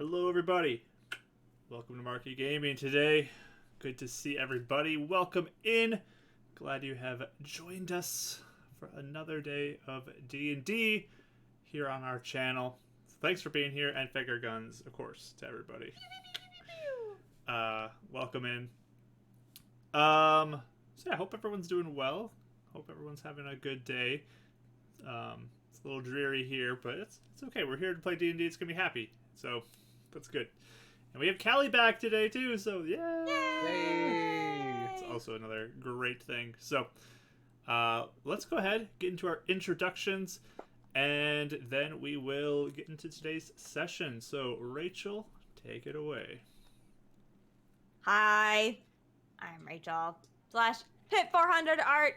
Hello, everybody. Welcome to Marquee Gaming today. Good to see everybody. Welcome in. Glad you have joined us for another day of D&D here on our channel. So thanks for being here, and Figure Guns, of course, to everybody. Welcome in. So I hope everyone's doing well. Hope everyone's having a good day. It's a little dreary here, but it's okay. We're here to play D&D. It's gonna be happy, so that's good. And we have Callie back today too, so yay! It's also another great thing. So let's go ahead, get into our introductions, and then we will get into today's session. So Rachel, take it away. Hi, I'm Rachel /Hit400art.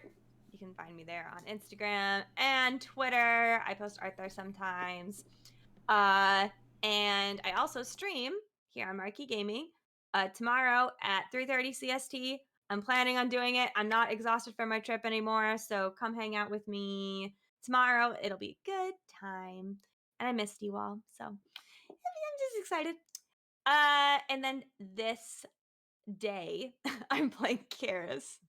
You can find me there on Instagram and Twitter. I post art there sometimes. And I also stream here on Marquee Gaming tomorrow at 3:30 CST. I'm planning on doing it. I'm not exhausted from my trip anymore, so come hang out with me tomorrow. It'll be a good time. And I missed you all, so I'm just excited. And then this day, I'm playing Karis.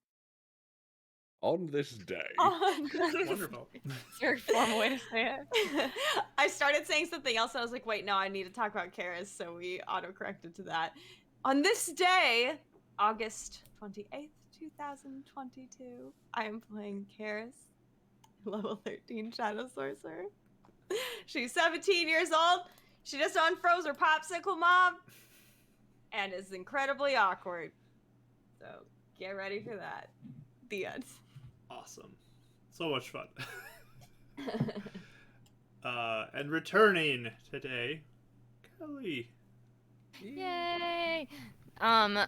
On this day. Wonderful. It's a very formal way to say it. I started saying something else. I was like, wait, no, I need to talk about Karis. So we auto-corrected to that. On this day, August 28th, 2022, I am playing Karis, level 13 Shadow Sorcerer. She's 17 years old. She just unfroze her popsicle mom and is incredibly awkward. So get ready for that. The end. Awesome. So much fun. And returning today, Kelly. Yay! I'm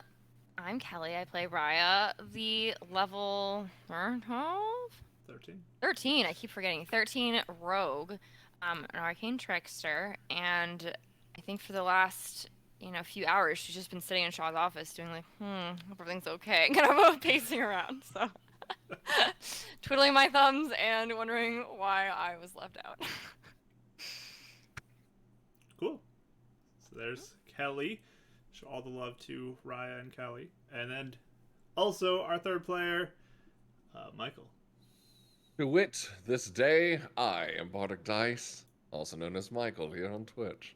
Kelly. I play Raya, the level 12? 13. 13. I keep forgetting. 13 rogue, an arcane trickster, and I think for the last few hours she's just been sitting in Shaw's office doing like, hope everything's okay, kind of pacing around. So twiddling my thumbs and wondering why I was left out. Cool. So there's Kelly. Show all the love to Raya and Kelly. And then also our third player, Michael. To wit, this day, I am Bardic Dice, also known as Michael here on Twitch.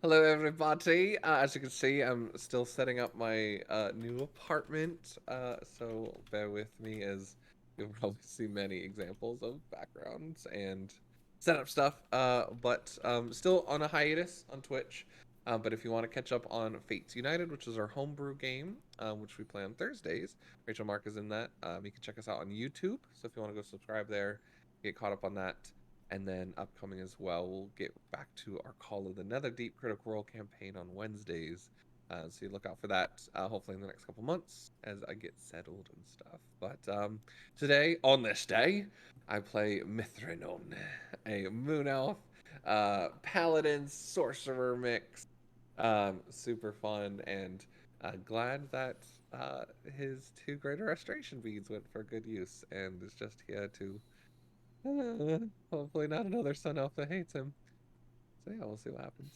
Hello, everybody. As you can see, I'm still setting up my new apartment, so bear with me as you'll probably see many examples of backgrounds and setup stuff, but still on a hiatus on Twitch. But if you want to catch up on Fates United, which is our homebrew game, which we play on Thursdays, Rachel Mark is in that. You can check us out on YouTube. So if you want to go subscribe there, get caught up on that. And then upcoming as well, we'll get back to our Call of the Netherdeep Critical Role campaign on Wednesdays. So you look out for that, hopefully in the next couple months as I get settled and stuff. But today, on this day, I play Mithranon, a Moon Elf, Paladin, Sorcerer mix. Super fun, and glad that his 2 Greater Restoration beads went for good use, and is just here to hopefully not another Sun Elf that hates him. So yeah, we'll see what happens.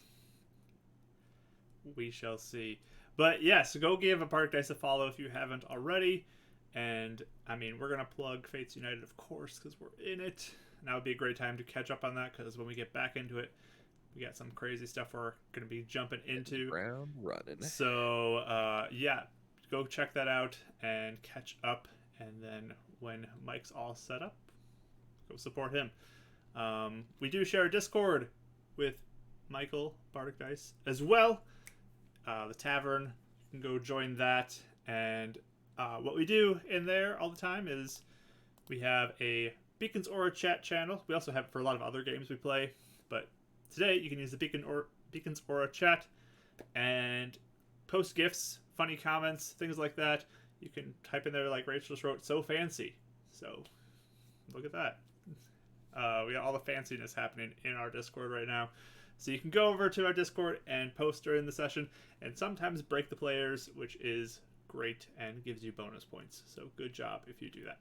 We shall see. But yeah, so go give a Bardic Dice a follow if you haven't already. And I mean, we're gonna plug Fates United, of course, because we're in it. Now would be a great time to catch up on that, because when we get back into it, we got some crazy stuff we're going to be jumping into. Round running. So, yeah, go check that out and catch up. And then when Mike's all set up, go support him. We do share a Discord with Michael, Bardic Dice, as well. The Tavern, you can go join that. And what we do in there all the time is we have a Beacon's Aura chat channel. We also have it for a lot of other games we play. But today, you can use the Beacon's Aura chat and post gifts, funny comments, things like that. You can type in there like Rachel just wrote, so fancy. So, look at that. We got all the fanciness happening in our Discord right now. So you can go over to our Discord and post during the session, and sometimes break the players, which is great and gives you bonus points. So good job if you do that.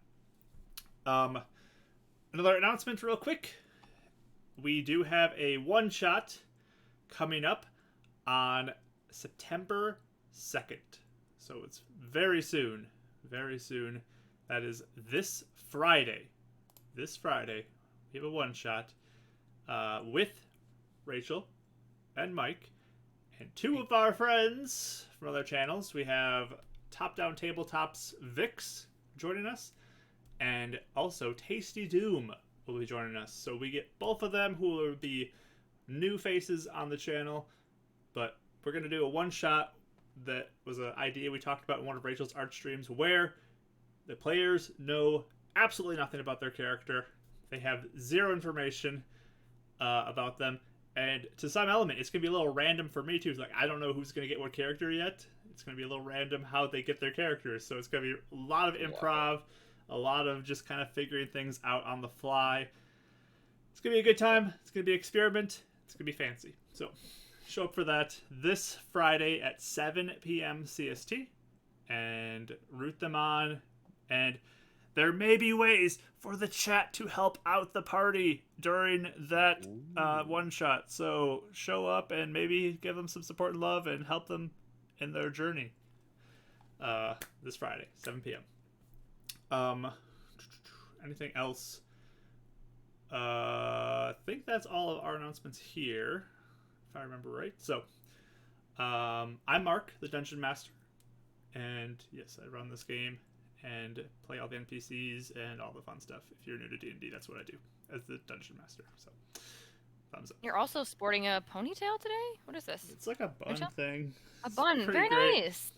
Another announcement real quick. We do have a one-shot coming up on September 2nd. So it's very soon. Very soon. That is this Friday. This Friday, we have a one-shot with Rachel and Mike and two of our friends from other channels. We have Top Down Tabletops Vix joining us, and also Tasty Doom will be joining us. So we get both of them, who will be new faces on the channel, but we're going to do a one-shot that was an idea we talked about in one of Rachel's art streams, where the players know absolutely nothing about their character. They have zero information about them, and to some element, it's going to be a little random for me too. It's like, I don't know who's going to get what character yet. It's going to be a little random how they get their characters, so it's going to be a lot of improv, a lot of just kind of figuring things out on the fly. It's going to be a good time. It's going to be an experiment. It's going to be fancy. So show up for that this Friday at 7 PM CST and root them on. And there may be ways for the chat to help out the party during that one shot. So show up and maybe give them some support and love and help them in their journey this Friday, 7 p.m. Anything else? I think that's all of our announcements here, if I remember right. So I'm Mark, the Dungeon Master. And yes, I run this game and play all the NPCs and all the fun stuff. If you're new to D&D, that's what I do as the Dungeon Master. So, thumbs up. You're also sporting a ponytail today? What is this? It's like a bun thing. A It's bun. pretty Very great. nice.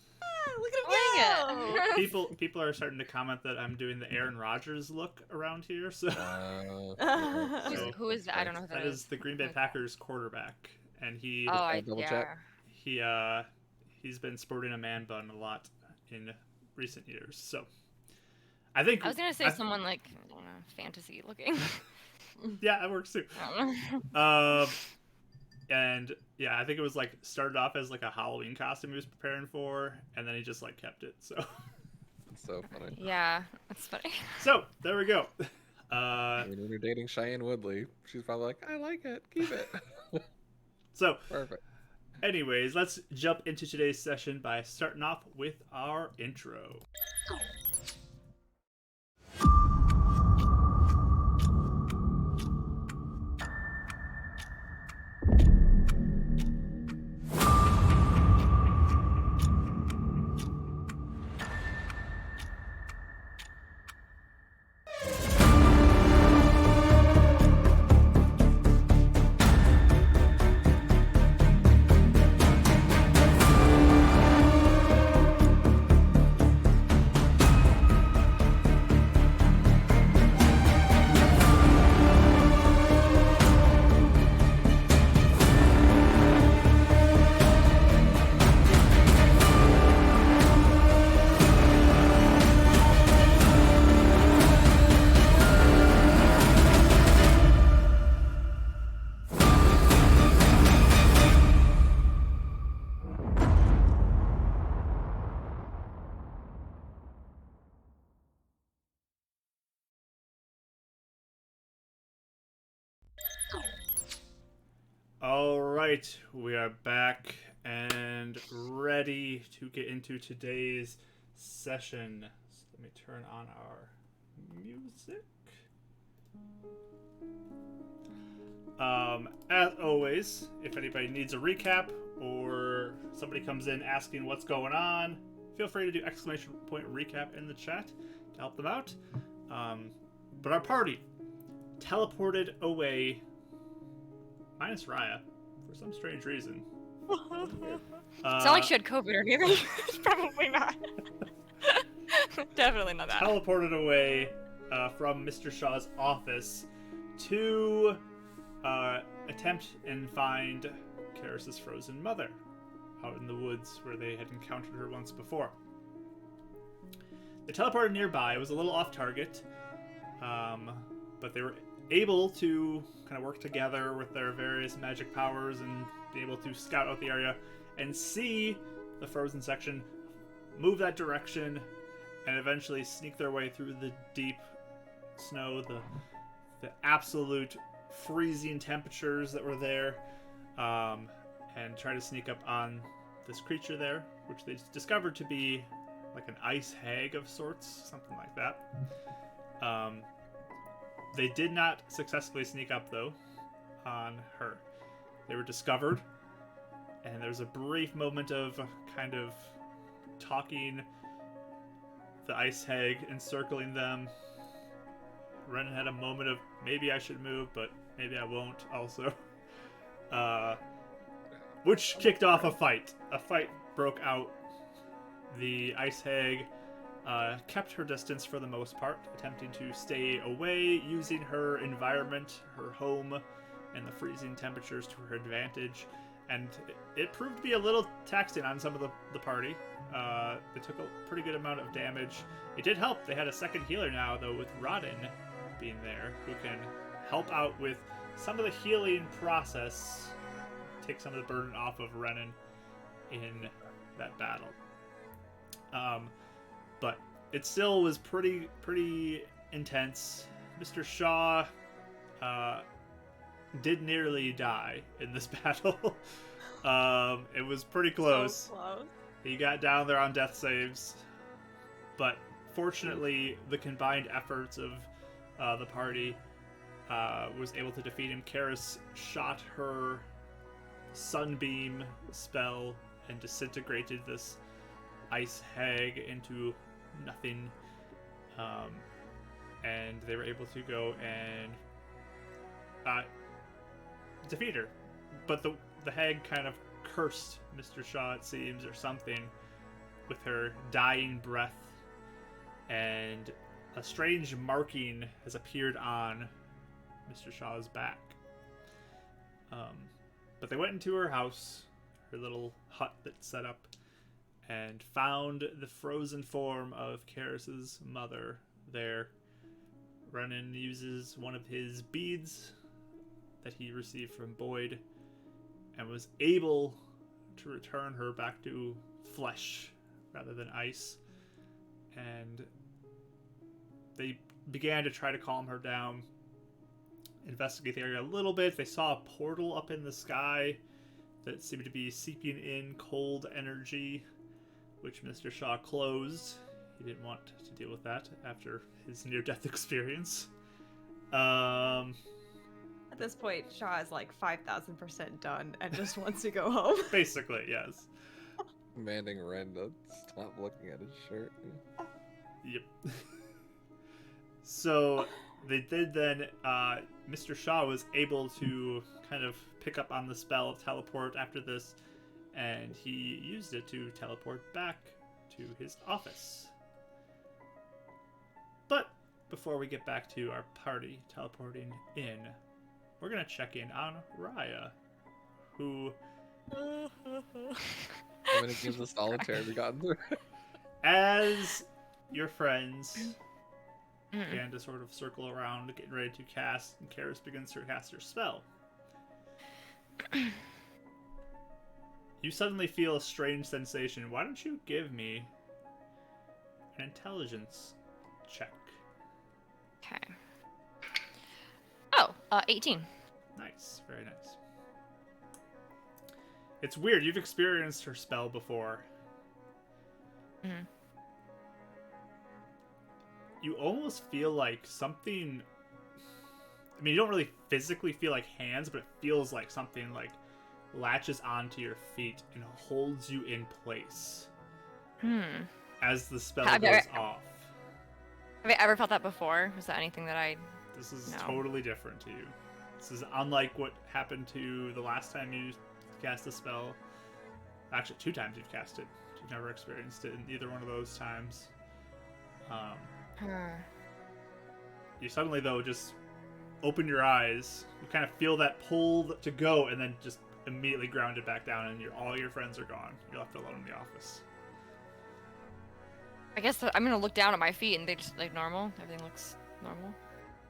Look at I him like go! it. People are starting to comment that I'm doing the Aaron Rodgers look around here. So Who's- who is that? I don't know who that that is the Green Bay Packers quarterback, and he Oh, I double yeah. check. he's been sporting a man bun a lot in recent years. So I think I was gonna say someone like I don't know, fantasy looking. yeah, that works too. I don't know. And yeah, I think it was like started off as like a Halloween costume he was preparing for, and then he just like kept it. So It's so funny. Yeah, that's funny. so there we go. When you're dating Cheyenne Woodley, she's probably like, I like it, keep it. So Perfect. anyways, let's jump into today's session by starting off with our intro. All right, we are back and ready to get into today's session. So let me turn on our music. As always, if anybody needs a recap or somebody comes in asking what's going on, feel free to do exclamation point recap in the chat to help them out. But our party teleported away, minus Raya, for some strange reason. It's not like she had COVID or anything. It's probably not. Definitely not that. Teleported away from Mr. Shaw's office to attempt and find Karis's frozen mother out in the woods where they had encountered her once before. They teleported nearby. It was a little off target, but they were able to kind of work together with their various magic powers and be able to scout out the area and see the frozen section, move that direction, and eventually sneak their way through the deep snow, the absolute freezing temperatures that were there, and try to sneak up on this creature there, which they discovered to be like an ice hag of sorts, something like that. They did not successfully sneak up, though, on her. They were discovered, and there was a brief moment of kind of talking, the ice hag encircling them. Renan had a moment of, maybe I should move, but maybe I won't also. Which kicked off a fight. A fight broke out. The ice hag kept her distance for the most part, attempting to stay away, using her environment, her home, and the freezing temperatures to her advantage. And it proved to be a little taxing on some of the party. They took a pretty good amount of damage. It did help. They had a second healer now, though, with Rodin being there, who can help out with some of the healing process, take some of the burden off of Renan in that battle. But it still was pretty intense. Mr. Shaw did nearly die in this battle. It was pretty close. So close. He got down there on death saves, but fortunately the combined efforts of the party was able to defeat him. Karis shot her sunbeam spell and disintegrated this ice hag into nothing, and they were able to go and defeat her. But the hag kind of cursed Mr. Shaw, it seems, or something, with her dying breath, and a strange marking has appeared on Mr. Shaw's back. But they went into her house, her little hut that's set up, and found the frozen form of Karis's mother there. Renan uses one of his beads that he received from Boyd and was able to return her back to flesh rather than ice. And they began to try to calm her down, investigate the area a little bit. They saw a portal up in the sky that seemed to be seeping in cold energy, which Mr. Shaw closed. He didn't want to deal with that after his near-death experience. At this point, Shaw is like 5,000% done and just wants to go home. Basically, yes. Commanding Ren to stop looking at his shirt. Yep. So they did then, Mr. Shaw was able to kind of pick up on the spell of teleport after this, and he used it to teleport back to his office. But before we get back to our party teleporting in, we're going to check in on Raya, who... How many games of solitaire have we gotten through? As your friends began to sort of circle around, getting ready to cast, and Karis begins to cast her spell, you suddenly feel a strange sensation. Why don't you give me an intelligence check? Okay. Oh, 18. Nice, very nice. It's weird, you've experienced her spell before. Mm-hmm. You almost feel like something... I mean, you don't really physically feel like hands, but it feels like something like latches onto your feet and holds you in place as the spell goes off. Have I ever felt that before? Was that anything that I... This is No. totally different to you. This is unlike what happened to the last time you cast the spell. Actually, 2 times you've cast it. You've never experienced it in either one of those times. You suddenly, though, just open your eyes. You kind of feel that pull to go, and then just immediately grounded back down, and all your friends are gone. You're left alone in the office. I guess I'm gonna look down at my feet and they just like normal. Everything looks normal.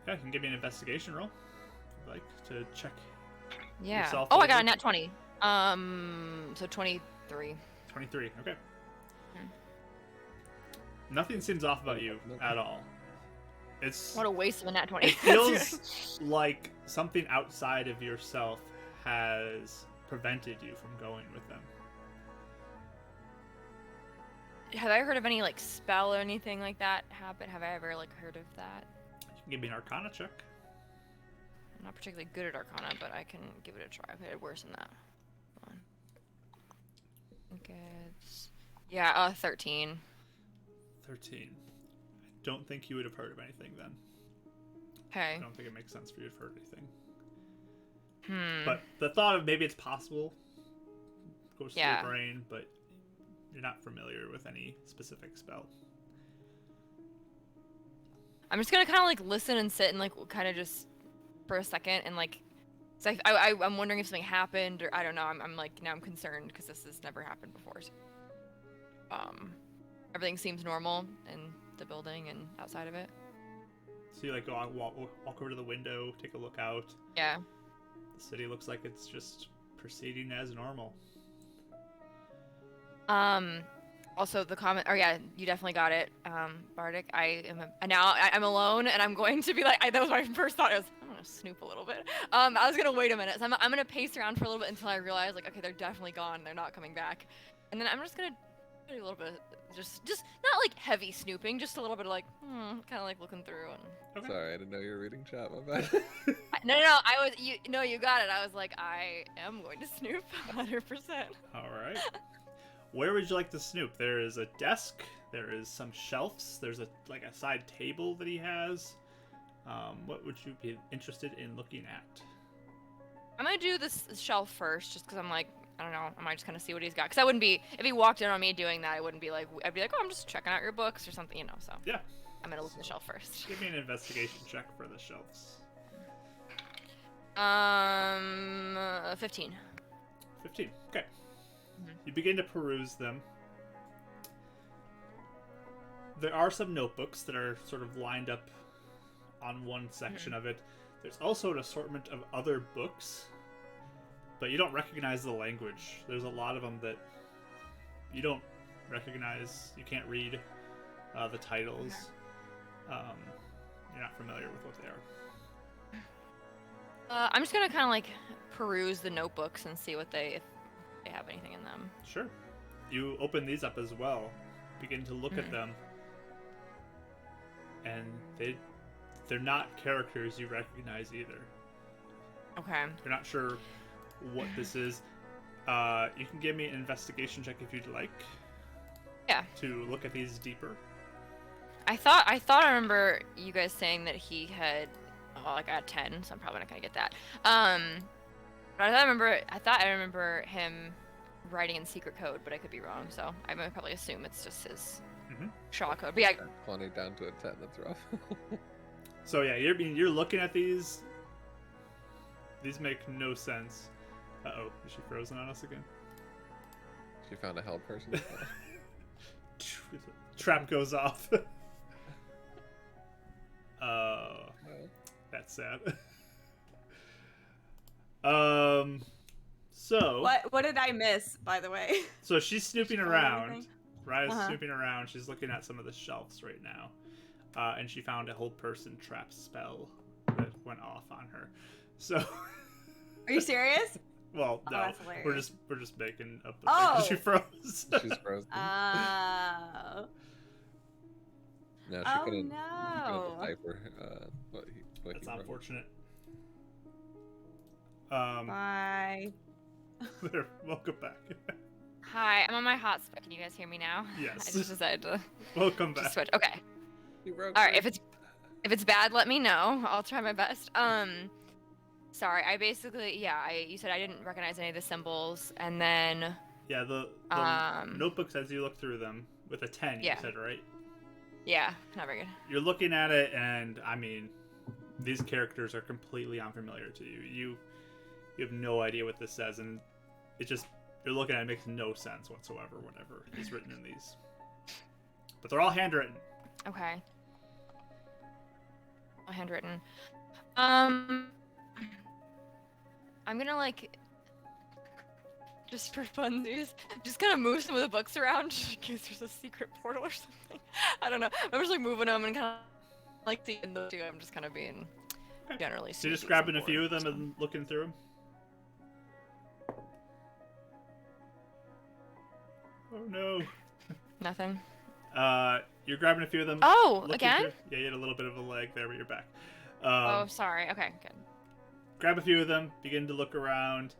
Yeah, you can give me an investigation roll, if you'd like, to check Yeah. yourself Oh, I got a over. nat 20. So 23. 23, okay. Nothing seems off about you at all. It's... What a waste of a nat 20. It feels like something outside of yourself has prevented you from going with them. Have I heard of any like spell or anything like that happen? Have I ever like heard of that? You can give me an Arcana check. I'm not particularly good at Arcana, but I can give it a try. I did worse than that. Hold on. I think it's 13. 13. I don't think you would have heard of anything then. Okay. I don't think it makes sense for you to have heard anything. Hmm. But the thought of maybe it's possible goes through Yeah. your brain, but you're not familiar with any specific spell. I'm just gonna kind of like listen and sit and like kind of just for a second and like, so I'm wondering if something happened or I don't know. I'm like now I'm concerned because this has never happened before. So, everything seems normal in the building and outside of it. So you like go out, walk over to the window, take a look out. Yeah. The city looks like it's just proceeding as normal. Also the comment, oh yeah, you definitely got it, Bardic. I'm alone and I'm going to be like, that was my first thought. I'm gonna snoop a little bit. I was gonna wait a minute. So I'm gonna pace around for a little bit until I realize like, okay, they're definitely gone. They're not coming back. And then I'm just gonna do a little bit, just not like heavy snooping, just a little bit of like, kind of like looking through and. Okay. Sorry, I didn't know you were reading chat. My bad. No, you got it. I was like, I am going to snoop 100%. All right. Where would you like to snoop? There is a desk. There is some shelves. There's a side table that he has. What would you be interested in looking at? I'm gonna do this shelf first, just because I'm like, I don't know, I might just kind of see what he's got. Because I wouldn't be, if he walked in on me doing that, I wouldn't be like, I'd be like, oh, I'm just checking out your books or something, so. Yeah. I'm gonna look at the shelf first. Give me an investigation check for the shelves. 15. 15. Okay. Mhm. You begin to peruse them. There are some notebooks that are sort of lined up on one section of it. There's also an assortment of other books, but you don't recognize the language. There's a lot of them that you don't recognize. You can't read the titles. You're not familiar with what they are. I'm just gonna kind of like peruse the notebooks and see if they have anything in them. Sure. You open these up as well. Begin to look at them. And they're not characters you recognize either. Okay. You're not sure what this is. You can give me an investigation check if you'd like. Yeah. To look at these deeper. I thought I remember you guys saying that he had, I got 10, so I'm probably not gonna get that. But I thought I remember him writing in secret code, but I could be wrong. So I would probably assume it's just his Shaw code. But yeah. 20 down to a 10. That's rough. So yeah, you're looking at these. These make no sense. Uh-oh, is she frozen on us again? She found a hell person. Trap goes off. That's sad. So What did I miss, by the way? so she's snooping Did you find around. anything? Raya's Uh-huh. snooping around. She's looking at some of the shelves right now, and she found a hold person trap spell that went off on her. So, Are you serious? well, Oh, no, that's we're hilarious. just making up the Oh. thing 'cause she froze. She's frozen. Oh. No, she Oh, couldn't. no. Decipher what That's he wrote. unfortunate. Bye. There, welcome back. Hi, I'm on my hotspot. Can you guys hear me now? Yes. I just decided to Welcome just back. switch. Okay. He wrote All right. great. If it's bad, let me know. I'll try my best. Sorry. I basically you said I didn't recognize any of the symbols, and then Yeah, the notebooks as you look through them with a 10, Yeah. you said, right? yeah, not very good. You're looking at it, and I mean, these characters are completely unfamiliar to you. You have no idea what this says, and it just you're looking at it, makes no sense whatsoever. Whatever is written in these, but they're all handwritten. Okay. All handwritten. I'm gonna like just for funsies, just kind of move some of the books around just in case there's a secret portal or something. I don't know. I'm just like moving them and kind of like seeing those two. I'm just kind of being generally. So you're just sneaky grabbing a and few of bored, them so. and looking through them. Oh no. Nothing. You're grabbing a few of them. Oh, looking again? through- Yeah, you had a little bit of a lag there, but you're back. Oh, sorry. Okay, good. Grab a few of them, begin to look around.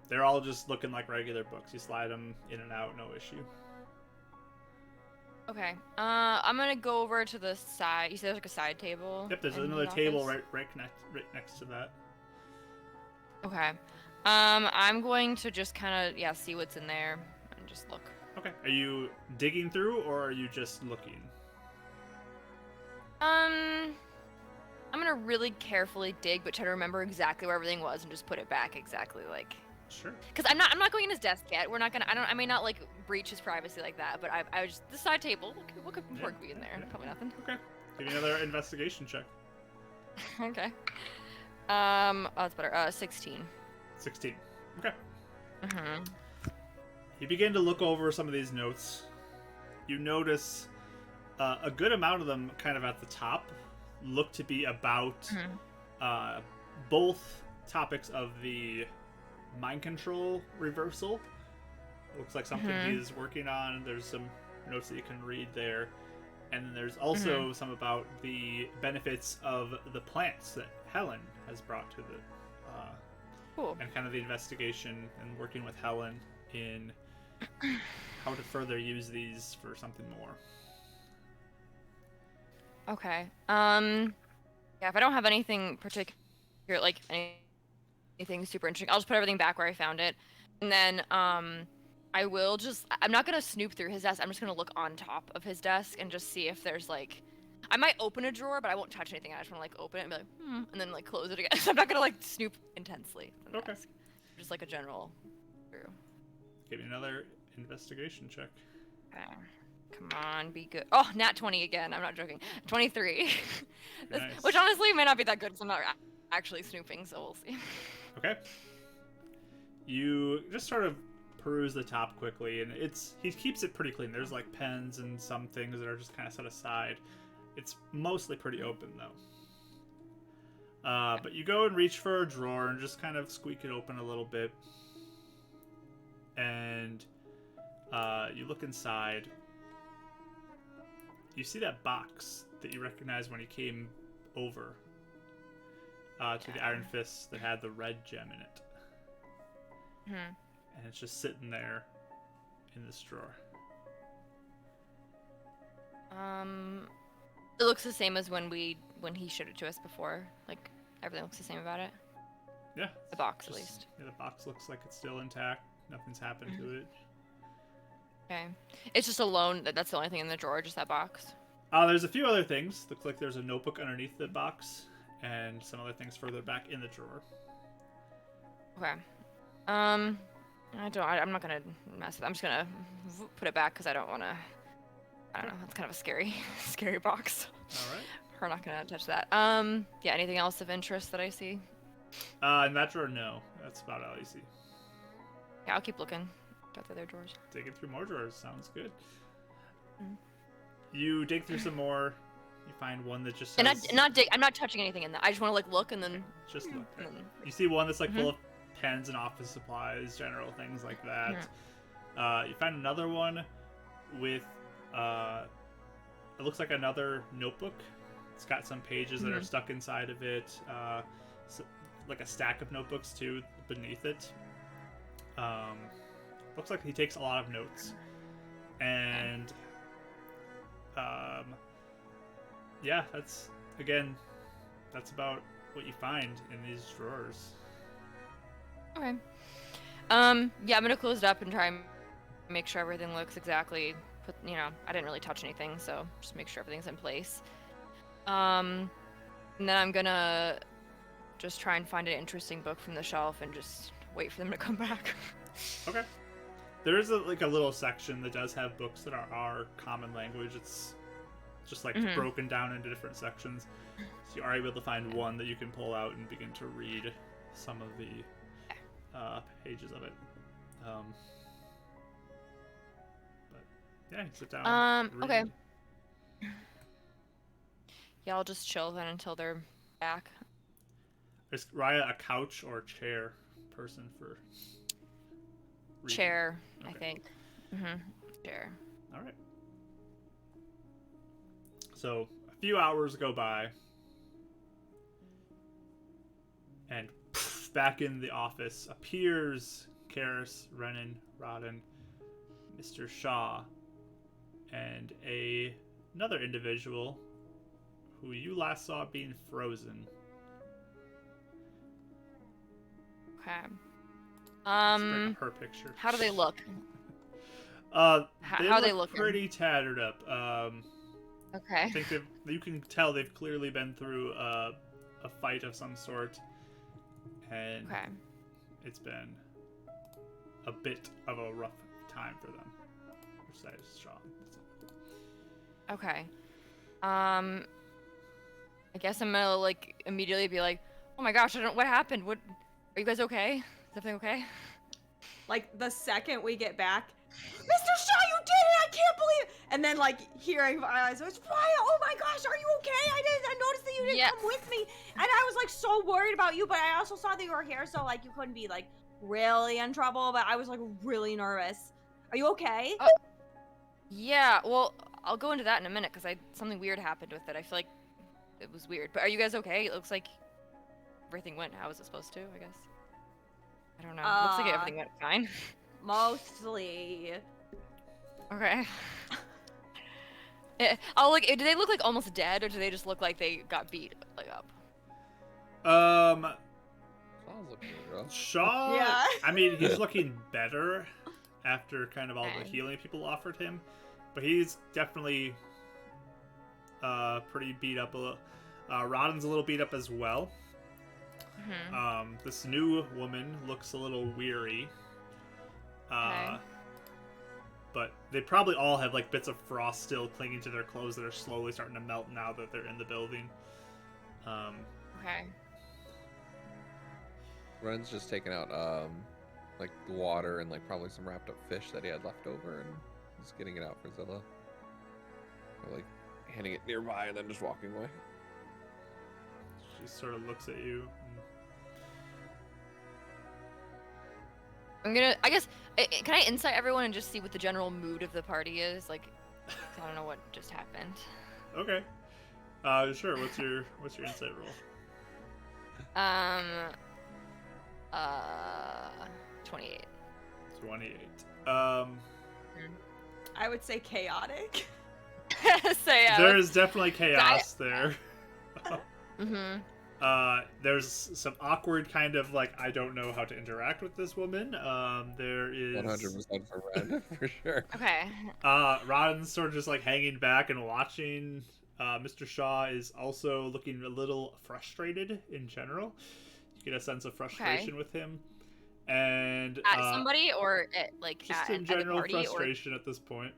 They're all just looking like regular books. You slide them in and out, no issue. Okay. I'm gonna go over to the side. You said there's like a side table. Yep, there's in another his table office? right next to that. Okay. I'm going to just kind of see what's in there and just look. Okay. Are you digging through, or are you just looking? I'm gonna really carefully dig, but try to remember exactly where everything was and just put it back exactly like. Sure. Because I'm not going in his desk yet. We're not gonna. I may not like breach his privacy like that, but I just the side table. What could important be in there? Yeah. Probably nothing. Okay. Give me another investigation check. Okay. Oh, that's better. 16. 16. Okay. Mhm. You begin to look over some of these notes. You notice a good amount of them kind of at the top look to be about both topics of the mind control reversal. It looks like something he's working on. There's some notes that you can read there. And then there's also some about the benefits of the plants that Helen has brought to the Cool. and kind of the investigation and working with Helen in how to further use these for something more. Okay. Yeah, if I don't have anything particular, like anything super interesting, I'll just put everything back where I found it, and then I will just. I'm not gonna snoop through his desk. I'm just gonna look on top of his desk and just see if there's like. I might open a drawer, but I won't touch anything. I just want to like open it and be like, and then like close it again. So I'm not gonna like snoop intensely. On the Okay. desk. Just like a general through. Give me another investigation check. Okay. Come on, be good. Oh, nat 20 again. I'm not joking. 23. Nice. Which honestly may not be that good because I'm not actually snooping, so we'll see. Okay. You just sort of peruse the top quickly, and he keeps it pretty clean. There's like pens and some things that are just kind of set aside. It's mostly pretty open though. But you go and reach for a drawer and just kind of squeak it open a little bit, and you look inside. You see that box that you recognize when you came over to the Iron Fist that had the red gem in it. And it's just sitting there in this drawer. It looks the same as when he showed it to us before. Like everything looks the same about it. Yeah. The box, at Just- least. Yeah, the box looks like it's still intact. Nothing's happened to it. Okay. It's just alone. That's the only thing in the drawer. Just that box. There's a few other things. Looks like there's a notebook underneath the box, and some other things further back in the drawer. Okay. I'm not gonna mess with it. I'm just gonna put it back because I don't want to. I don't know. That's kind of a scary box. All right. We're not gonna touch that. Yeah. Anything else of interest that I see? In that drawer, no. That's about all you see. Yeah, I'll keep looking. Got the other drawers. Digging through more drawers. Sounds good. Mhm. You dig through some more. You find one that just says... And I'm not touching anything in that. I just want to like look and then. Just look. And then You see one that's like full of pens and office supplies, general things like that. You find another one with it looks like another notebook. It's got some pages that are stuck inside of it. Like a stack of notebooks too beneath it. Looks like he takes a lot of notes. And yeah, that's about what you find in these drawers. Okay. Yeah, I'm gonna close it up and try and make sure everything looks exactly. I didn't really touch anything, so just make sure everything's in place. And then I'm gonna just try and find an interesting book from the shelf and just wait for them to come back. Okay. There is a little section that does have books that are common language. It's just like broken down into different sections. So you are able to find one that you can pull out and begin to read some of the pages of it. But yeah, you sit down. Read. Okay. Yeah, I'll just chill then until they're back. Is Raya a couch or chair person for reading? Chair, I Okay. think. Sure. All right. So a few hours go by, and back in the office appears Karis, Renan, Rodden, Mr. Shaw, and another individual who you last saw being frozen. Okay. Let's bring up her picture. How do they look? How how are they look looking? pretty tattered up. Okay. I think you can tell they've clearly been through a fight of some sort, and Okay. it's been a bit of a rough time for them. Besides Shaw. Okay. I guess I'm gonna like immediately be like, oh my gosh, what happened? What? Are you guys okay? Is everything okay? Like the second we get back, Mr. Shaw, you did it! I can't believe it! And then like hearing Violet's voice, Raya, oh my gosh, are you okay? I noticed that you didn't Yes. come with me, and I was like so worried about you, but I also saw that you were here, so like you couldn't be like really in trouble, but I was like really nervous. Are you okay? Yeah. Well, I'll go into that in a minute because something weird happened with it. I feel like it was weird. But are you guys okay? It looks like everything went how was it supposed to? I guess. I don't know. Looks like everything went fine. Mostly. Okay. I'll look. Do they look like almost dead, or do they just look like they got beat like up? Shaw's looking rough. Shaw. Yeah. I mean, he's looking better after kind of all the Okay. healing people offered him, but he's definitely pretty beat up. Rodden's a little beat up as well. Mm-hmm. This new woman looks a little weary. Okay. But they probably all have like bits of frost still clinging to their clothes that are slowly starting to melt now that they're in the building. Okay. Ren's just taking out like the water and like probably some wrapped up fish that he had left over and just getting it out for Zilla. Or, like handing it nearby and then just walking away. She sort of looks at you. I'm gonna. I guess. Can I insight everyone and just see what the general mood of the party is? Like, 'cause I don't know what just happened. Okay. Sure. What's your insight roll? 28. 28. I would say chaotic. So yeah. There is definitely chaos there. Mm-hmm. There's some awkward kind of like I don't know how to interact with this woman. There is 100% for Ren, for sure. Okay. Rodden's sort of just like hanging back and watching. Mr. Shaw is also looking a little frustrated in general. You get a sense of frustration with him, and At somebody or like just at, in at the general party frustration at this point.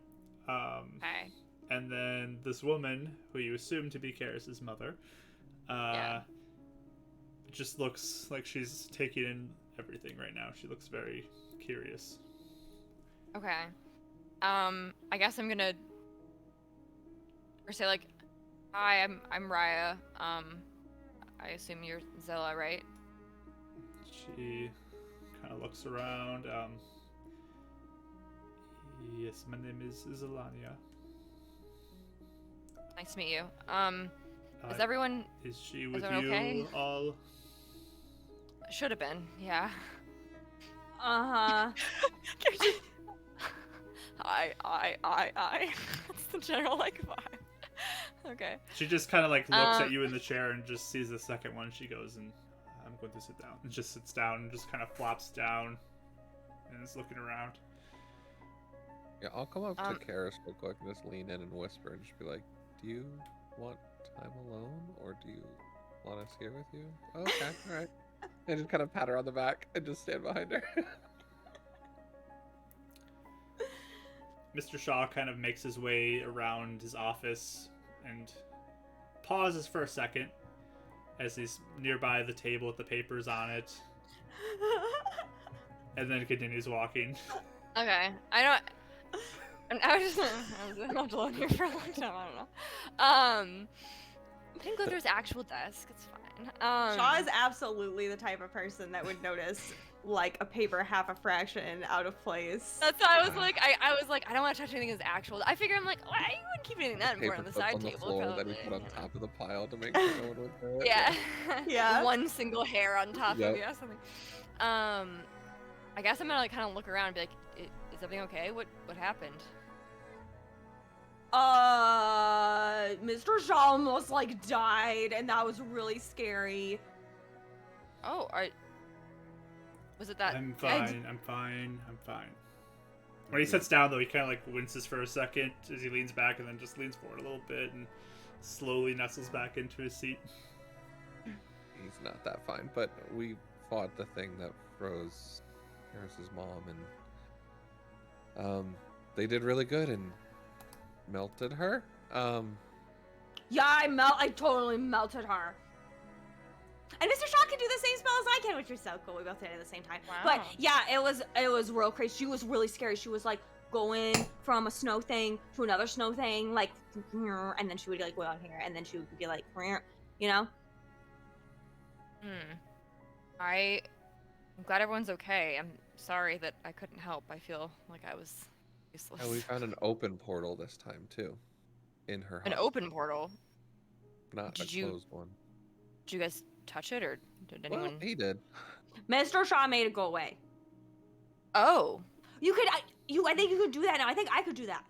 Okay. And then this woman, who you assume to be Karis's mother, just looks like she's taking in everything right now. She looks very curious. Okay. I guess I'm gonna or say like, hi, I'm Raya. I assume you're Zilla, right? She kind of looks around. Yes, my name is Zelania. Nice to meet you. Is everyone Is she with everyone you okay? all? should have been, yeah. Uh-huh. I. That's the general like vibe. Okay. She just kind of like looks at you in the chair and just sees the second one. She goes and I'm going to sit down. And just sits down and just kind of flops down and is looking around. Yeah, I'll come up to Karis real quick and just lean in and whisper and just be like, do you want time alone or do you want us here with you? Okay, alright. And just kind of pat her on the back and just stand behind her. Mr. Shaw kind of makes his way around his office and pauses for a second as he's nearby the table with the papers on it, and then continues walking. Okay. I was not alone here for a long time. I don't know. I didn't go through his actual desk. It's fine. Shaw is absolutely the type of person that would notice like a paper half a fraction out of place. That's why I was like, I was like, I don't want to touch anything that's actual. I figure I'm like, why you wouldn't keep anything that Paper important on the clips side on the table? floor Probably. that he put on top of the pile to make sure no one would know it. Yeah. Yeah. One single hair on top Yep. of you or something. I guess I'm gonna like kind of look around and be like, is everything okay? What happened? Mr. Shaw almost like died, and that was really scary. Oh, was it that? I'm fine. I'm fine. I'm fine. When he sits down, though, he kind of like winces for a second as he leans back, and then just leans forward a little bit and slowly nestles back into his seat. He's not that fine, but we fought the thing that froze Harris's mom, and they did really good and melted her. Yeah, I totally melted her. And Mr. Shaw can do the same spell as I can, which is so cool. We both did it at the same time. Wow. But yeah, it was real crazy. She was really scary. She was like going from a snow thing to another snow thing, like, and then she would like go out here, and then she would be like, you know. I'm glad everyone's okay. I'm sorry that I couldn't help. I feel like I was useless. And we found an open portal this time too, in her house. An open portal. Not Did a you- closed one. Did you guys touch it, or did anyone? Well, he did. Mr. Shaw made it go away. Oh, You could, I think you could do that now. I think I could do that.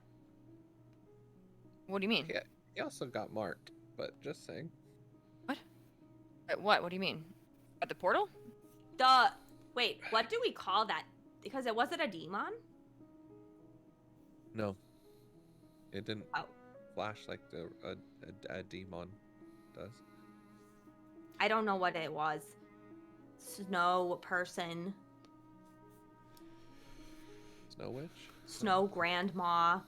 what do you mean? Yeah. He also got marked, but just saying. What? What do you mean? At the portal? Wait, what do we call that? Because it wasn't a demon? No. It didn't Oh. flash like a demon does. I don't know what it was. Snow person. Snow Witch? Snow grandma.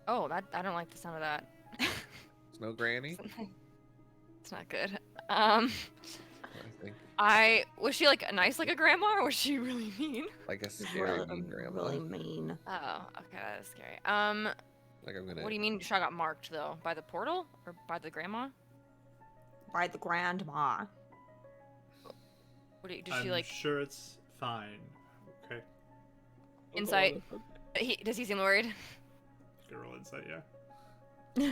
Oh, I don't like the sound of that. Snow Granny? It's not good. I think. Was she like nice like a grandma, or was she really mean? Like a scary mean grandma. Really mean. Oh, okay, that is scary. Like I'm gonna. What do you mean Shaw got marked though? By the portal or by the grandma? By the grandma. What do you, did I'm she like sure it's fine. Okay. insight? Does he seem worried? Good roll insight, yeah.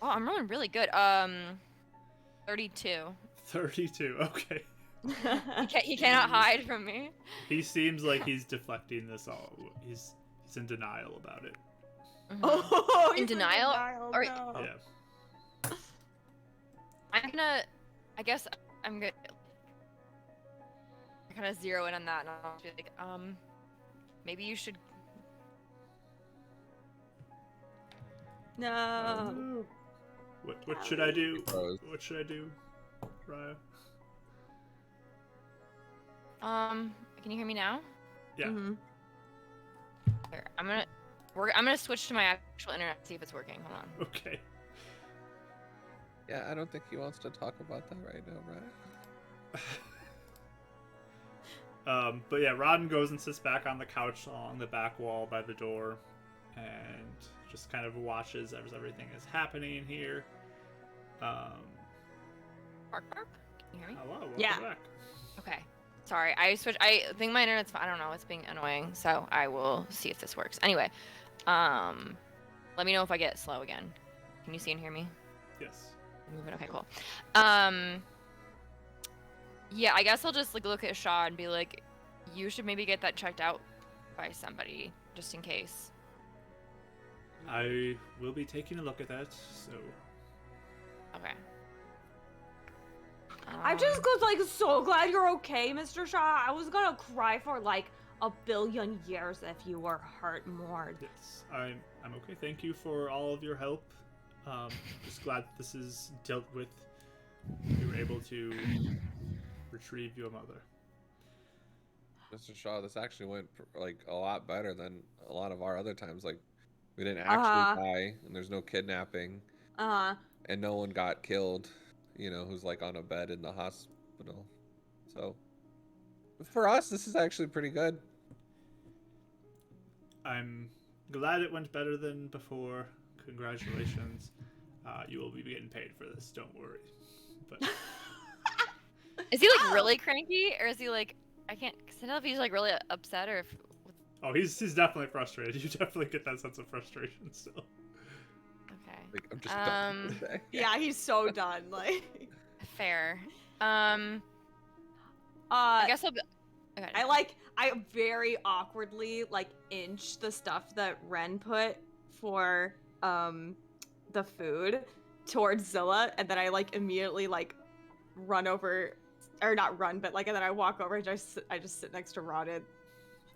Oh, I'm rolling really good. 32. 32. Okay. He cannot hide from me. He seems like he's deflecting this all. He's in denial about it. Mhm. Oh, In he's denial? Or- no. Yeah. I guess I'm good. I kind of zero in on that, and I'll be like, maybe you should. No. no. What should I do? Rose. What should I do, Raya? Can you hear me now? Yeah. Mhm. Here, I'm gonna switch to my actual internet, see if it's working. Hold on. Okay. Yeah, I don't think he wants to talk about that right now, right? But yeah, Rodden goes and sits back on the couch along the back wall by the door, and just kind of watches as everything is happening here. Bark, bark. Can you hear me? Hello, welcome Yeah. back. Okay. Sorry, I switched. I think my internet's fine. I don't know. It's being annoying, so I will see if this works. Anyway, let me know if I get slow again. Can you see and hear me? Yes. Moving. Okay, cool. Yeah, I guess I'll just like look at Shaw and be like, you should maybe get that checked out by somebody, just in case. I will be taking a look at that, so... Okay. I'm just like so glad you're okay, Mr. Shaw. I was gonna cry for like a billion years if you were hurt more. Yes, I'm okay. Thank you for all of your help. Just glad this is dealt with. You were able to retrieve your mother. Mr. Shaw, this actually went like a lot better than a lot of our other times. Like, we didn't actually die, and there's no kidnapping, and no one got killed. You know, who's like on a bed in the hospital. So, for us, this is actually pretty good. I'm glad it went better than before. Congratulations. You will be getting paid for this. Don't worry. But Is he like Oh. really cranky, or is he like I can't tell if he's like really upset or if. Oh, he's definitely frustrated. You definitely get that sense of frustration still. Okay. Like, I'm just done with this day. Yeah, he's so done. Like, Fair. I I guess I'll be. Okay. I very awkwardly like inch the stuff that Ren put for the food towards Zilla, and then I like immediately like run over, or not run, but like, and then I walk over and I just sit next to Rotted.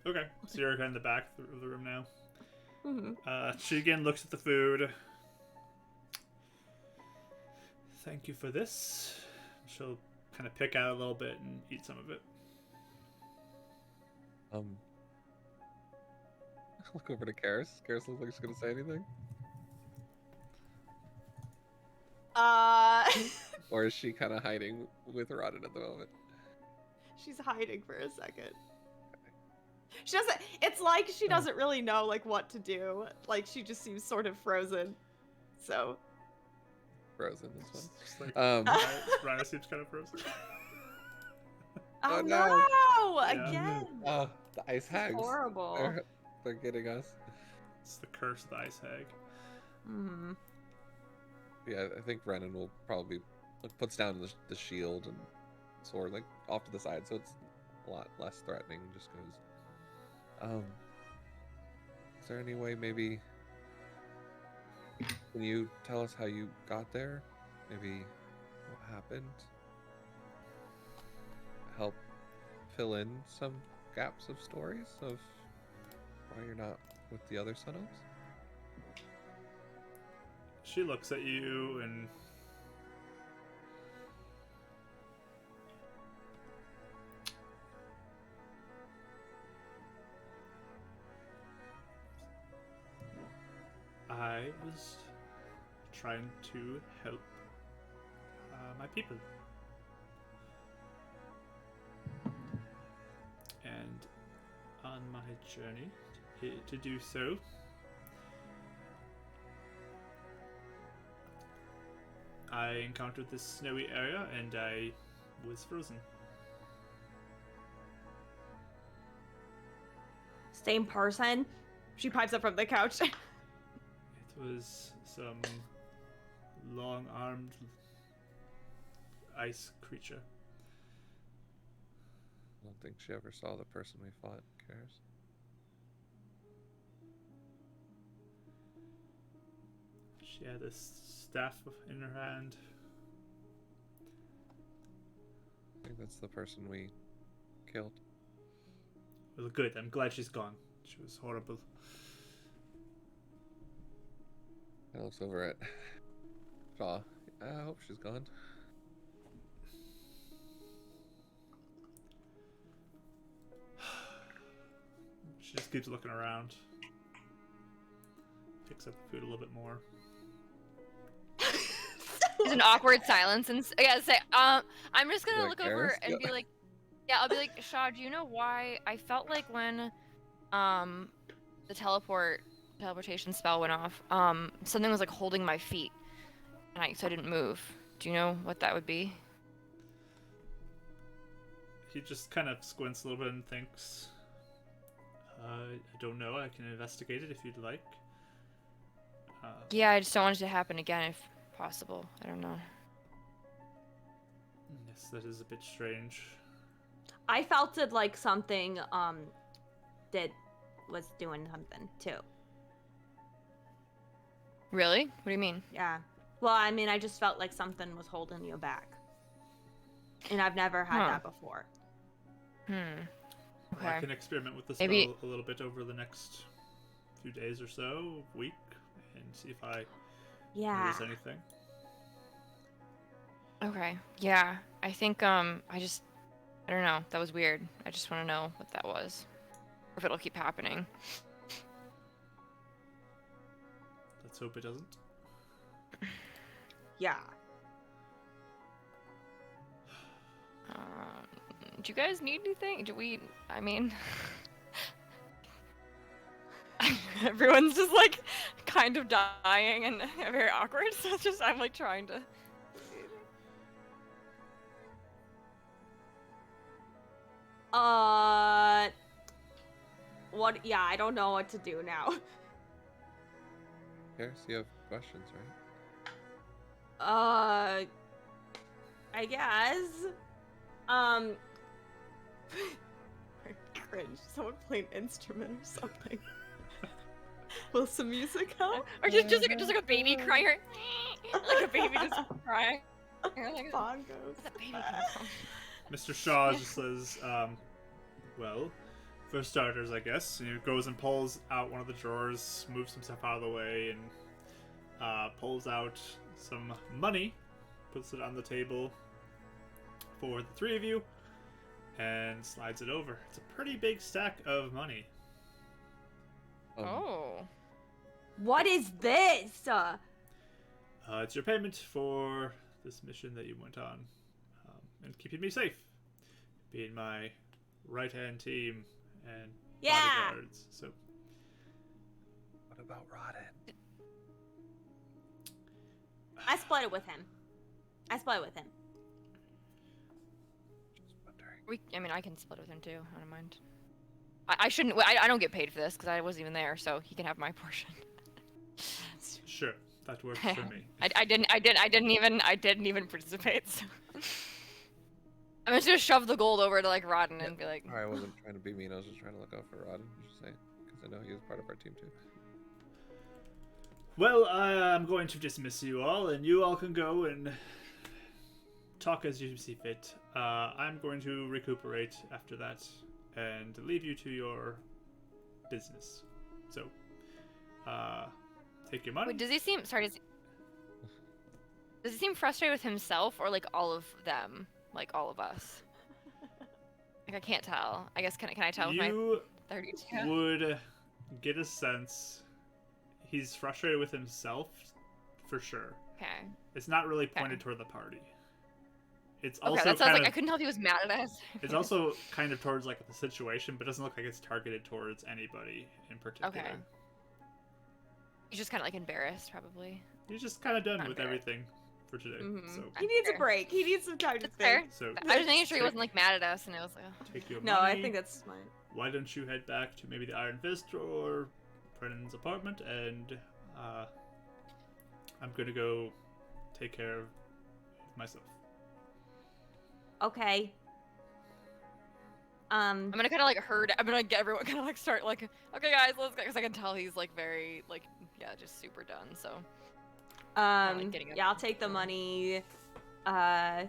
Okay, so you're kind of in the back of the room now. Mm-hmm. She again looks at the food. Thank you for this. She'll kind of pick out a little bit and eat some of it. Look over to Karis. Karis looks like she's gonna say anything. Or is she kind of hiding with Rodden at the moment? She's hiding for a second. She doesn't. It's like she doesn't really know like what to do. Like she just seems sort of frozen. So. Frozen this one. Just like Raya seems kind of frozen. Oh, Oh, no! no. Yeah. Again. Oh, the ice hags. Horrible. They're getting us. It's the curse of the ice hag. Mm-hmm. Yeah, I think Brennan will probably like, puts down the shield and sword like off to the side, so it's a lot less threatening. Just goes. Is there any way maybe? Can you tell us how you got there? Maybe what happened? Help fill in some gaps of stories of why you're not with the other Sun Elves? She looks at you and I was trying to help my people. And on my journey to do so, I encountered this snowy area and I was frozen. Same person. She pipes up from the couch. It was some long-armed ice creature. I don't think she ever saw the person we fought. Cares. She had a staff in her hand. I think that's the person we killed. Well, good. I'm glad she's gone. She was horrible. I looks over at Shaw. I hope she's gone. She just keeps looking around. Picks up the food a little bit more. There's an awkward silence, and yeah, say, I'm just gonna Like look over Karis? and be like, yeah, I'll be like, Shaw, do you know why I felt like when, the teleportation spell went off, something was like holding my feet, and so I didn't move. Do you know what that would be? He just kind of squints a little bit and thinks, I don't know. I can investigate it if you'd like. Yeah, I just don't want it to happen again if possible. I don't know. Yes, that is a bit strange. I felt it like something that was doing something too. Really? What do you mean? Yeah. Well, I mean, I just felt like something was holding you back. And I've never had that before. Okay. Well, I can experiment with the spell Maybe- a little bit over the next few days or so, week, and see if I Yeah. notice anything. Okay. Yeah. I think I don't know. That was weird. I just want to know what that was. Or if it'll keep happening. Let's hope it doesn't. Yeah. Do you guys need anything? I mean, everyone's just like kind of dying and very awkward. So it's just, I'm like trying to. What? Yeah, I don't know what to do now. Karis, you have questions, right? I guess. Cringe. Someone play an instrument or something. Will some music help? Or just like a baby crying, like a baby just crying. Like, Bongos. where's that baby come from? Mr. Shaw just says, well, for starters, I guess. And he goes and pulls out one of the drawers, moves some stuff out of the way, and pulls out some money, puts it on the table for the three of you, and slides it over. It's a pretty big stack of money. Oh. What is this? It's your payment for this mission that you went on, and keeping me safe, being my right-hand team and Yeah. bodyguards. So, What about Rodden? I split it with him. Just wondering. I mean, I can split with him too. I don't mind. I shouldn't. I don't get paid for this because I wasn't even there, so he can have my portion. sure, that works for me. I didn't even participate. So. I'm just gonna shove the gold over to like Rodden and be like. I wasn't trying to be mean. I was just trying to look out for Rodden. Just saying, because I know he was part of our team too. Well, I'm going to dismiss you all, and you all can go and talk as you see fit. I'm going to recuperate after that and leave you to your business. So, take your money. Wait, does he seem does he seem frustrated with himself or like all of them, like all of us? Like I can't tell. I guess can I tell with my You 32? would get a sense he's frustrated with himself, for sure. Okay. It's not really pointed Okay. toward the party. It's Okay, also that sounds kind like of, I couldn't tell if he was mad at us. it's also kind of towards like the situation, but doesn't look like it's targeted towards anybody in particular. Okay. He's just kind of like embarrassed, probably. He's just kind of done Not with fair. everything for today. Mhm. So, He needs a Fair. break. He needs some time to That's fair. think. so I was making sure he wasn't like mad at us, and it was like, oh. take your No, money. I think that's smart. Why don't you head back to maybe the Iron Fist or Brennan's apartment, and I'm gonna go take care of myself. Okay. I'm gonna kind of like I'm gonna get everyone kind of like start like, okay guys, let's go, because I can tell he's like very like just super done. So like getting up Yeah, I'll take the money. And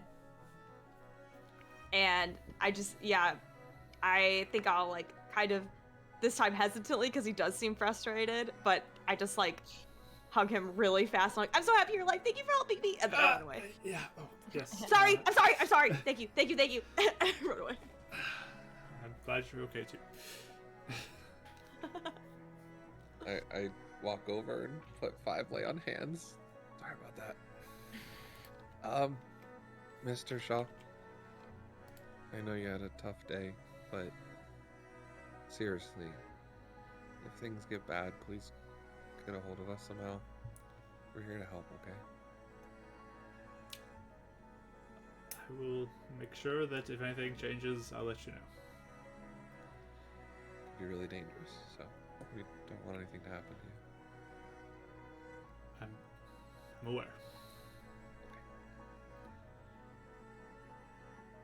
I think I'll like kind of this time hesitantly because he does seem frustrated, but I just like hug him really fast. I'm like, I'm so happy you're alive. Thank you for helping me. And then run away. Yeah. Oh, yes. Sorry. I'm sorry. Thank you. Run away. I'm glad you're okay too. I walk over and put 5 lay on hands. Sorry about that. Mr. Shaw, I know you had a tough day, but seriously, if things get bad, please get a hold of us somehow. We're here to help, okay? I will make sure that if anything changes, I'll let you know. Could be really dangerous, so we don't want anything to happen to you. I'm aware.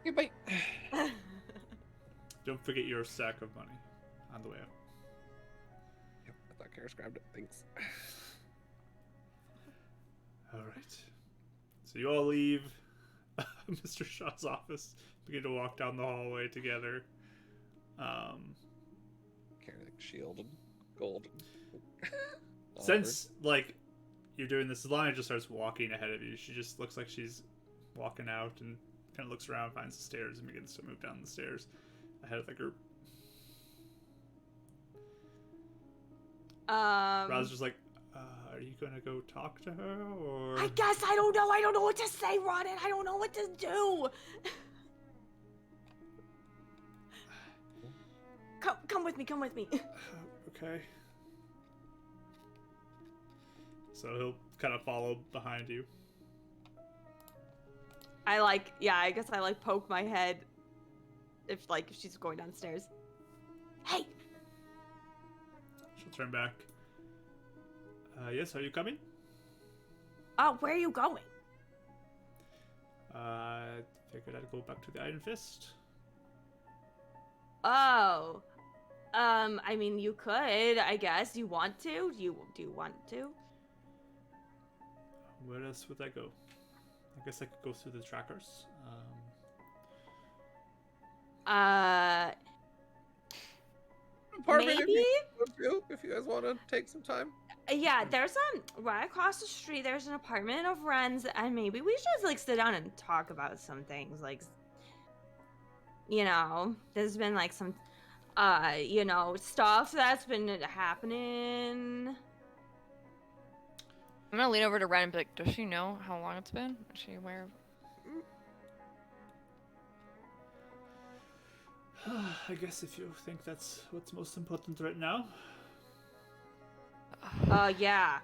Goodbye. Don't forget your sack of money on the way out. Yep, I thought Karis grabbed it. Thanks. All right. So you all leave Mr. Shaw's office, begin to walk down the hallway together. Carry like shield and gold. Since like you're doing this, Lana just starts walking ahead of you. She just looks like she's walking out and kind of looks around, finds the stairs, and begins to move down the stairs ahead of the group. Raz's just like, are you gonna go talk to her, or? I guess I don't know. I don't know what to say, Rodden. I don't know what to do. Come with me. Okay. So he'll kind of follow behind you. I guess I poke my head if she's going downstairs. Hey. She'll turn back. Yes, are you coming? Oh, where are you going? Figured I'd go back to the Iron Fist. Oh. I mean, you could, I guess. You want to? Do you want to? Where else would I go? I guess I could go through the trackers. Apartment Maybe? if you guys want to take some time. Yeah, there's right across the street. There's an apartment of Ren's, and maybe we should just like sit down and talk about some things. Like, you know, there's been like some, you know, stuff that's been happening. I'm gonna lean over to Ren and be like, does she know how long it's been? Is she aware of... I guess if you think that's what's most important right now. Yeah.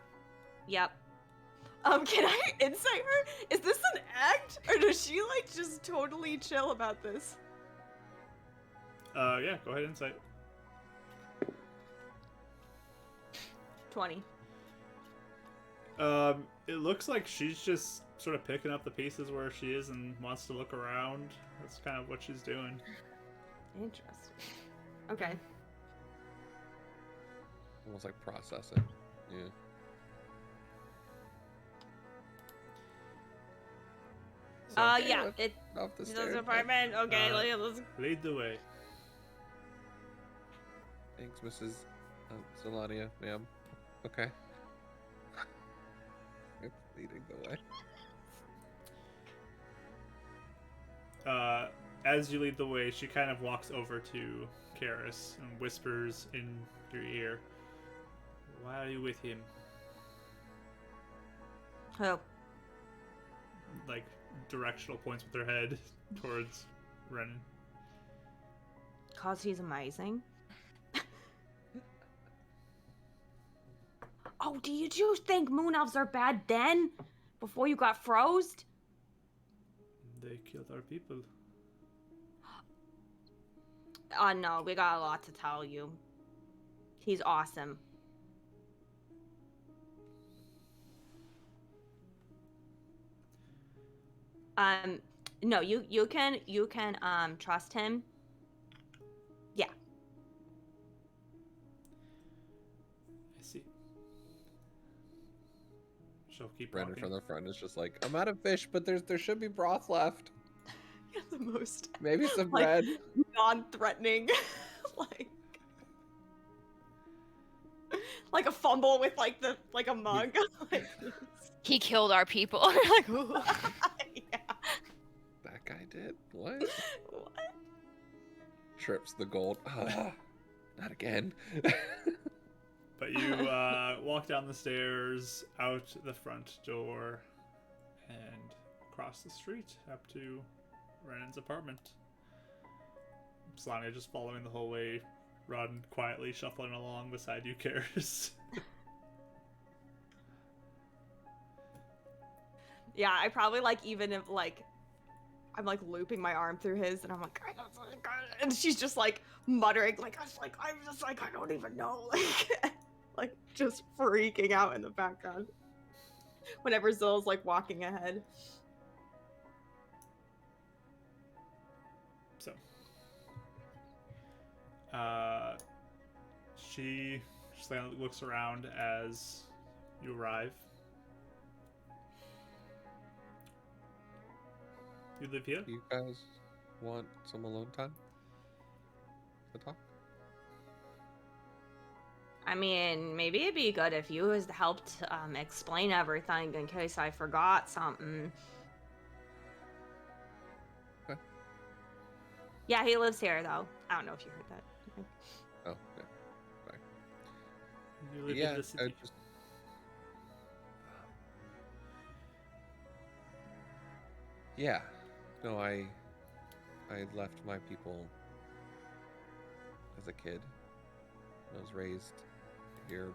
Yep. Can I insight her? Is this an act? Or does she, like, just totally chill about this? Yeah, go ahead and insight. 20. It looks like she's just sort of picking up the pieces where she is and wants to look around. That's kind of what she's doing. Interesting. Okay. Almost like processing. Yeah. So, Yeah, it Off the does stairs. apartment. Okay, let's... lead the way. Thanks, Mrs. Zelania, ma'am. Okay. It's leading the way. As you lead the way, she kind of walks over to Karis and whispers in your ear, "Why are you with him?" Oh. Like, directional points with her head towards Renan. 'Cause he's amazing. Oh, did you think moon elves are bad then? Before you got frozed? They killed our people. No, we got a lot to tell you. He's awesome. No, you can trust him. Yeah. I see. She'll keep Brandon walking. from the front is just like, I'm out of fish, but there should be broth left. You're the most Maybe some like, bread. non-threatening. like a fumble with like a mug. Like, He killed our people. Like, ooh. yeah. That guy did? What? What? Trips the gold. Not again. But you walk down the stairs, out the front door, and across the street up to Renan's apartment. Slania just following the whole way, Ron quietly shuffling along beside you, Karis. Yeah, I probably like even if like I'm like looping my arm through his and I'm like, and she's just like muttering like I'm just like I don't even know like just freaking out in the background whenever Zilla's like walking ahead. So, she just looks around as you arrive. You live here? You guys want some alone time to talk? I mean, maybe it'd be good if you helped explain everything in case I forgot something. Okay. Yeah, he lives here though. I don't know if you heard that. Oh, yeah. Sorry. You live Yeah, in the city. Yeah. No, I left my people as a kid. I was raised here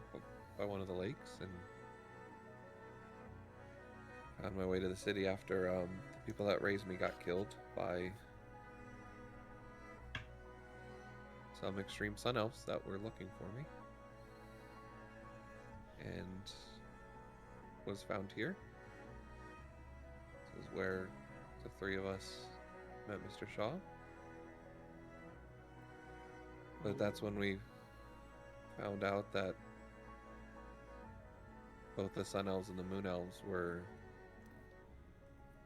by one of the lakes and found my way to the city after the people that raised me got killed by some extreme sun elves that were looking for me. And was found here. This is where the three of us met Mr. Shaw. But that's when we found out that both the Sun Elves and the Moon Elves were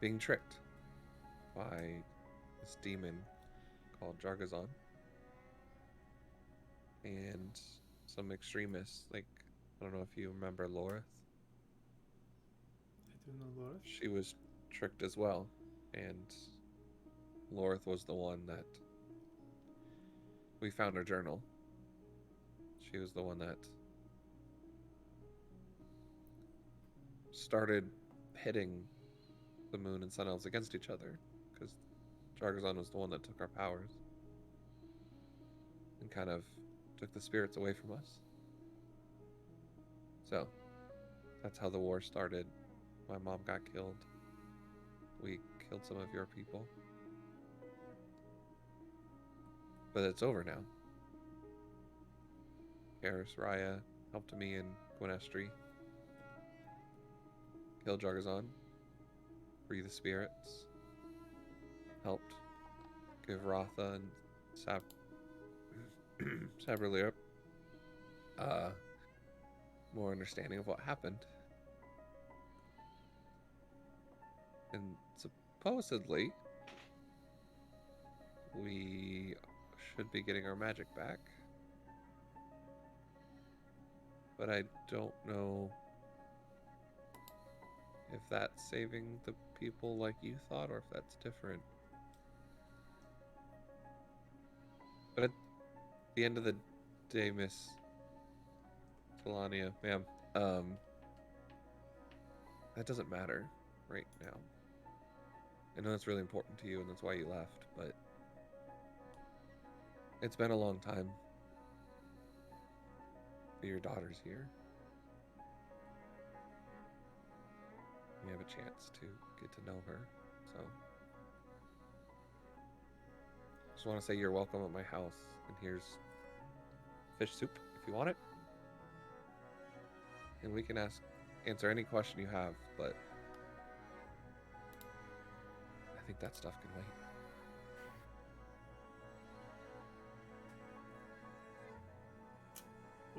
being tricked by this demon called Jargazon. And some extremists, like, I don't know if you remember Lorith. I do know Lorith. She was tricked as well. And Lorith was the one that we found her journal. She was the one that started pitting the moon and sun elves against each other, because Jargazon was the one that took our powers and kind of took the spirits away from us. So that's how the war started. My mom got killed. We killed some of your people. But it's over now. Karis, Raya helped me in Gwenestry. Killed Jargazon. Free the spirits. Helped give Ratha and Sabrilir more understanding of what happened. And supposedly we should be getting our magic back. But I don't know if that's saving the people like you thought, or if that's different. But at the end of the day, Miss Telania, ma'am, that doesn't matter right now. I know that's really important to you, and that's why you left, but it's been a long time. But your daughter's here. You have a chance to get to know her, so just want to say you're welcome at my house, and here's fish soup if you want it, and we can answer any question you have, but I think that stuff can wait.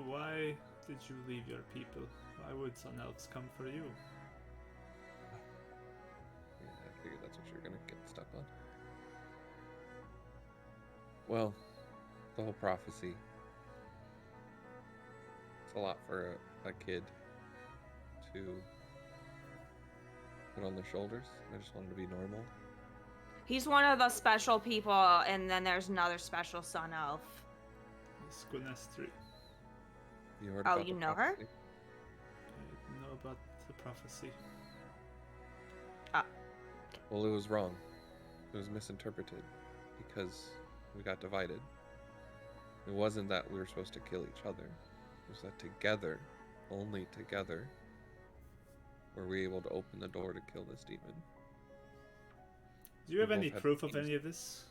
Why did you leave your people? Why would Sun Elves come for you? Yeah, I figured that's what you're gonna get stuck on. Well, the whole prophecy. It's a lot for a kid to put on their shoulders. I just wanted to be normal. He's one of the special people, and then there's another special sun elf. Miss Gwenestry. You heard Oh, about you the know her? prophecy? I know about the prophecy. Well, it was wrong. It was misinterpreted because we got divided. It wasn't that we were supposed to kill each other. It was that together, only together, were we able to open the door to kill this demon. Do you have We any both had proof of dreams. any of this?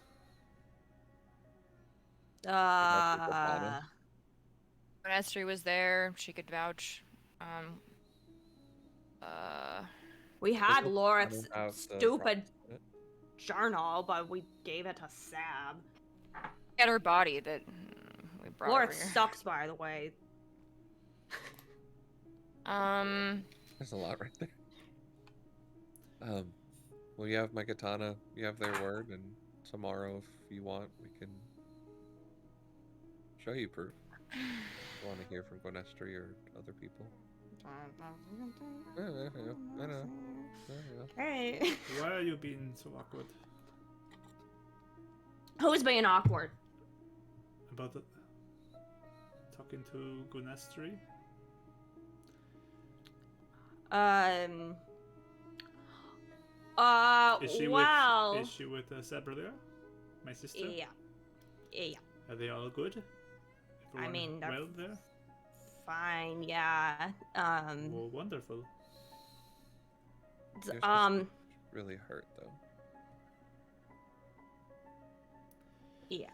When Esther was there, she could vouch. We had Doesn't- I Lorith's don't have the stupid prophecy in it. journal, but we gave it to Sab. At her body that we brought over Lorith here. sucks, by the way. There's a lot right there. Well, you have my katana, you have their word, and tomorrow, if you want, we can show you proof. If you want to hear from Gwenestry or other people. I know. Hey. Why are you being so awkward Who's being awkward? about the talking to Gwenestry? Is she Well. Is she with Sabrilia, my sister? Yeah. Yeah. Are they all good? Everyone mean, they're well there? Fine, yeah. Well, wonderful. Your sister's really hurt, though. Yeah.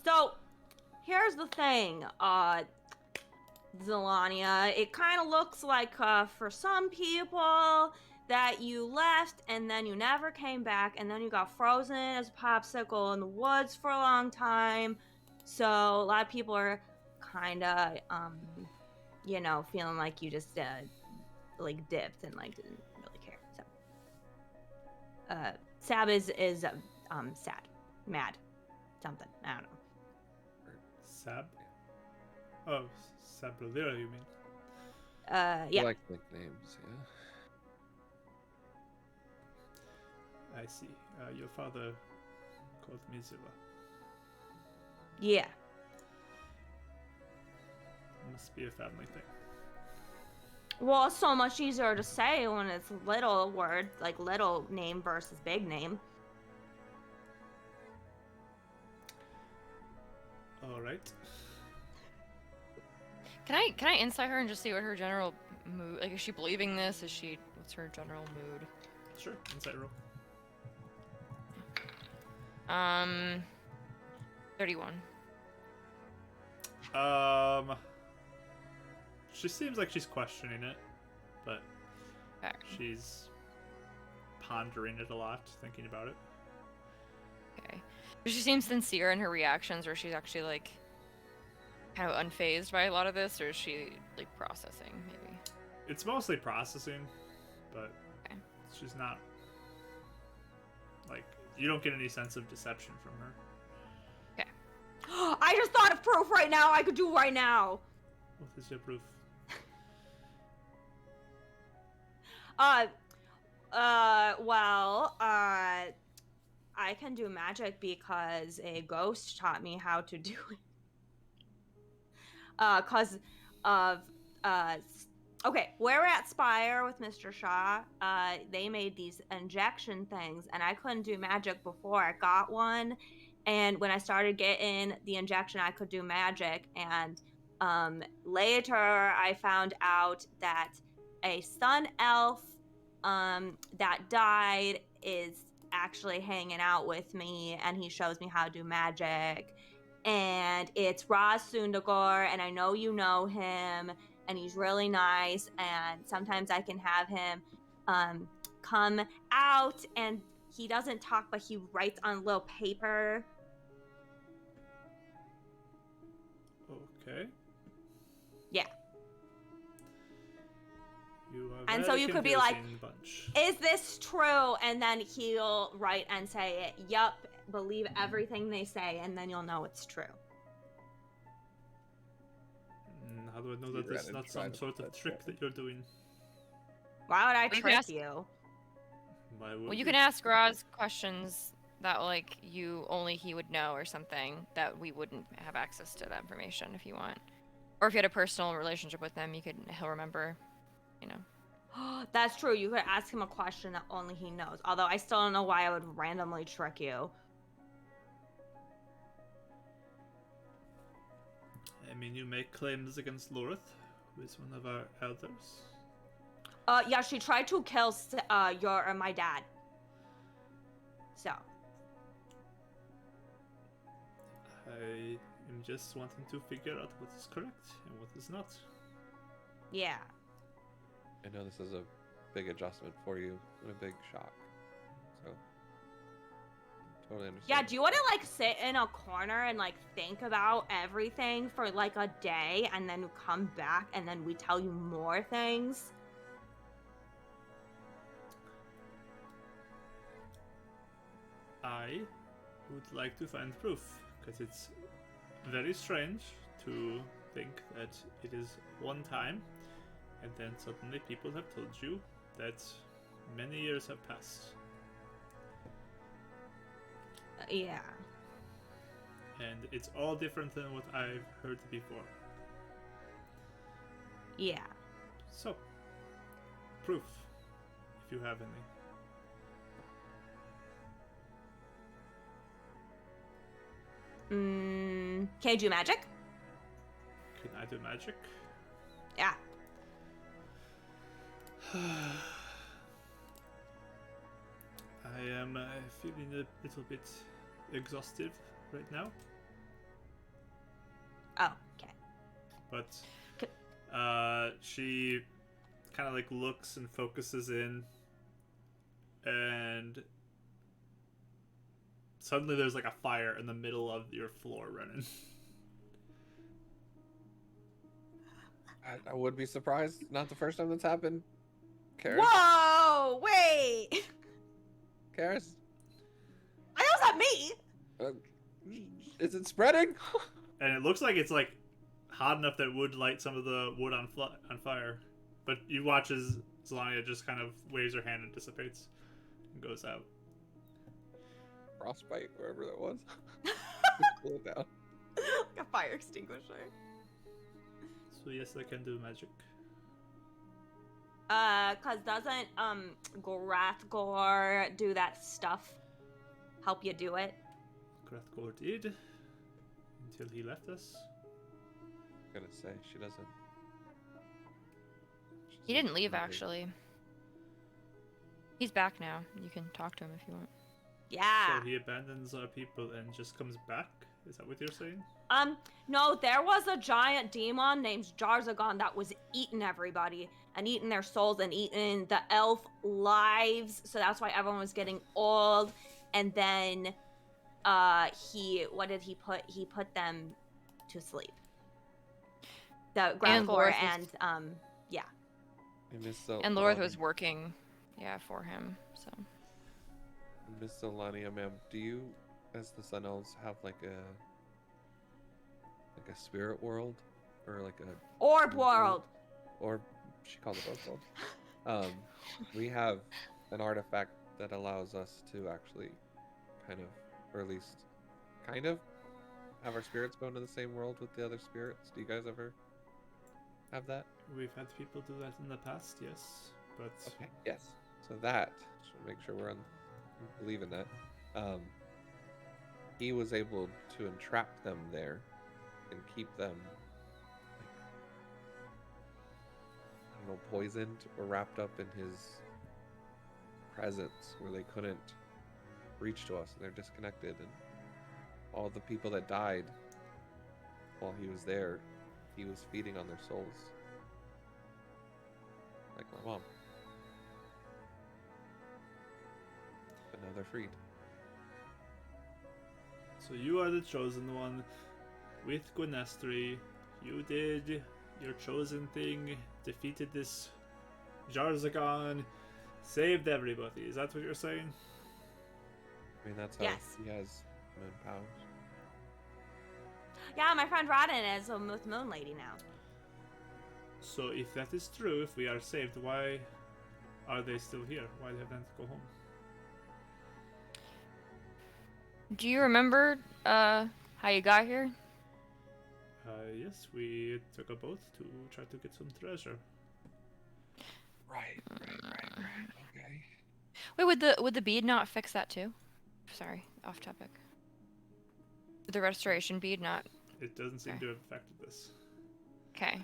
So, here's the thing, Zelania. It kind of looks like, for some people, that you left and then you never came back, and then you got frozen as a popsicle in the woods for a long time. So, a lot of people are kind of, you know, feeling like you just, like, dipped and, like, didn't really care. So, Sab is sad. Mad. Something. I don't know. Sab? Oh, Sabralira, you mean? I Yeah. like nicknames, yeah. I see. Your father called me Zilla. Yeah. Must be a family thing. Well, it's so much easier to say when it's little word, like little name versus big name. All right. Can I insight her and just see what her general mood? Like, is she believing this? What's her general mood? Sure. Insight roll. 31. She seems like she's questioning it, but Okay. she's pondering it a lot, thinking about it. Okay. But she seems sincere in her reactions, or she's actually like kind of unfazed by a lot of this, or is she like processing maybe? It's mostly processing, but Okay. she's not like, you don't get any sense of deception from her. I just thought of proof right now I could do right now. What is your proof? I can do magic because a ghost taught me how to do it. Cause of, okay, we're at Spire with Mr. Shaw. They made these injection things, and I couldn't do magic before I got one. And when I started getting the injection, I could do magic. And later, I found out that a sun elf that died is actually hanging out with me, and he shows me how to do magic. And it's Raz Sundagor, and I know you know him, and he's really nice. And sometimes I can have him come out, and he doesn't talk, but he writes on a little paper. Okay. Yeah. You are And very so you could be like, confusing bunch. is this true? And then he'll write and say, yup, believe everything they say, and then you'll know it's true. How do I know that it's not some sort of trick that you're doing? Why would I You can trick ask- you? Why would Well, you can ask Roz questions that like only he would know, or something that we wouldn't have access to that information if you want. Or if you had a personal relationship with him, he'll remember, you know. That's true. You could ask him a question that only he knows. Although I still don't know why I would randomly trick you. I mean, you make claims against Lorith, who is one of our elders. Yeah, she tried to kill my dad. So. I am just wanting to figure out what is correct and what is not. Yeah. I know this is a big adjustment for you and a big shock. So, totally understand. Yeah, do you want to, like, sit in a corner and, like, think about everything for, like, a day and then come back and then we tell you more things? I would like to find proof, because it's very strange to think that it is one time, and then suddenly people have told you that many years have passed. Yeah. And it's all different than what I've heard before. Yeah. So, proof, if you have any. Can you do magic? Can I do magic? Yeah. I am feeling a little bit exhausted right now. Oh, okay. But K- she kind of like looks and focuses in, and suddenly there's like a fire in the middle of your floor running. I would be surprised. Not the first time that's happened. Karis? Whoa! Wait! Karis? I know it's not me! Is it spreading? And it looks like it's like hot enough that it would light some of the wood on fire. But you watch as Zelania just kind of waves her hand and dissipates and goes out. Frostbite, wherever that was. Cool it down. Like a fire extinguisher. So yes, I can do magic. Cause doesn't, Grathgor do that stuff? Help you do it? Grathgor did until he left us. I'm gonna say she doesn't. He didn't leave, actually. He's back now. You can talk to him if you want. Yeah. So he abandons our people and just comes back? Is that what you're saying? No, there was a giant demon named Jarzagon that was eating everybody and eating their souls and eating the elf lives. So that's why everyone was getting old. And then, what did he put? He put them to sleep. The And Grathgor Lorth and, yeah. And Lorth was working, yeah, for him, so. Miss Zelania, ma'am, do you, as the Sun Elves, have like a spirit world, or like a Orb world. or she called it both worlds? We have an artifact that allows us to actually kind of, or at least kind of, have our spirits go into the same world with the other spirits. Do you guys ever have that? We've had people do that in the past, yes. But Okay. Yes. So that, just make sure we're believe in that. He was able to entrap them there and keep them, like, I don't know, poisoned or wrapped up in his presence where they couldn't reach to us and they're disconnected. And all the people that died while he was there, he was feeding on their souls. Like my mom. But now they're freed. so you are the chosen one with Gwenestri. You did your chosen thing, defeated this Jarzagon, saved everybody. Is that what you're saying? I mean, that's how Yes. he has moon powers. Yeah, my friend Rodden is a Moon Lady now. So if that is true, if we are saved, why are they still here? Why do they have them to go home? Do you remember, how you got here? Yes, we took a boat to try to get some treasure. Right. Okay. Wait, would the bead not fix that too? Sorry, off topic. Would the restoration bead not? It doesn't seem Okay. to have affected this. Okay.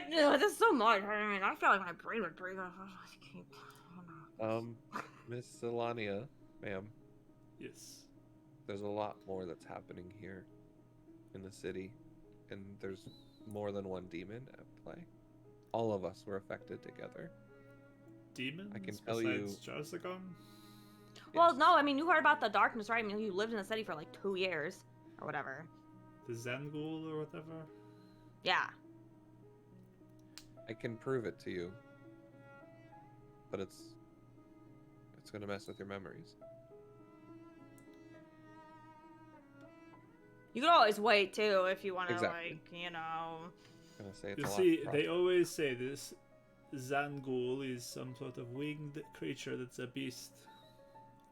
This is so much. I mean, I feel like my brain would break. Miss Zelania, ma'am, Yes. there's a lot more that's happening here in the city, and there's more than one demon at play. All of us were affected together. Demons I can tell you- besides Jarzagon? Well, Yes. no, I mean, you heard about the darkness, right? I mean, you lived in the city for like 2 years or whatever. The Zangul or whatever? Yeah. I can prove it to you, but it's gonna mess with your memories. You can always wait too if you want to, Exactly. like, you know. I'm gonna say it's You a lot. see, of they process. always say this Zangul is some sort of winged creature that's a beast.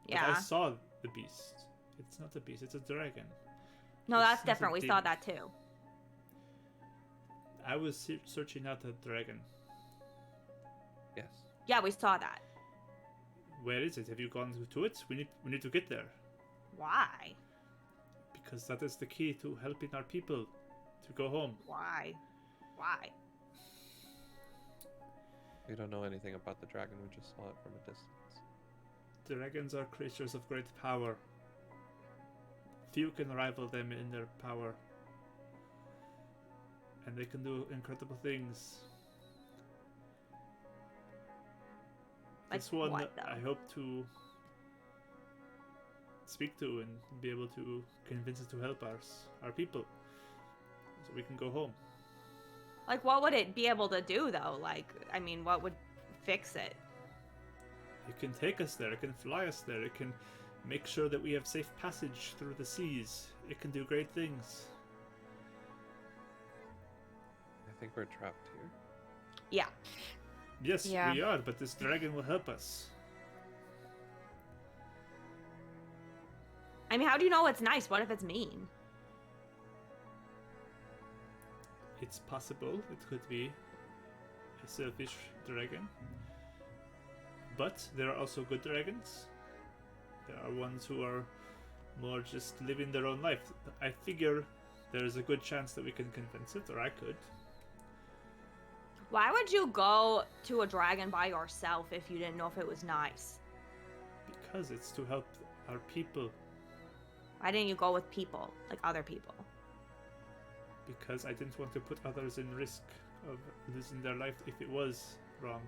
But I Yeah. saw the beast. It's not a beast, it's a dragon. No, It's that's not a different. We saw demon. that too. I was searching out a dragon. Yes. Yeah, we saw that. Where is it? Have you gone to it? We need to get there. Why? Because that is the key to helping our people to go home. Why? Why? We don't know anything about the dragon. We just saw it from a distance. Dragons are creatures of great power. few can rival them in their power. And they can do incredible things. Like This one what, though? I hope to speak to and be able to convince it to help our people. So we can go home. Like, what would it be able to do, though? Like, I mean, what would fix it? It can take us there, it can fly us there, it can make sure that we have safe passage through the seas. It can do great things. I think we're trapped here. Yeah. Yes, Yeah. we are, but this dragon will help us. I mean, how do you know it's nice? What if it's mean? It's possible it could be a selfish dragon. But there are also good dragons. There are ones who are more just living their own life. I figure there's a good chance that we can convince it, or I could. Why would you go to a dragon by yourself if you didn't know if it was nice? Because it's to help our people. Why didn't you go with people, like other people? Because I didn't want to put others in risk of losing their life if it was wrong.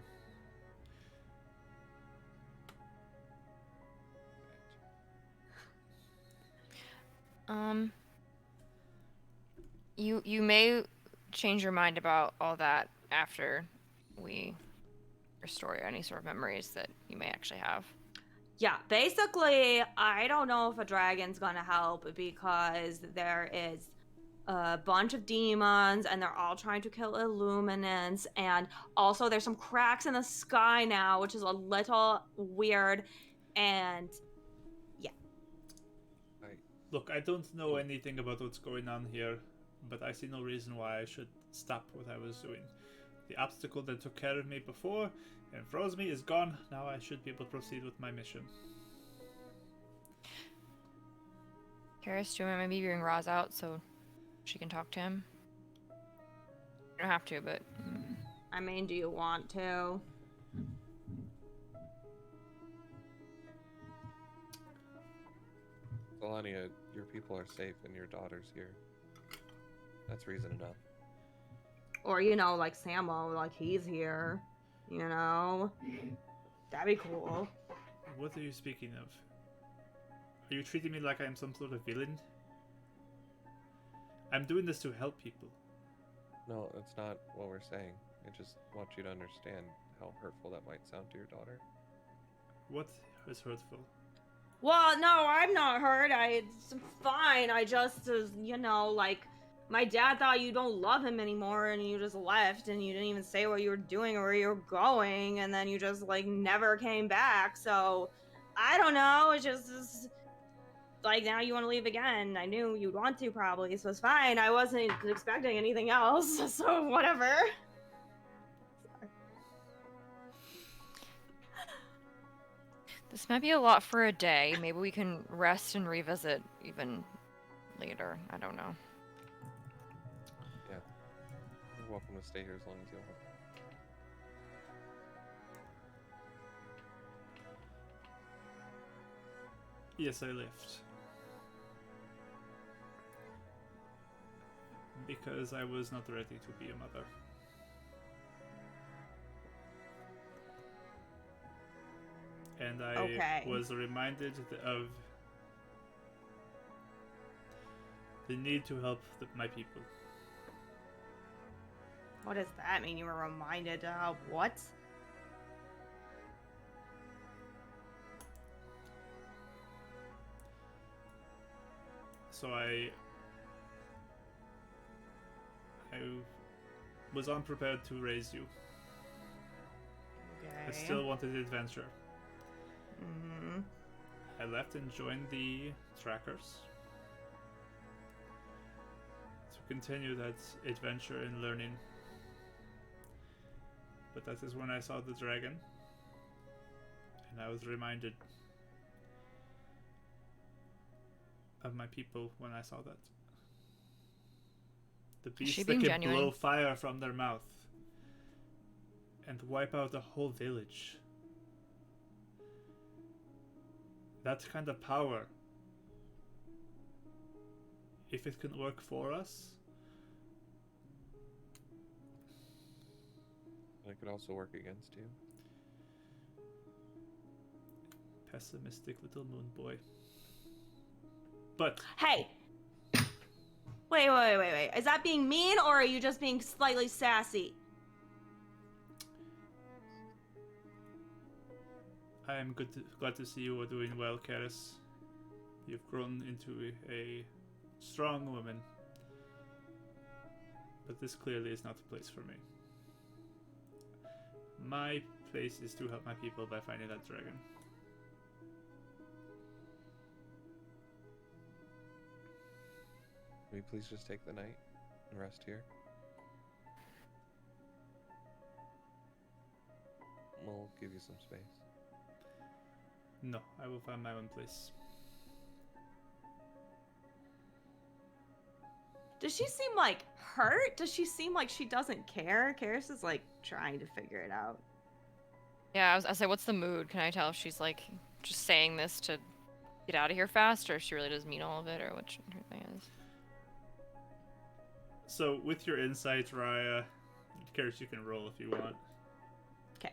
You may change your mind about all that after we restore any sort of memories that you may actually have. Yeah, basically, I don't know if a dragon's gonna help because there is a bunch of demons and they're all trying to kill Illuminants, and also there's some cracks in the sky now, which is a little weird, and Look, I don't know anything about what's going on here, but I see no reason why I should stop what I was doing. The obstacle that took care of me before and froze me is gone. Now I should be able to proceed with my mission. Karis, do you want maybe bring Roz out so she can talk to him? You don't have to, but... I mean, do you want to? Zelania, your people are safe and your daughter's here. That's reason enough. Or, you know, like Samo, like he's here, you know? That'd be cool. What are you speaking of? Are you treating me like I am some sort of villain? I'm doing this to help people. No, that's not what we're saying. I just want you to understand how hurtful that might sound to your daughter. What is hurtful? Well, no, I'm not hurt. It's fine. I just, you know, like, my dad thought you don't love him anymore and you just left and you didn't even say what you were doing or where you were going and then you just, like, never came back. So, I don't know. It's just like, now you want to leave again. I knew you'd want to probably, so it's fine. I wasn't expecting anything else, so whatever. This might be a lot for a day. Maybe we can rest and revisit even later. I don't know. Yeah. You're welcome to stay here as long as you want. Yes, I left. Because I was not ready to be a mother. And I was reminded of the need to help my people. What does that mean? You were reminded to help what? So I was unprepared to raise you. Okay. I still wanted adventure. Mm-hmm. I left and joined the trackers to continue that adventure and learning. But that is when I saw the dragon, and I was reminded of my people when I saw that. The beasts that can blow fire from their mouth and wipe out a whole village. That kind of power if it can work for us, It could also work against you. pessimistic little moon boy. But Hey! Wait. Is that being mean, or are you just being slightly sassy? I am glad to see you are doing well, Karis. You've grown into a strong woman. But this clearly is not the place for me. My place is to help my people by finding that dragon. Will you please just take the night and rest here? We'll give you some space. No, I will find my own place. Does she seem like hurt? Does she seem like she doesn't care? Karis is like trying to figure it out. Yeah, I say, what's the mood? Can I tell if she's like just saying this to get out of here fast, or if she really does mean all of it, or what her thing is? So, with your insight, Raya, Karis, you can roll if you want. Okay.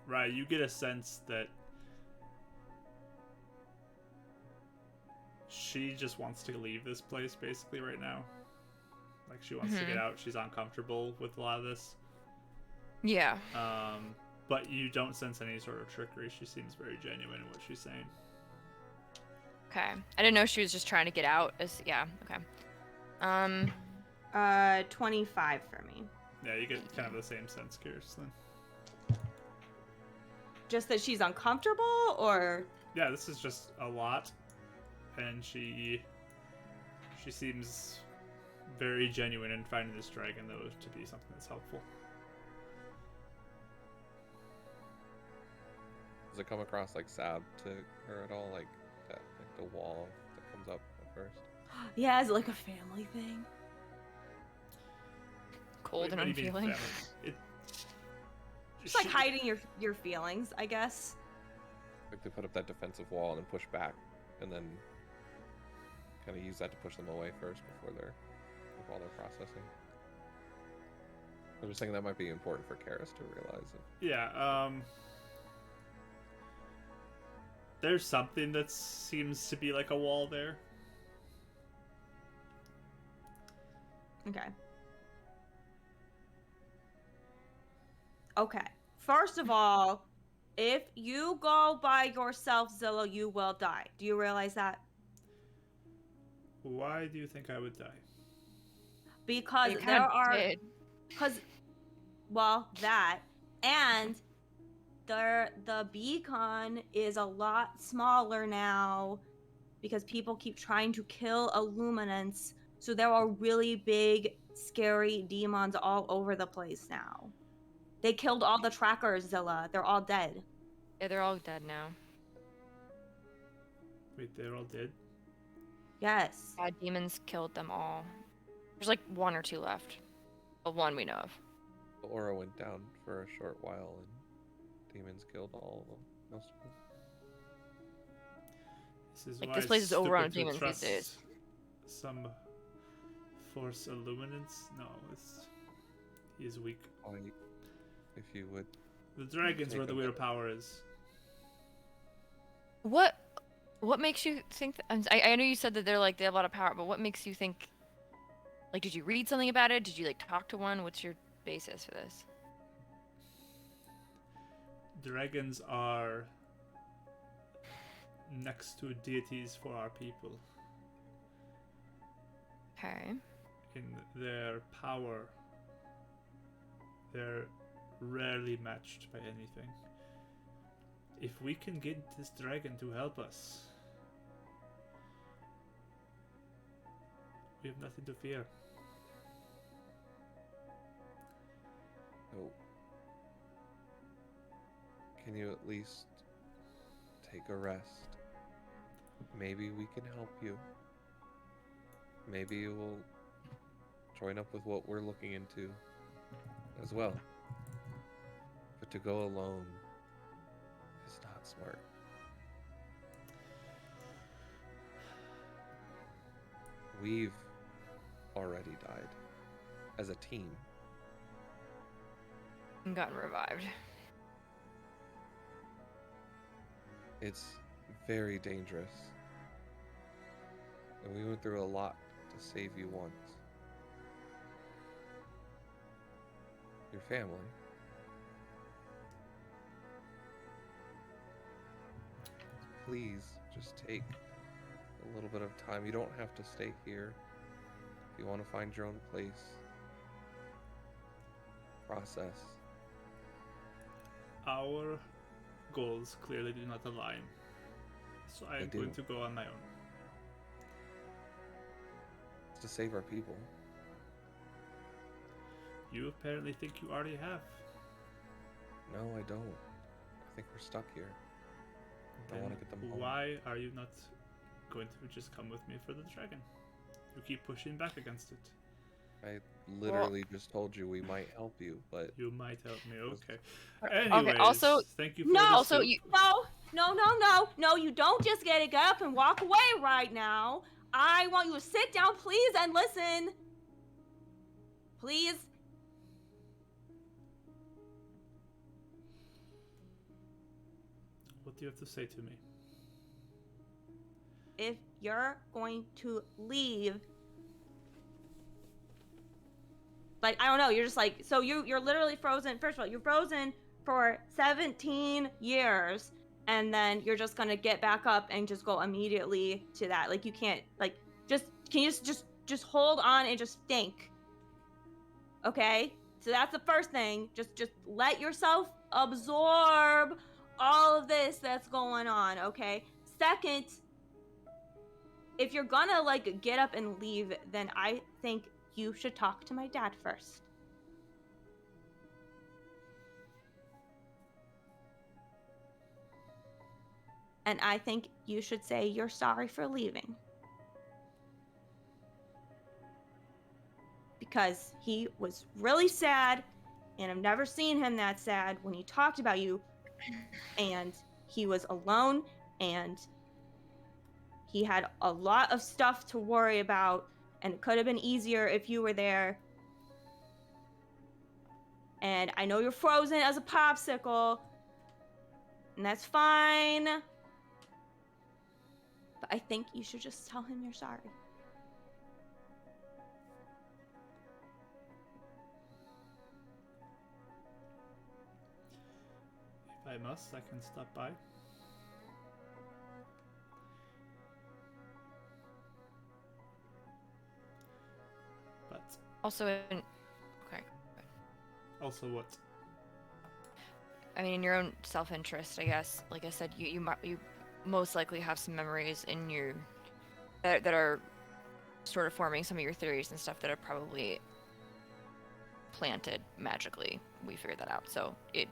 Raya, you get a sense that she just wants to leave this place basically right now. Like, she wants to get out. She's uncomfortable with a lot of this. Yeah. But you don't sense any sort of trickery. She seems very genuine in what she's saying. Okay. I didn't know she was just trying to get out. Yeah. Okay. 25 for me. Yeah, you get kind of the same sense, Karis, then. Just that she's uncomfortable, or? Yeah, this is just a lot. And she seems very genuine in finding this dragon, though, to be something that's helpful. Does it come across like sad to her at all? Like that, like the wall that comes up at first? Yeah, is it like a family thing? Cold What and do you mean, unfeeling. family? Just like hiding your feelings, I guess. Like they put up that defensive wall and then push back, and then kind of use that to push them away first while they're processing. I'm just thinking that might be important for Karis to realize it. Yeah, there's something that seems to be like a wall there. Okay. Okay. First of all, if you go by yourself, Zilla, you will die. Do you realize that? Why do you think I would die? Because You there kinda are... did. Because, well, that. And the beacon is a lot smaller now because people keep trying to kill Illuminants. So there are really big, scary demons all over the place now. They killed all the trackers, Zilla. They're all dead. Yeah, they're all dead now. Wait, they're all dead? Yes. Yeah, demons killed them all. There's like one or two left. But one we know of. The aura went down for a short while, and demons killed all of them, most of them. This is Like, why this it's place is overrun with stupid to demons these days. trust some Force Illuminants? No, he is weak. If you would. The dragon's Take where the a real minute. power is. What makes you think I know you said that they have a lot of power, but what makes you think, like, did you read something about it? Did you like talk to one? What's your basis for this? Dragons are next to deities for our people. Okay. In their power, they're rarely matched by anything. If we can get this dragon to help us, we have nothing to fear. So, can you at least take a rest? Maybe we can help you. Maybe you will join up with what we're looking into as well. But to go alone is not smart. We've already died as a team. And gotten revived. It's very dangerous. And we went through a lot to save you once. Your family. Please just take a little bit of time. You don't have to stay here. If you want to find your own place, process. Our goals clearly do not align, so I am They going do. to go on my own. It's to save our people. You apparently think you already have. No, I don't. I think we're stuck here. I Then want to get them home. why are you not going to just come with me for the dragon? You keep pushing back against it. I literally just told you we might help you, but You might help me, okay. Okay, Anyways, also- thank you for No, the also soup. you- No, you don't just get up and walk away right now. I want you to sit down, please, and listen. Please. What do you have to say to me? If you're going to leave, like, I don't know, you're just like, so you're literally frozen. First of all, you're frozen for 17 years, and then you're just gonna get back up and just go immediately to that. Like, you can't, like, can you just hold on and just think? Okay? So that's the first thing. Just let yourself absorb all of this that's going on, okay? Second, if you're gonna, like, get up and leave, then I think you should talk to my dad first. And I think you should say you're sorry for leaving. Because he was really sad, and I've never seen him that sad when he talked about you, and he was alone, and he had a lot of stuff to worry about, and it could have been easier if you were there. And I know you're frozen as a popsicle, and that's fine. But I think you should just tell him you're sorry. If I must, I can stop by. But Also, okay. also what? I mean, in your own self-interest, I guess. Like I said, you most likely have some memories in you that are sort of forming some of your theories and stuff that are probably planted magically. We figured that out, so it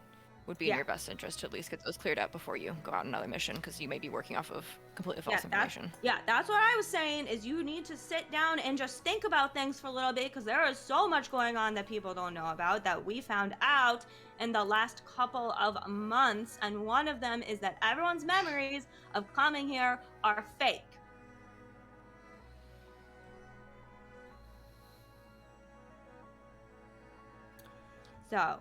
would be in your best interest to at least get those cleared up before you go out on another mission, because you may be working off of completely false information. That's what I was saying, is you need to sit down and just think about things for a little bit, because there is so much going on that people don't know about that we found out in the last couple of months, and one of them is that everyone's memories of coming here are fake. So,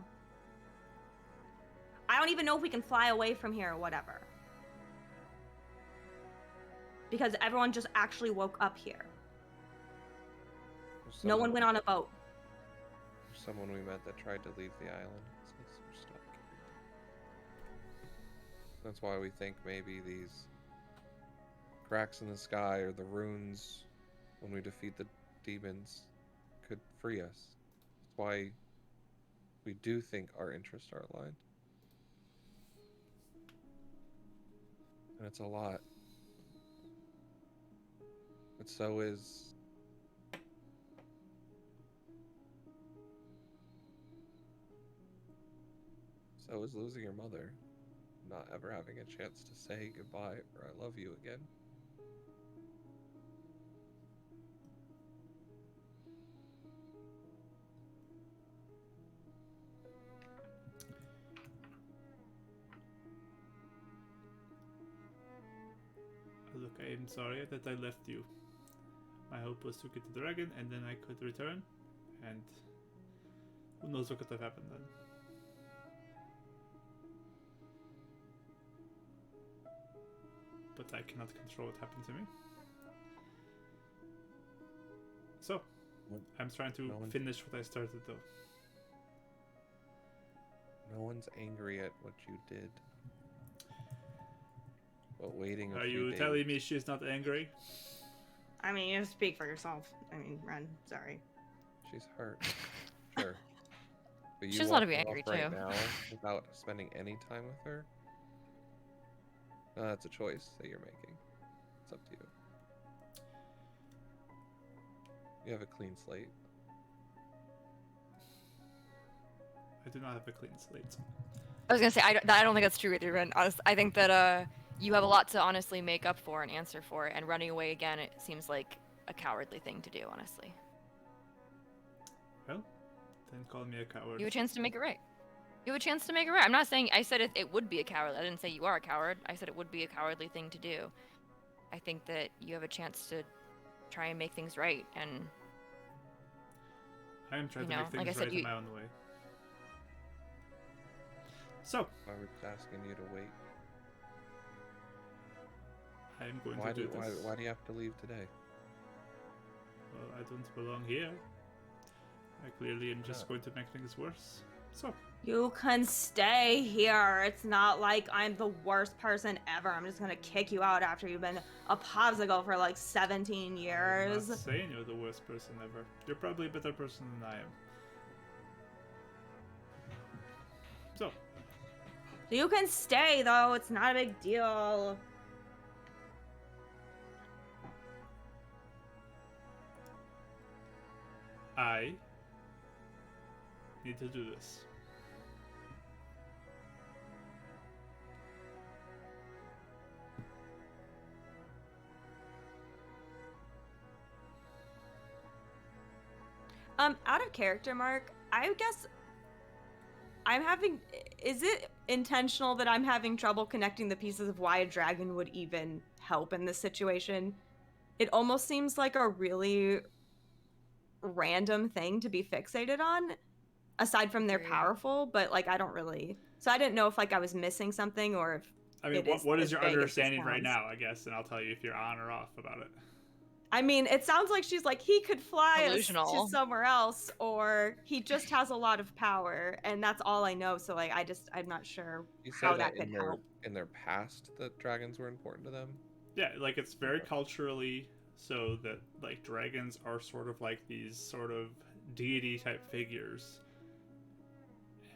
I don't even know if we can fly away from here or whatever. Because everyone just actually woke up here. No one went on a boat. There's someone we met that tried to leave the island. Since we're stuck. That's why we think maybe these cracks in the sky or the runes when we defeat the demons could free us. That's why we do think our interests are aligned. And it's a lot. But so is losing your mother. Not ever having a chance to say goodbye or I love you again. Look, I am sorry that I left you. My hope was to get the dragon, and then I could return, and who knows what could have happened then. But I cannot control what happened to me. So, I'm trying to finish what I started, though. No one's angry at what you did. But waiting Are you telling me she's not angry? I mean, you speak for yourself. I mean, Ren, sorry. She's hurt. Sure. But She's allowed to be angry, right too. now without spending any time with her? That's a choice that you're making. It's up to you. You have a clean slate. I do not have a clean slate. I was gonna say I don't think that's true with you, Ren. I think that you have a lot to honestly make up for and answer for, and running away again, it seems like a cowardly thing to do, honestly. Well, then call me a coward. You have a chance to make it right. You have a chance to make it right. I'm not saying I said it would be a coward. I didn't say you are a coward. I said it would be a cowardly thing to do. I think that you have a chance to try and make things right, and I am trying to make things like I said, right in my own way. So, I was asking you to wait. I am going to do this. Why do you have to leave today? Well, I don't belong here. I clearly am just going to make things worse. So, You can stay here. It's not like I'm the worst person ever. I'm just gonna kick you out after you've been a popsicle for like 17 years. I'm not saying you're the worst person ever. You're probably a better person than I am. So, You can stay though. It's not a big deal. I need to do this. Out of character, Mark, I guess is it intentional that I'm having trouble connecting the pieces of why a dragon would even help in this situation? It almost seems like a really random thing to be fixated on, aside from they're powerful, but like I don't really. So I didn't know if like I was missing something or if I mean, what is your understanding right now, I guess, and I'll tell you if you're on or off about it. I mean, it sounds like she's like, he could fly us to Delusional. somewhere else, or he just has a lot of power, and that's all I know. So, like, I'm not sure You how said that could help. in their past that dragons were important to them? Yeah, like it's very culturally so that like dragons are sort of like these sort of deity type figures,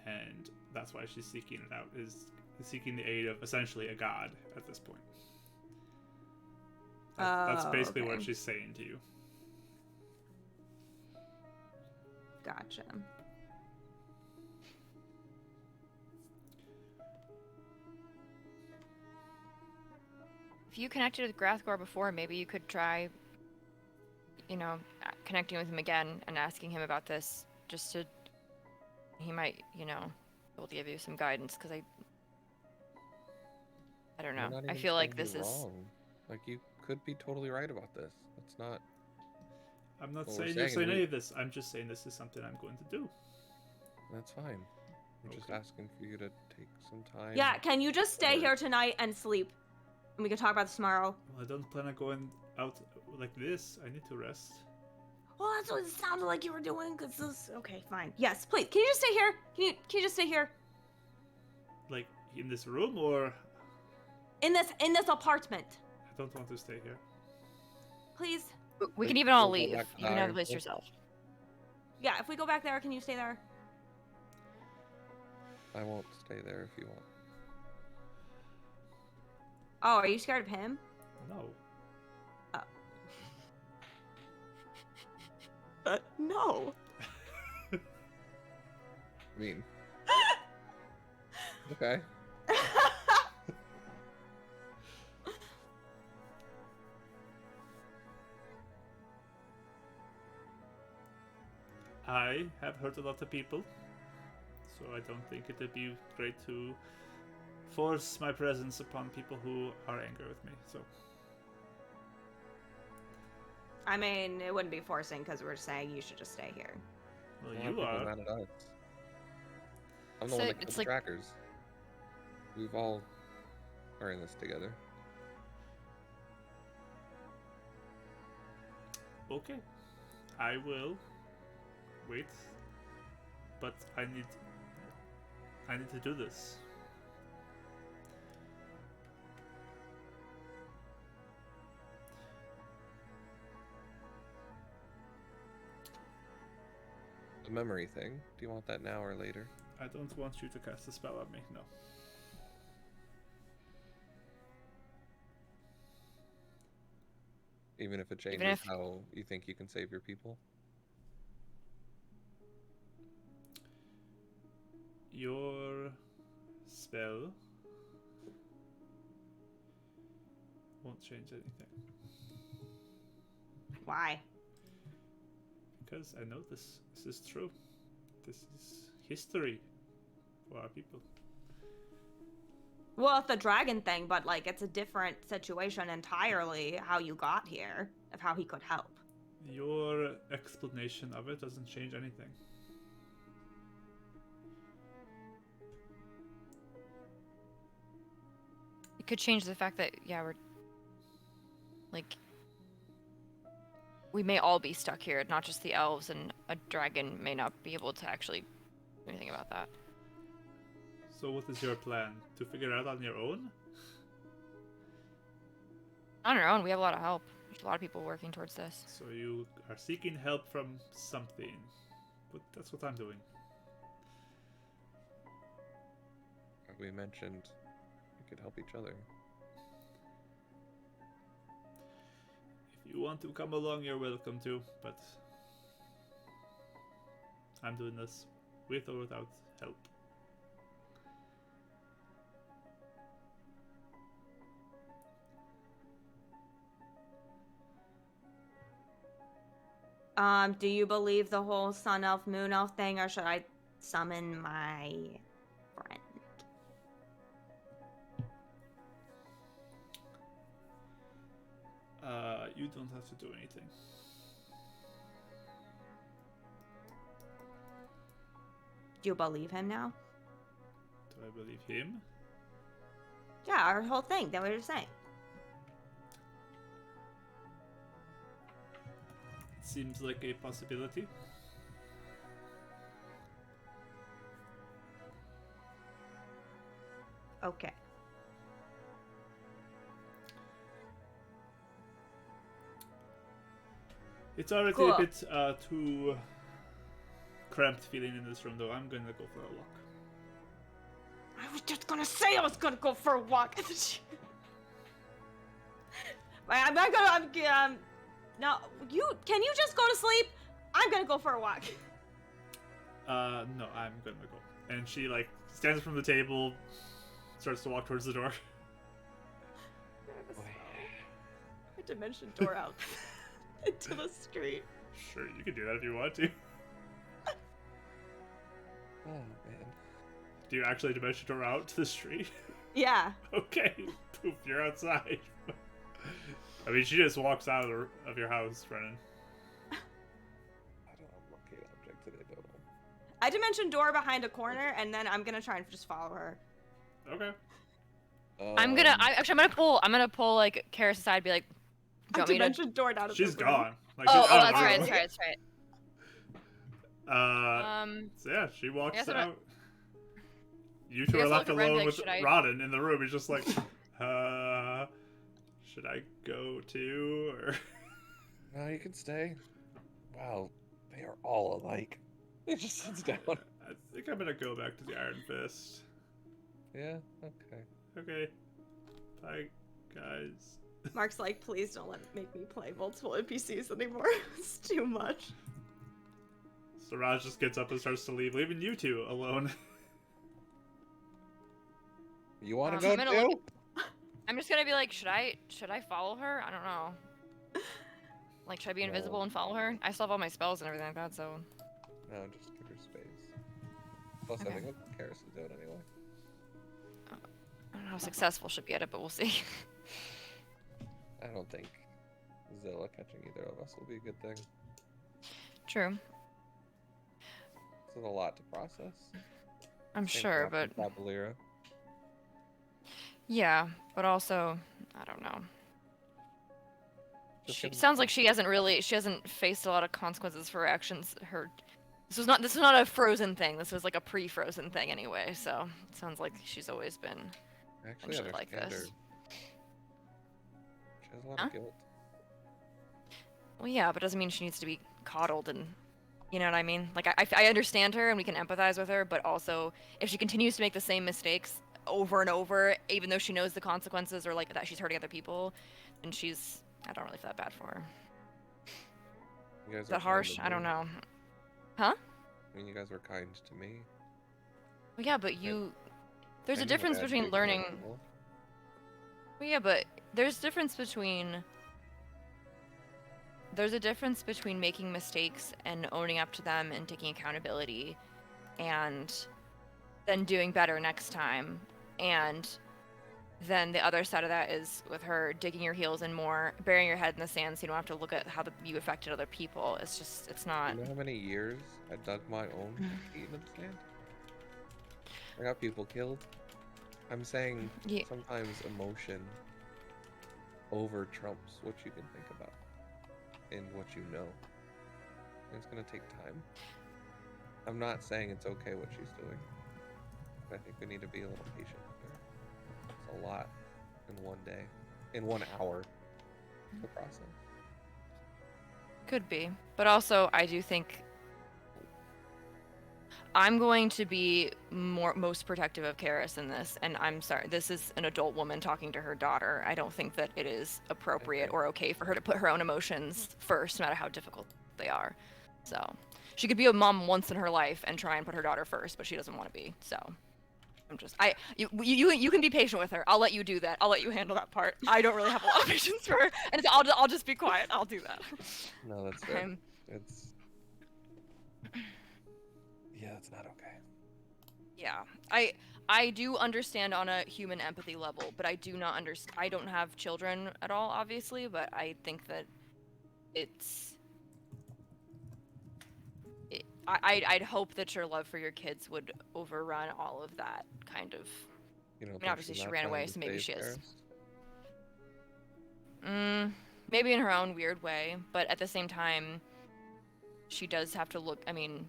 and that's why she's seeking it out, is seeking the aid of essentially a god at this point. That's basically okay. what she's saying to you. Gotcha. if you connected with Grathgor before, maybe you could try, connecting with him again and asking him about this, just to, he might, be able to give you some guidance, because I don't know. We're not I even feel like saying this you're is wrong. Like, you could be totally right about this. That's not... I'm not Well, we're saying you're saying saying any of this. I'm just saying this is something I'm going to do. That's fine. I'm just asking for you to take some time. Yeah, can you just stay Or- here tonight and sleep? And we can talk about this tomorrow. Well, I don't plan on going out like this. I need to rest. Well, that's what it sounded like you were doing. Okay, fine. Yes, please. Can you just stay here? Can you just stay here? Like in this room, or In this apartment, I don't want to stay here. please. We can even all We'll go leave. back You can have the there. place yourself. Yeah, if we go back there, can you stay there? I won't stay there if you want. Oh, are you scared of him? No. No. I mean... Okay. I have hurt a lot of people, so I don't think it would be great to force my presence upon people who are angry with me. So I mean, it wouldn't be forcing because we're saying you should just stay here. Well, A lot of you people are. mad at us. I'm the So one that killed it's the like- trackers. We've all are in this together. Okay. I will wait. But I need to do this. The memory thing. Do you want that now or later? I don't want you to cast a spell on me. No. Even if it changes Even if- how you think you can save your people? Your spell won't change anything. Why? Because I know this is true. This is history for our people. Well, it's the dragon thing, but like it's a different situation entirely. How you got here, of how he could help. Your explanation of it doesn't change anything. It could change the fact that, yeah, we're like, we may all be stuck here, not just the elves, and a dragon may not be able to actually do anything about that. So what is your plan? To figure it out on your own? On our own, we have a lot of help. There's a lot of people working towards this. So you are seeking help from something. But that's what I'm doing. We mentioned we could help each other. If you want to come along, you're welcome to, but I'm doing this with or without help. Do you believe the whole sun elf, moon elf thing, or should I summon my friend? You don't have to do anything. Do you believe him now? Do I believe him? Yeah, our whole thing that we were saying. It seems like a possibility. Okay. It's already Cool. a bit too cramped feeling in this room, though. I'm gonna go for a walk. I was just gonna say I was gonna go for a walk. I'm not gonna. No, can you just go to sleep? I'm gonna go for a walk. No, I'm gonna go. And she like stands from the table, starts to walk towards the door. A dimension door out into the street. Sure, you can do that if you want to. Oh man. Do you actually dimension door out to the street? Yeah. Okay, poof, you're outside. I mean, she just walks out of your house, Brennan. I don't unlock an object today, don't I dimension door behind a corner, and then I'm gonna try and just follow her. Okay. I? I'm gonna pull like Karis aside, and be like, do you I want me to? dimension door out of She's the room. gone. Like, Oh, she's out of that's the right, room. that's right. So yeah, she walks guess I don't- out. You two guess are I'll left look around, alone like, with should I- Rodden in the room. He's just like, should I go too, or? No, you can stay. Wow, they are all alike. He just sits down. I think I'm gonna go back to the Iron Fist. Yeah, okay. Okay. Bye, guys. Mark's like, please don't make me play multiple NPCs anymore. It's too much. So Raj just gets up and starts to leave, leaving you two alone. You want to I'm go gonna too? look- I'm just gonna be like, should I follow her? I don't know. Like, should I be invisible No. and follow her? I still have all my spells and everything like that, so. No, just give her space. Plus, I Okay. think what Karis is doing anyway. I don't know how successful she'll be at it, but we'll see. I don't think Zilla catching either of us will be a good thing. True. This is a lot to process. I'm Same sure, thing but with Cabalera. yeah, but also, I don't know. Just She getting- sounds like she hasn't faced a lot of consequences for her actions. This was not a frozen thing. This was like a pre-frozen thing anyway. So it sounds like she's always been I actually essentially like understand her. this. She has a lot Huh? of guilt. Well, yeah, but doesn't mean she needs to be coddled and, you know what I mean? Like I understand her and we can empathize with her, but also if she continues to make the same mistakes over and over, even though she knows the consequences or like that she's hurting other people, then I don't really feel that bad for her. You guys Is are that kind harsh? to I don't me. know. Huh? I mean, you guys were kind to me. Well, yeah, but there's a difference between learning. Well, yeah, but there's a difference between making mistakes and owning up to them and taking accountability and then doing better next time. And then the other side of that is with her digging your heels in more, burying your head in the sand so you don't have to look at how you affected other people. It's not. You know how many years I dug my own feet in the sand? I got people killed. I'm saying Yeah. sometimes emotion over trumps what you can think about and what you know. It's gonna take time. I'm not saying it's okay what she's doing, but I think we need to be a little patient with her. It's a lot in one day, in 1 hour to process. Could be. But also, I do think I'm going to be most protective of Karis in this, and I'm sorry, this is an adult woman talking to her daughter. I don't think that it is appropriate or okay for her to put her own emotions first, no matter how difficult they are. So, she could be a mom once in her life and try and put her daughter first, but she doesn't want to be. So, you can be patient with her. I'll let you do that. I'll let you handle that part. I don't really have a lot of patience for her, and I'll just be quiet. I'll do that. No, that's fair. Um, It's yeah, it's not okay. Yeah, I do understand on a human empathy level, but I do not understand. I don't have children at all, obviously, but I think that I'd hope that your love for your kids would overrun all of that kind of. You don't I mean, think obviously she's she not ran trying away, to so maybe save she is. Karis? Maybe in her own weird way, but at the same time, she does have to look. I mean,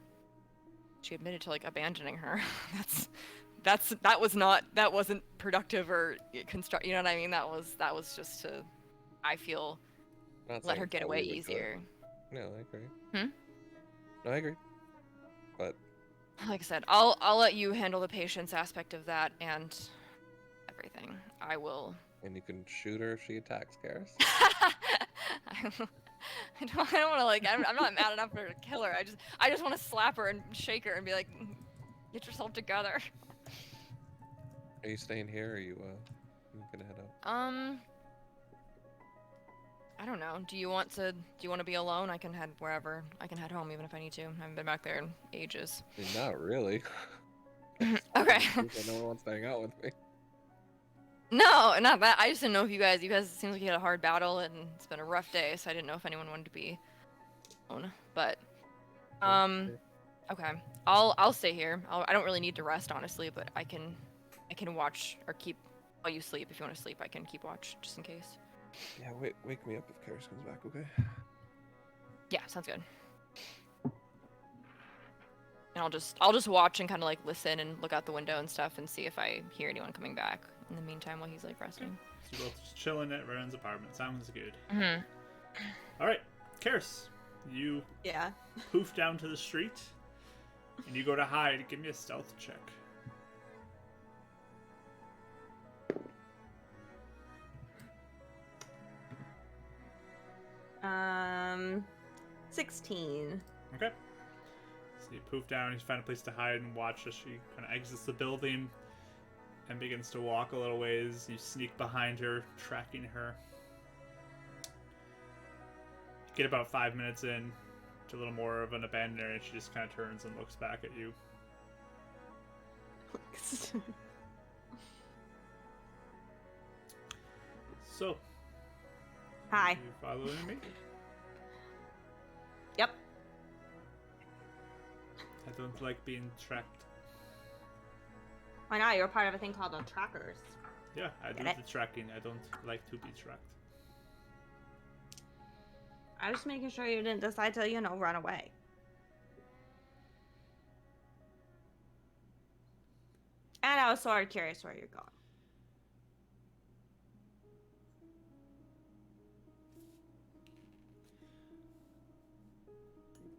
she admitted to like abandoning her. that wasn't productive or construct. You know what I mean? That was just to, I feel, Not let saying her get Kelly away would do it. easier. No, I agree. Hmm? No, I agree. But Like I said, I'll let you handle the patience aspect of that and everything. I will. and you can shoot her if she attacks Karis. I don't want to like. I'm not mad enough for her to kill her. I just want to slap her and shake her and be like, get yourself together. Are you staying here, or are you gonna head out? I don't know. Do you want to be alone? I can head wherever. I can head home even if I need to. I haven't been back there in ages. I mean, not really. Okay. No one wants to hang out with me. No, not that. I just didn't know if you guys. It seems like you had a hard battle and it's been a rough day, so I didn't know if anyone wanted to be alone. But, okay. I'll stay here. I don't really need to rest, honestly, but I can watch or keep while you sleep. If you want to sleep, I can keep watch just in case. Yeah, wake me up if Karis comes back, okay? Yeah, sounds good. And I'll just watch and kind of like listen and look out the window and stuff and see if I hear anyone coming back in the meantime while he's like resting. So you're both just chilling at Ren's apartment. Sounds good. Mm-hmm. All right, Karis, you Yeah. poof down to the street, and you go to hide. Give me a stealth check. 16. Okay. So you poof down, you find a place to hide and watch as she kind of exits the building and begins to walk a little ways. You sneak behind her, tracking her. You get about 5 minutes in to a little more of an abandoned area, and she just kind of turns and looks back at you. So, Hi. You following me? Yep. I don't like being tracked. Why not? You're part of a thing called the trackers. Yeah, I do Get it? the tracking. I don't like to be tracked. I was just making sure you didn't decide to, you know, run away. And I was sort of curious where you're going.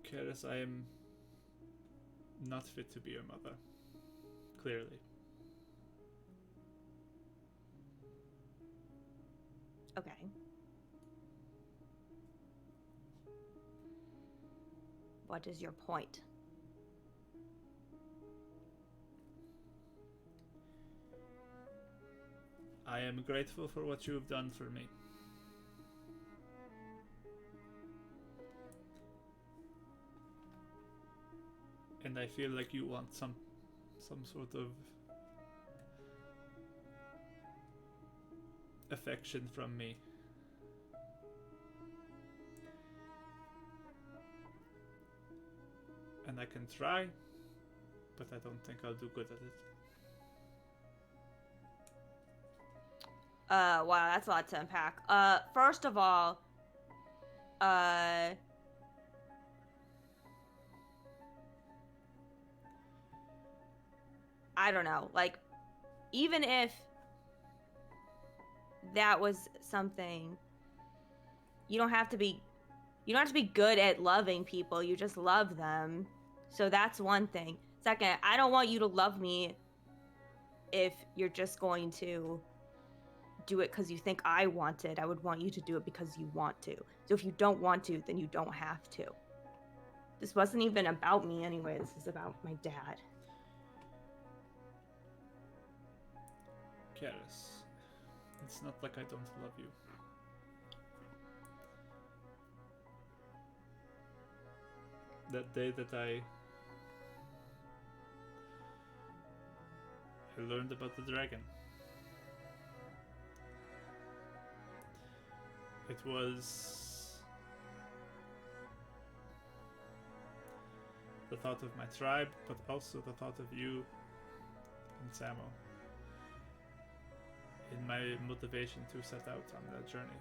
Keris, I am not fit to be your mother. Clearly. Okay. What is your point? I am grateful for what you have done for me. And I feel like you want some sort of affection from me. And I can try, but I don't think I'll do good at it. Wow, that's a lot to unpack. First of all, I don't know. Like, even if that was something, you don't have to be good at loving people. You just love them. So that's one thing. Second, I don't want you to love me if you're just going to do it because you think I want it. I would want you to do it because you want to. So if you don't want to, then you don't have to. This wasn't even about me anyway. This is about my dad. Keris, it's not like I don't love you. That day that I learned about the dragon, it was the thought of my tribe, but also the thought of you and Samo in my motivation to set out on that journey.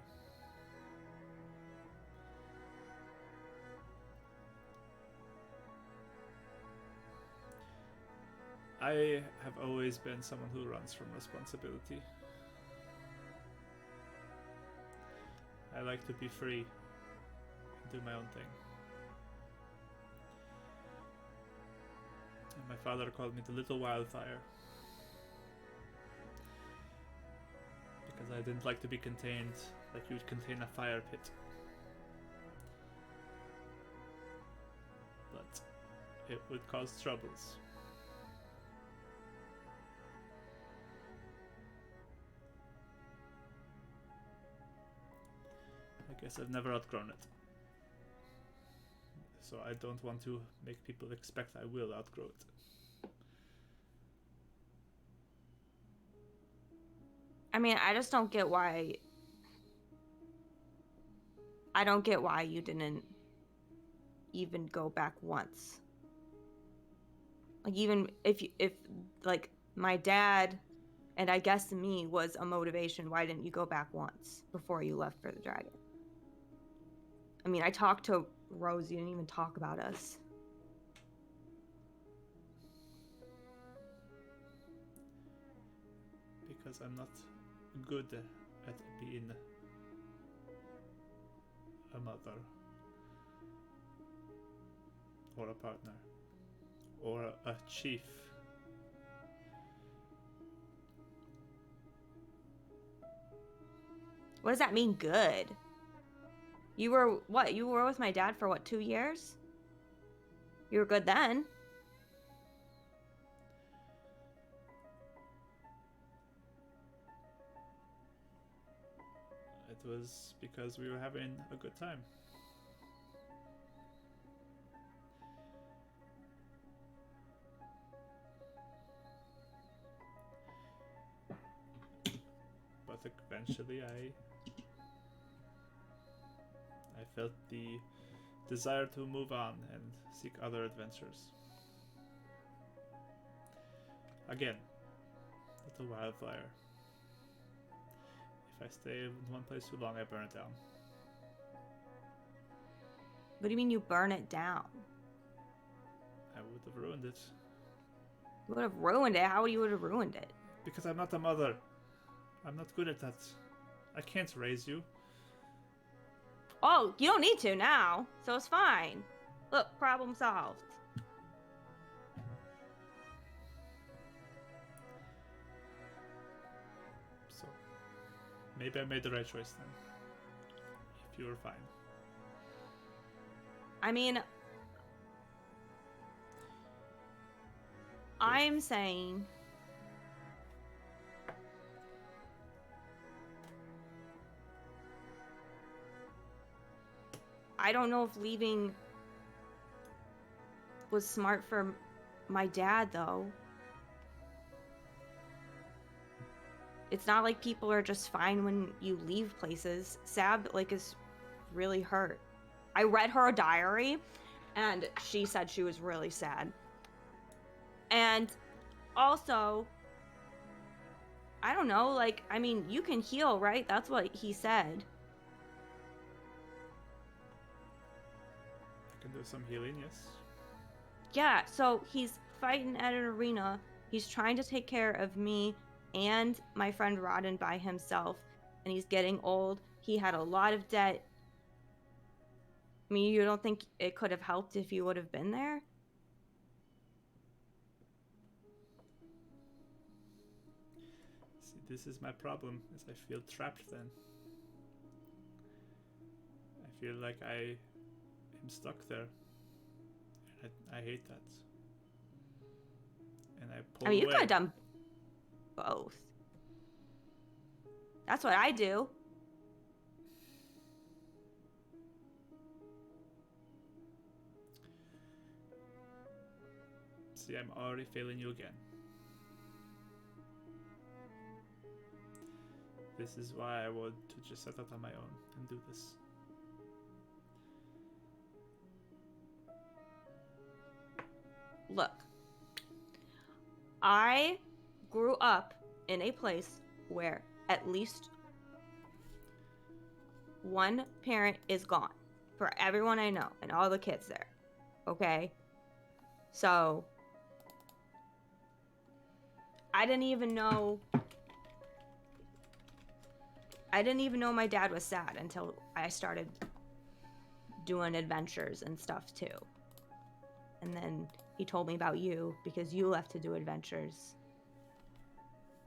I have always been someone who runs from responsibility. I like to be free and do my own thing. And my father called me the little wildfire because I didn't like to be contained like you would contain a fire pit. But it would cause troubles. I guess I've never outgrown it. So I don't want to make people expect I will outgrow it. I mean, I just don't get why. I don't get why you didn't even go back once. Like, even if like my dad and I guess me was a motivation, why didn't you go back once before you left for the dragon? I mean, I talked to Rose, you didn't even talk about us. Because I'm not good at being a mother or a partner or a chief. What does that mean, good? You were what? You were with my dad for what, 2 years? You were good then. It was because we were having a good time. But eventually I felt the desire to move on and seek other adventures. Again, little wildfire. If I stay in one place too long, I burn it down. What do you mean you burn it down? I would have ruined it. You would have ruined it? How would you have ruined it? Because I'm not a mother. I'm not good at that. I can't raise you. Oh, you don't need to now, so it's fine. Look, problem solved. So, maybe I made the right choice then. If you were fine. I mean, I'm saying I don't know if leaving was smart for my dad, though. It's not like people are just fine when you leave places. Sab, like, is really hurt. I read her diary, and she said she was really sad. And also, I don't know, like, I mean, you can heal, right? That's what he said. I can do some healing, yes. Yeah, so he's fighting at an arena. He's trying to take care of me and my friend Rodden by himself, and he's getting old. He had a lot of debt. I mean, you don't think it could have helped if you would have been there? See, this is my problem, is I feel trapped then. I feel like I am stuck there. And I hate that. And I pull I mean, you away. could have done both. That's what I do. See, I'm already failing you again. This is why I want to just set out on my own and do this. Look, I grew up in a place where at least one parent is gone for everyone I know and all the kids there. Okay? So, I didn't even know my dad was sad until I started doing adventures and stuff too. And then he told me about you because you left to do adventures.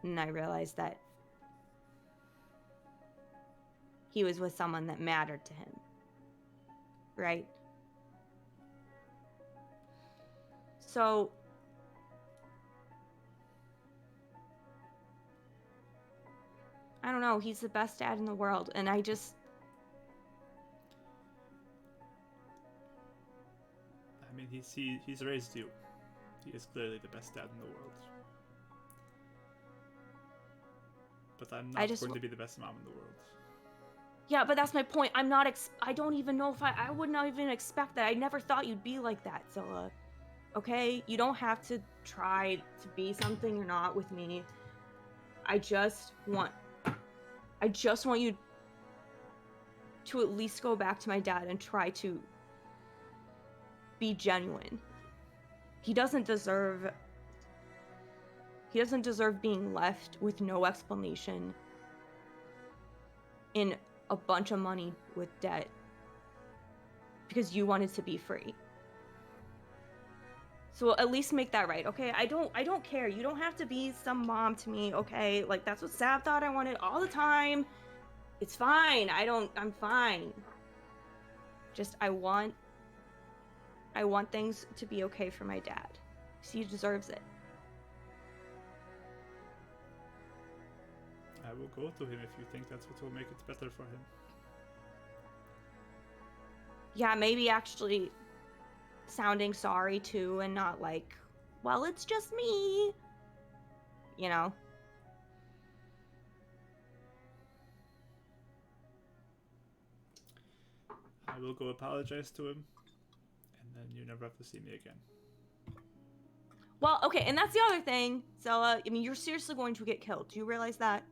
And I realized that he was with someone that mattered to him. Right? So, I don't know, he's the best dad in the world, and I just... I mean, he's raised you. He is clearly the best dad in the world. But I'm not going to be the best mom in the world. Yeah, but that's my point. I'm not I don't even know if I would not even expect that. I never thought you'd be like that, Zilla. Okay? You don't have to try to be something you're not with me. I just want you to at least go back to my dad and try to be genuine. He doesn't deserve being left with no explanation in a bunch of money with debt because you wanted to be free. So at least make that right, okay? I don't care. You don't have to be some mom to me, okay? Like, that's what Sav thought I wanted all the time. It's fine. I'm fine. Just, I want things to be okay for my dad. He deserves it. I will go to him if you think that's what will make it better for him. Yeah, maybe actually sounding sorry too and not like, well, it's just me. You know? I I will go apologize to him, and then you never have to see me again. Well, okay, and that's the other thing, Zilla. I mean, you're seriously going to get killed. Do you realize that?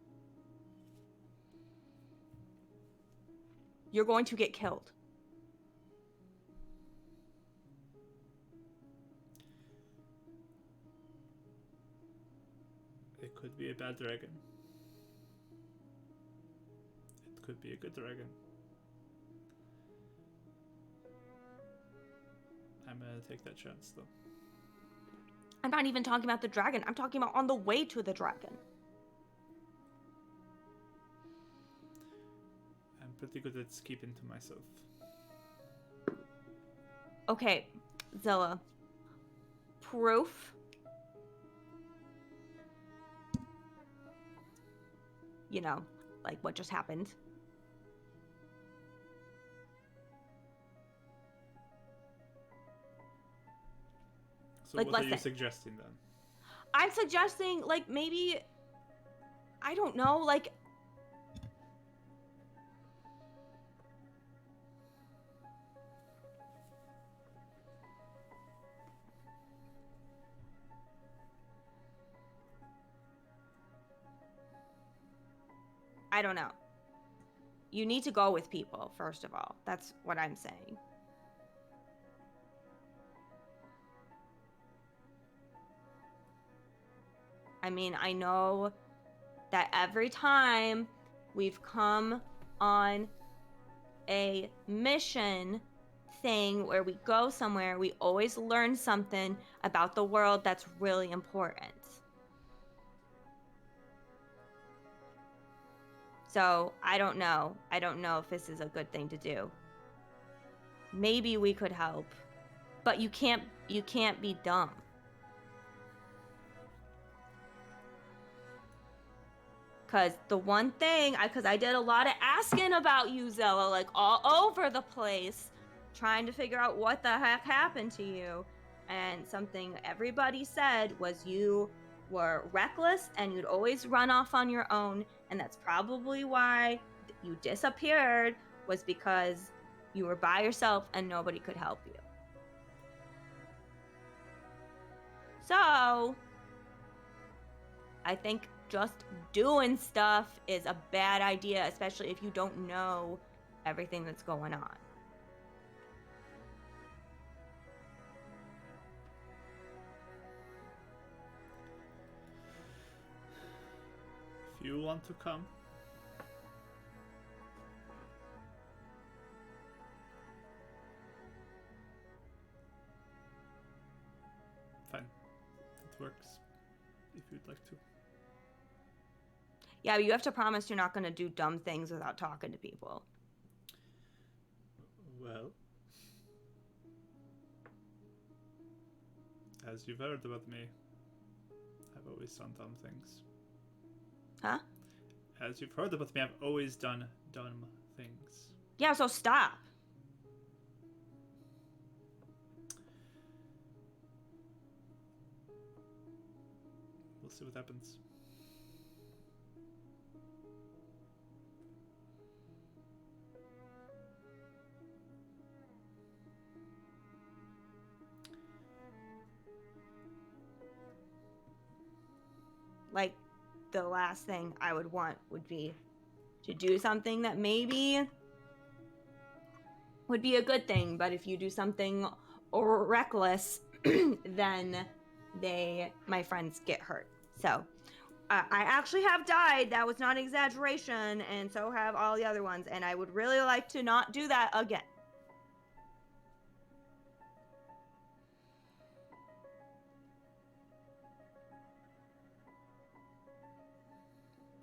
You're going to get killed. It could be a bad dragon. It could be a good dragon. I'm gonna take that chance, though. I'm not even talking about the dragon. I'm talking about on the way to the dragon. I'm pretty good at keeping to myself. Okay, Zilla. Proof. You know, like what just happened. So Like, what are let's you say- suggesting then? I'm suggesting, like, maybe, I don't know, like, I don't know. You need to go with people, first of all. That's what I'm saying. I mean, I know that every time we've come on a mission thing where we go somewhere, we always learn something about the world that's really important. So, I don't know. I don't know if this is a good thing to do. Maybe we could help, but you can't be dumb. Cause the one thing, cause I did a lot of asking about you, Zilla, like all over the place, trying to figure out what the heck happened to you. And something everybody said was you were reckless and you'd always run off on your own. And that's probably why you disappeared, was because you were by yourself and nobody could help you. So, I think just doing stuff is a bad idea, especially if you don't know everything that's going on. If you want to come, fine. It works. If you'd like to. Yeah, but you have to promise you're not going to do dumb things without talking to people. Well, as you've heard about me, I've always done dumb things. Huh? As you've heard about me, I've always done dumb things. Yeah, so stop. We'll see what happens. Like, the last thing I would want would be to do something that maybe would be a good thing, but if you do something reckless, then my friends get hurt. So, I actually have died. That was not an exaggeration, and so have all the other ones, and I would really like to not do that again.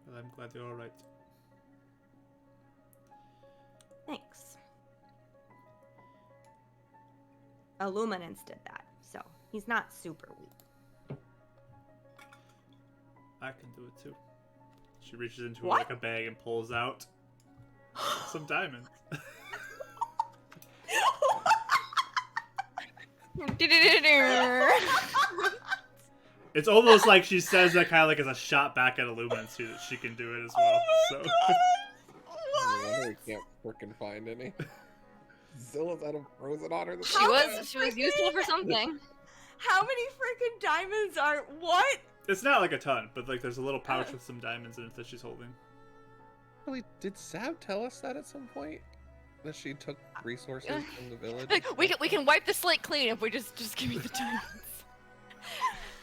Well, I'm glad you're alright. Thanks. Illuminance did that, so he's not super weak. I can do it too. She reaches into What? like a bag and pulls out some diamonds. It's almost like she says that kind of like as a shot back at Illuminance too, that she can do it as well. Oh my So God. No wonder we can't frickin' find any. Zilla's out of frozen honor. She How was many useful for freaking- something. How many freaking diamonds are what? It's not like a ton, but like there's a little pouch with some diamonds in it that she's holding. Really, did Sab tell us that at some point? That she took resources from the village? Like, we can wipe the slate clean if we just give me the diamonds.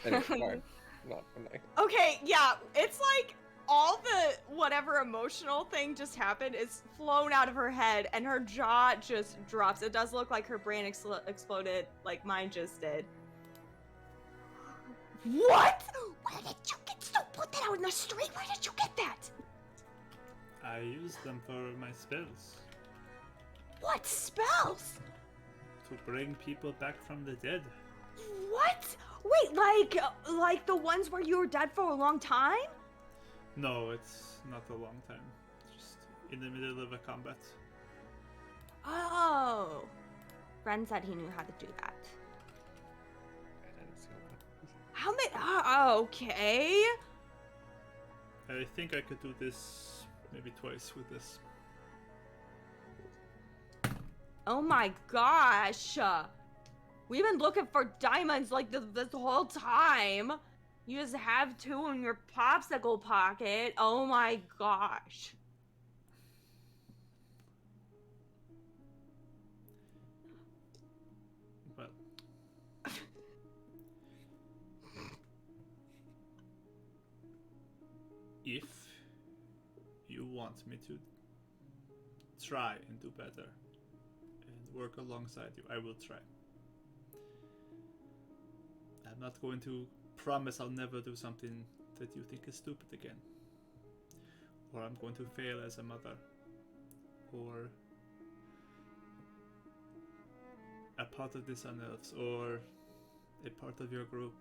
Anyway, sorry. Not tonight. Okay, yeah, it's like all the whatever emotional thing just happened is flown out of her head and her jaw just drops. It does look like her brain exploded like mine just did. What? Where did you get so put that out in the street? Where did you get that? I use them for my spells. What spells? To bring people back from the dead. What? Wait, like the ones where you were dead for a long time? No, it's not a long time. It's just in the middle of a combat. Oh. Ren said he knew how to do that. I didn't see what- How many? Oh, okay. I think I could do this maybe twice with this. Oh my gosh. We've been looking for diamonds like this whole time. You just have two in your popsicle pocket. Oh my gosh. Well, if you want me to try and do better and work alongside you, I will try. I'm not going to promise I'll never do something that you think is stupid again. Or I'm going to fail as a mother. Or a part of the Sun Elves. Or a part of your group.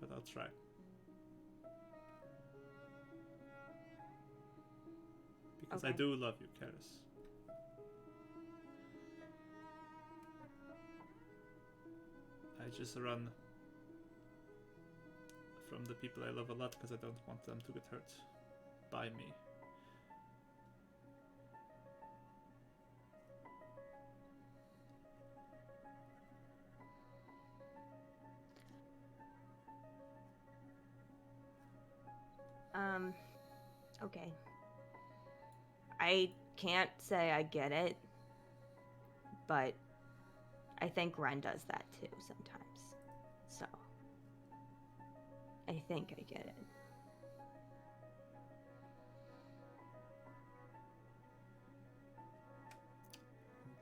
But I'll try. Because I Okay. do love you, Karis. I just run from the people I love a lot because I don't want them to get hurt by me. Okay. I can't say I get it, but I think Ren does that too sometimes. So, I think I get it.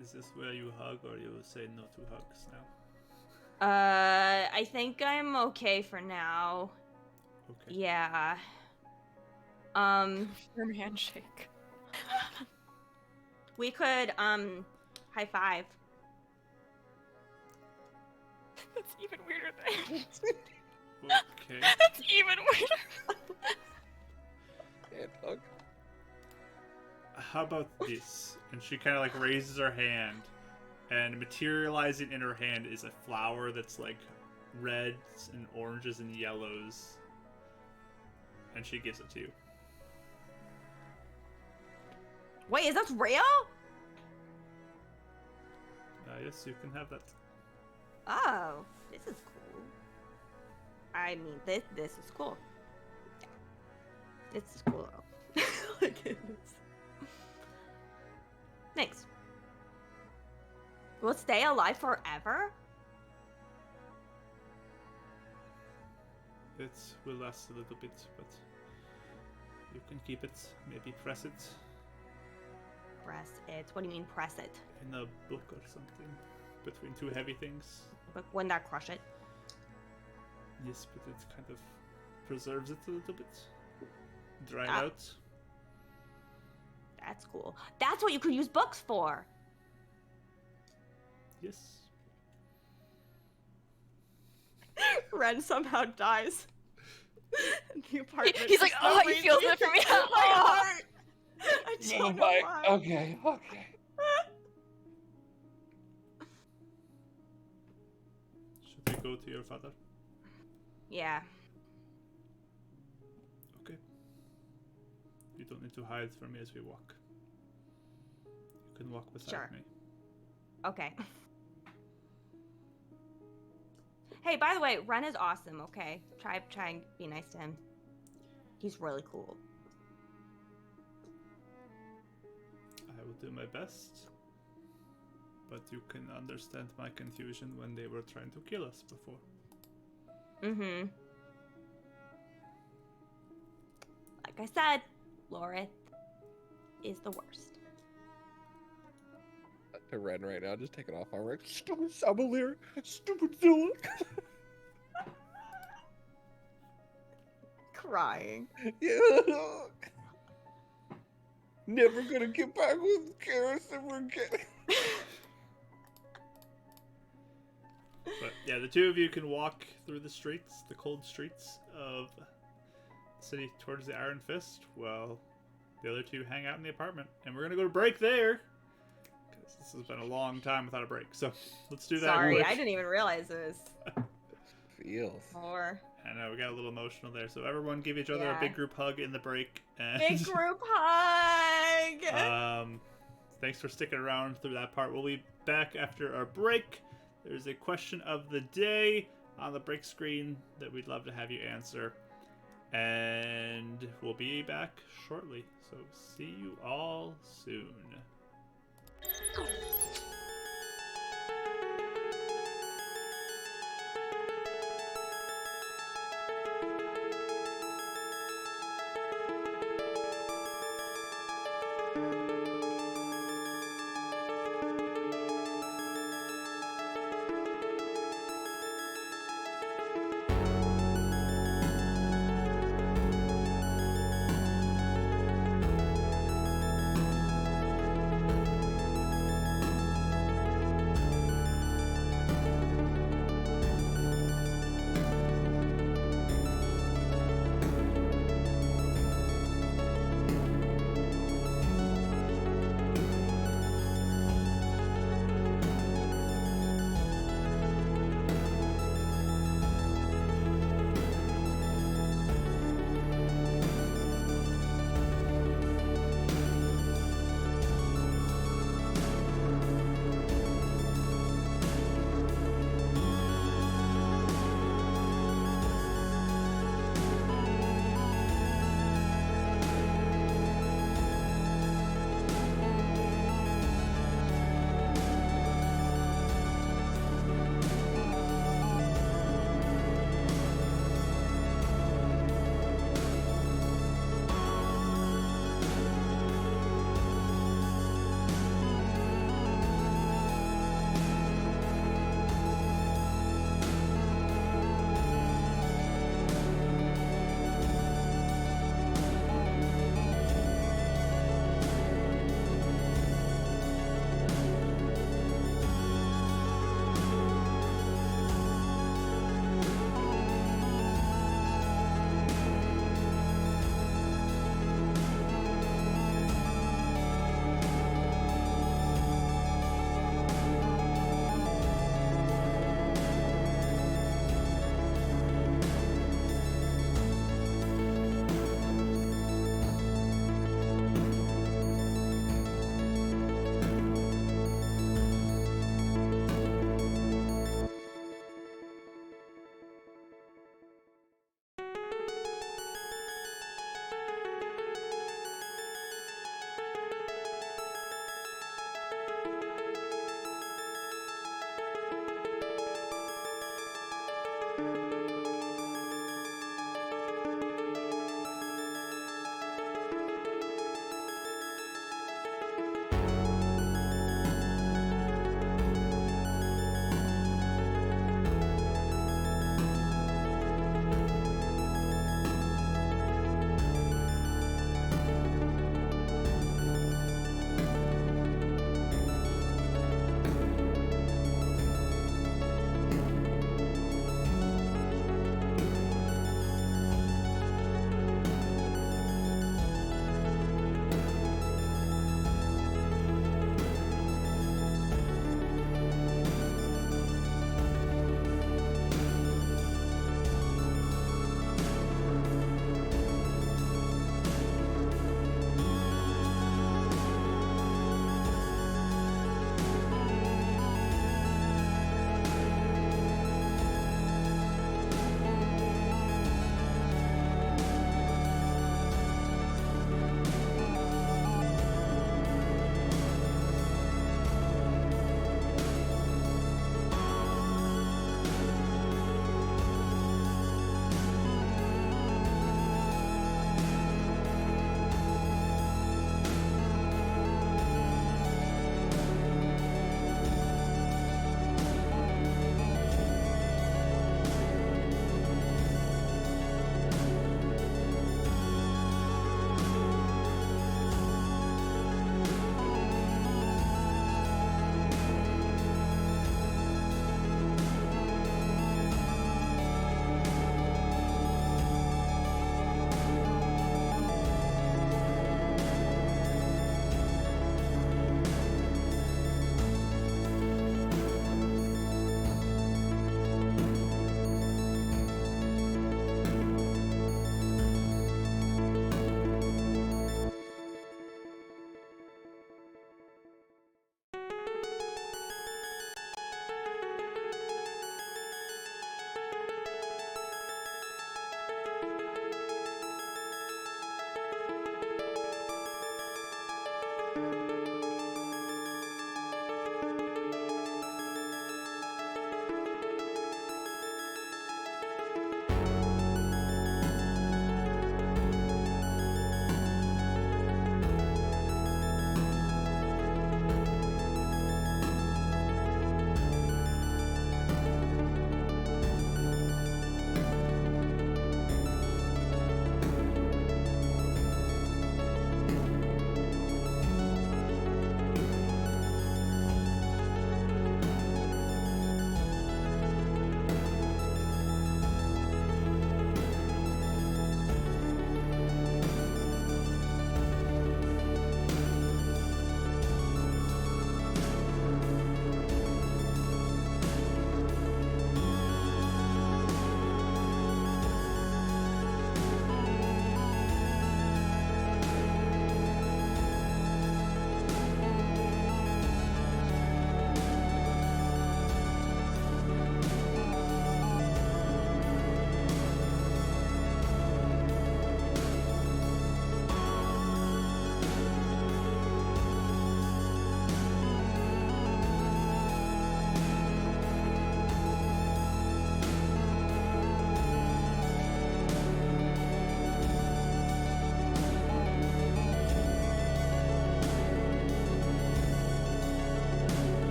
Is this where you hug or you say no to hugs now? I think I'm okay for now. Okay. Yeah. Firm handshake. We could, high five. That's even weirder than. Okay. That's even weirder. Can't hug. How about this? And she kind of like raises her hand, and materializing in her hand is a flower that's like reds and oranges and yellows. And she gives it to you. Wait, is that real? Yes, you can have that. Oh, this is cool. I mean, this is cool. This is cool though. Look at this. Thanks. We'll stay alive forever? It will last a little bit, but you can keep it. Maybe press it Press it. What do you mean press it? in a book or something between two heavy things. But wouldn't that crush it? Yes, but it kind of preserves it a little bit. Dry it Ah. out. That's cool. That's what you could use books for. Yes. Ren somehow dies. The apartment. He's like, oh, he feels it for me. My heart. I Oh don't know my. why. Okay. Okay. Should we go to your father? Yeah. Okay. You don't need to hide from me as we walk. You can walk beside Sure. me. Okay. Hey, by the way, Ren is awesome, okay? Try and be nice to him. He's really cool. I will do my best. But you can understand my confusion when they were trying to kill us before. Mm-hmm. Like I said, Lorith is the worst. To Ren right now, just take it off armor. Stupid Sabalier, stupid Zilla. Crying. Yeah. Never gonna get back with Karis ever again. But yeah, the two of you can walk through the streets, the cold streets of the city towards the Iron Fist, while the other two hang out in the apartment. And we're gonna go to break there, because this has been a long time without a break. So let's do that. Sorry, quick. I didn't even realize it was Feels. more. I know we got a little emotional there. So everyone give each other Yeah. a big group hug in the break. And Big group hug! thanks for sticking around through that part. We'll be back after our break. There's a question of the day on the break screen that we'd love to have you answer. And we'll be back shortly. So see you all soon.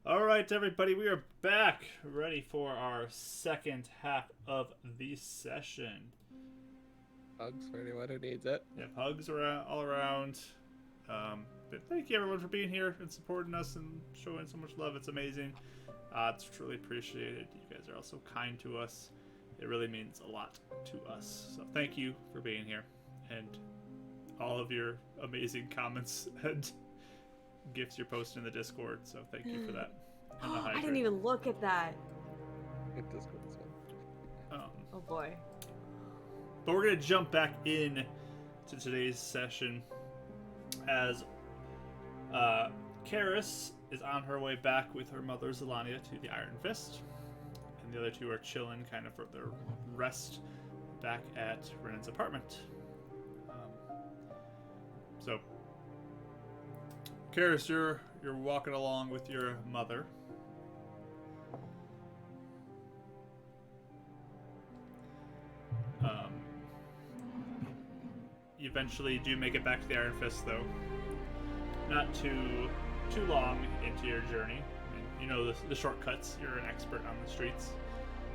All right, everybody, we are back, ready for our second half of the session. Hugs for anyone who needs it. Yep, hugs around, all around. But thank you, everyone, for being here and supporting us and showing so much love. It's amazing. It's truly appreciated. You guys are also kind to us. It really means a lot to us. So thank you for being here and all of your amazing comments and gifts you're posting in the Discord. So thank you for that. And the I hydrate. didn't even look at that. It does go this one. Oh boy. But we're going to jump back in to today's session as Karis is on her way back with her mother Zelania to the Iron Fist. And the other two are chilling kind of for their rest back at Renan's apartment. So, Karis, you're walking along with your mother. You eventually do make it back to the Iron Fist, though. Not too long into your journey. I mean, you know the shortcuts. You're an expert on the streets.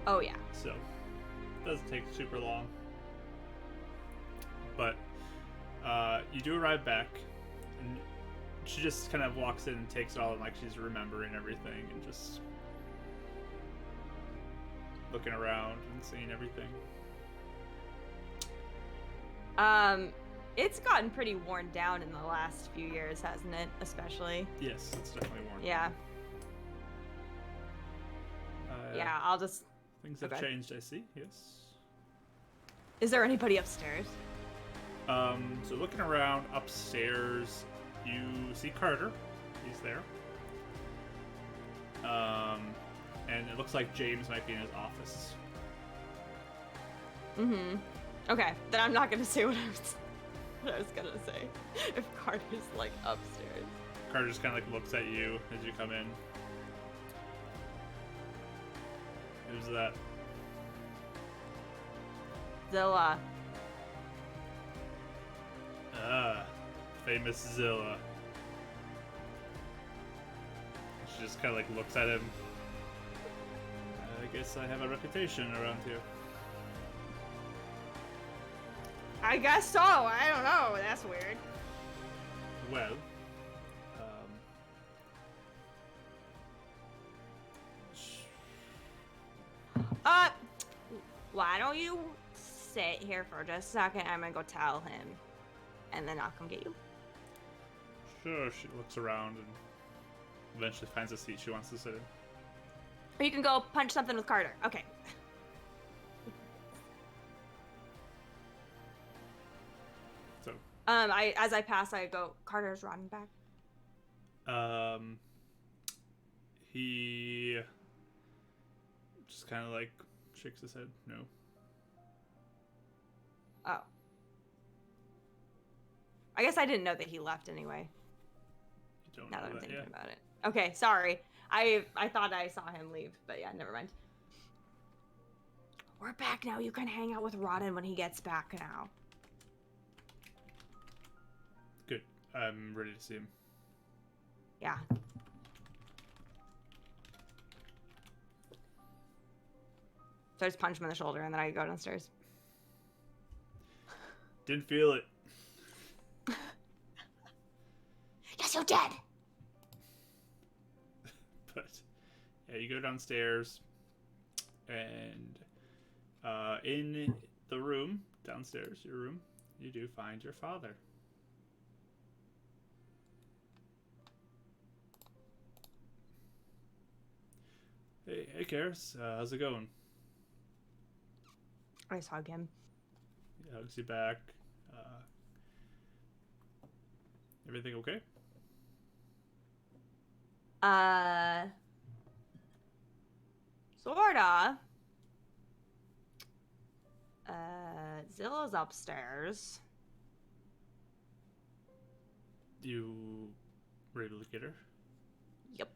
Oh yeah. So, it doesn't take super long. But you do arrive back, and she just kind of walks in and takes it all, and like she's remembering everything and just looking around and seeing everything. It's gotten pretty worn down in the last few years, hasn't it? Especially. Yes, it's definitely worn. Yeah. Yeah, I'll just... Things have changed, I see, yes. Is there anybody upstairs? So looking around upstairs, you see Carter. He's there. And it looks like James might be in his office. Mm-hmm. Okay, then I'm not gonna say what I was gonna say. If Carter's, like, upstairs. Carter just kind of, like, looks at you as you come in. Who's that? Zilla. Ah, famous Zilla. She just kind of, like, looks at him. I guess I have a reputation around here. I guess so. I don't know. That's weird. Well, why don't you sit here for just a second? I'm gonna go tell him, and then I'll come get you. sure, she looks around and eventually finds a seat she wants to sit in. Or you can go punch something with Carter. Okay. So, as I pass, I go, Carter's running back. He just kind of like shakes his head. No. Oh. I guess I didn't know that he left anyway. You don't Now know that I'm that thinking yet. about it. Okay, sorry. I thought I saw him leave, but yeah, never mind. We're back now. You can hang out with Rodden when he gets back now. Good. I'm ready to see him. Yeah. So I just punch him in the shoulder and then I go downstairs. Didn't feel it. Yes, you did! But yeah, you go downstairs, and in the room downstairs, your room, you do find your father. Hey, Karis, how's it going? I just hug him. He hugs you back. Everything okay? Sorta. Zilla's upstairs. You ready to look at her? Yep.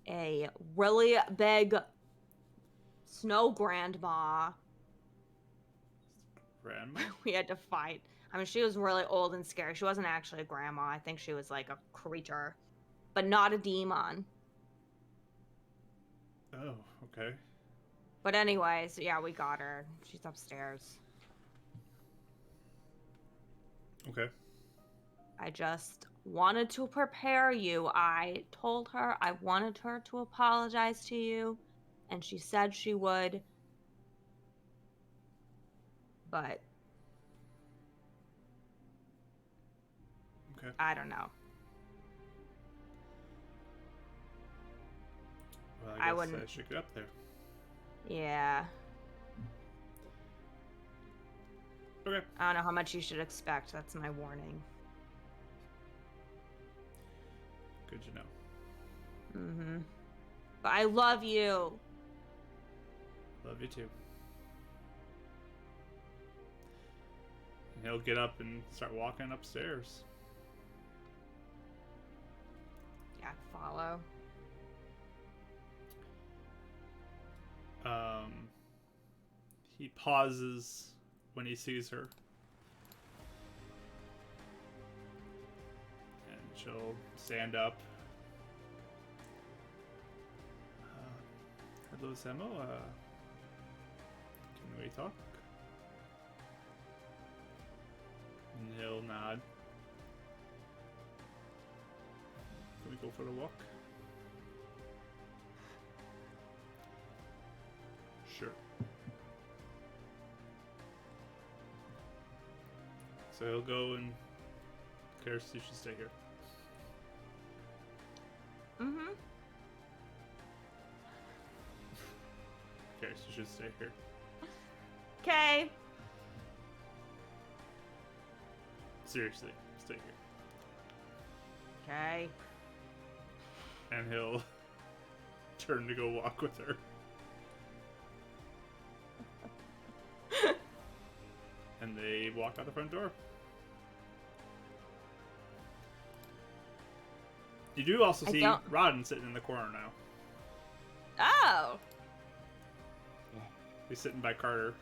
A really big snow grandma. Grandma? We had to fight. I mean, she was really old and scary. She wasn't actually a grandma. I think she was like a creature, but not a demon. Oh, okay. But anyways, yeah, we got her. She's upstairs. Okay. I just wanted to prepare you. I told her I wanted her to apologize to you, and she said she would. But Okay. I don't know. Well, I I guess wouldn't- I should get up there. Yeah. Okay. I don't know how much you should expect. That's my warning. Good to know. Mm-hmm. But I love you. Love you too. And he'll get up and start walking upstairs. Yeah, follow. He pauses when he sees her. And she'll stand up. Hello, Samo. Can we talk? nod. Can we go for the walk? Sure. So he'll go and Karis, you should stay here. Mm-hmm. Karis, you should stay here. Okay. Seriously, stay here. Okay. And he'll turn to go walk with her. And they walk out the front door. You do also see Rodden sitting in the corner now. Oh. He's sitting by Carter.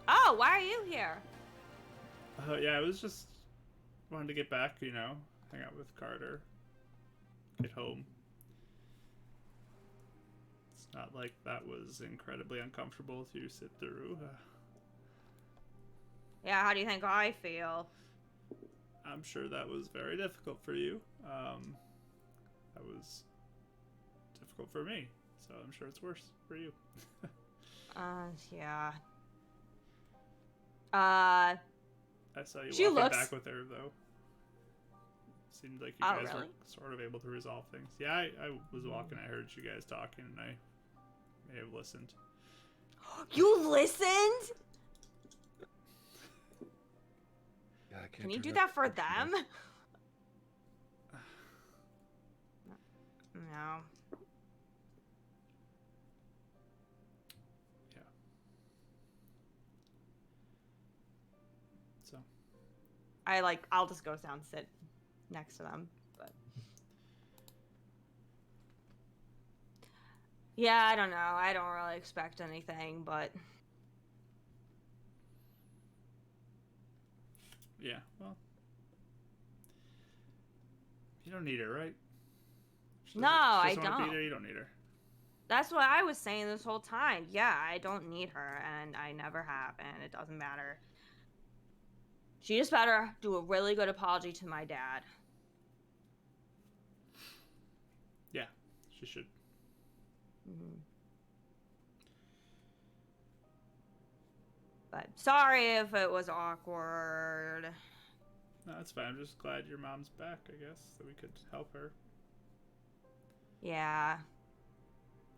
Oh, why are you here? Yeah, I was just wanted to get back, you know, hang out with Carter, get home. It's not like that was incredibly uncomfortable to sit through. Yeah, how do you think I feel? I'm sure that was very difficult for you. That was difficult for me, so I'm sure it's worse for you. Yeah. I saw you She walking looks... back with her, though. Seemed like you guys were sort of able to resolve things. Yeah, I was walking, I heard you guys talking, and I may have listened. You listened? Yeah, I can't Can you turn do up that for much more. them? No. Yeah. So. I'll just go down and sit next to them, but. Yeah, I don't know. I don't really expect anything, but. Yeah, well. You don't need her, right? No, I wanna don't. Be there, you don't need her. That's what I was saying this whole time. Yeah, I don't need her, and I never have, and it doesn't matter. She just better do a really good apology to my dad. Yeah, she should. Mm-hmm. But sorry if it was awkward. No, that's fine. I'm just glad your mom's back, I guess, so we could help her. Yeah.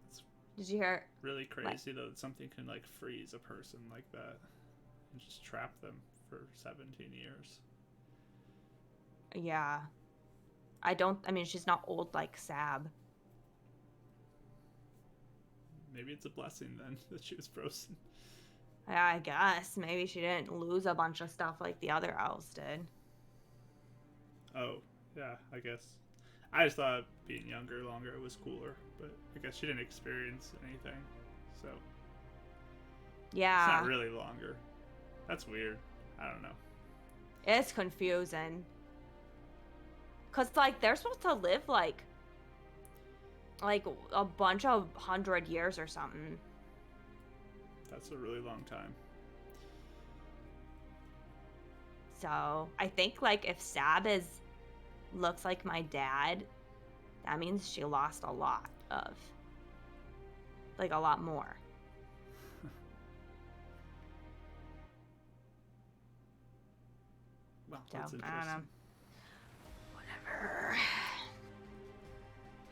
It's Did you hear? really crazy, though, that something can, like, freeze a person like that and just trap them for 17 years. Yeah. I mean, she's not old like Sab. Maybe it's a blessing, then, that she was frozen. Yeah, I guess. Maybe she didn't lose a bunch of stuff like the other owls did. Oh, yeah, I guess. I just thought being younger longer was cooler, but I guess she didn't experience anything, so... Yeah. It's not really longer. That's weird. I don't know. It's confusing. Cause like they're supposed to live like a bunch of 100 years or something. That's a really long time. So I think like if looks like my dad, that means she lost a lot of, like a lot more. Well, So, that's I don't know. interesting. Whatever.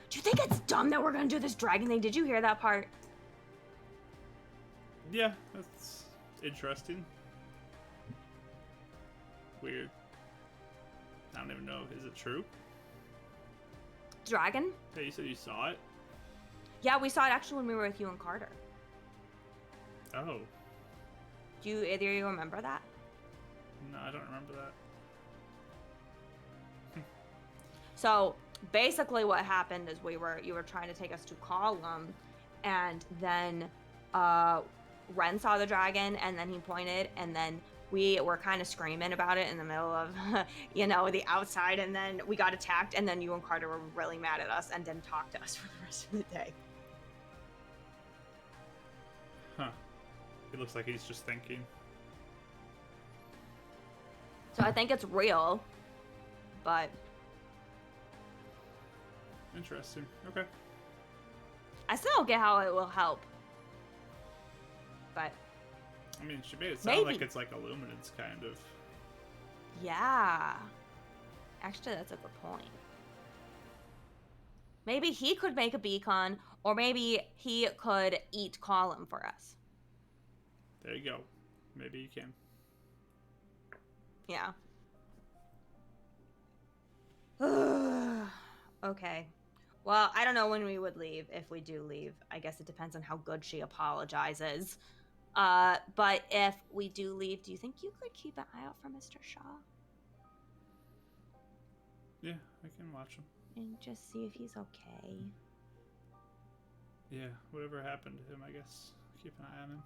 Do you think it's dumb that we're gonna do this dragon thing? Did you hear that part? Yeah, that's interesting. Weird. I don't even know. Is it true? Dragon? Yeah, you said you saw it? Yeah, we saw it actually when we were with you and Carter. Oh. Do either of you remember that? No, I don't remember that. So basically what happened is you were trying to take us to Column, and then Ren saw the dragon, and then he pointed, and then we were kind of screaming about it in the middle of the outside, and then we got attacked, and then you and Carter were really mad at us and didn't talk to us for the rest of the day. Huh. It looks like he's just thinking. So I think it's real, but Interesting. Okay. I still don't get how it will help. But I mean, she made it sound like Maybe. it's like illuminance, kind of. yeah. Actually, that's a good point. Maybe he could make a beacon, or maybe he could eat Column for us. There you go. Maybe you can. Yeah. Okay. Well, I don't know when we would leave, if we do leave. I guess it depends on how good she apologizes. But if we do leave, do you think you could keep an eye out for Mr. Shaw? Yeah, I can watch him. And just see if he's okay? Yeah, whatever happened to him, I guess. Keep an eye on him.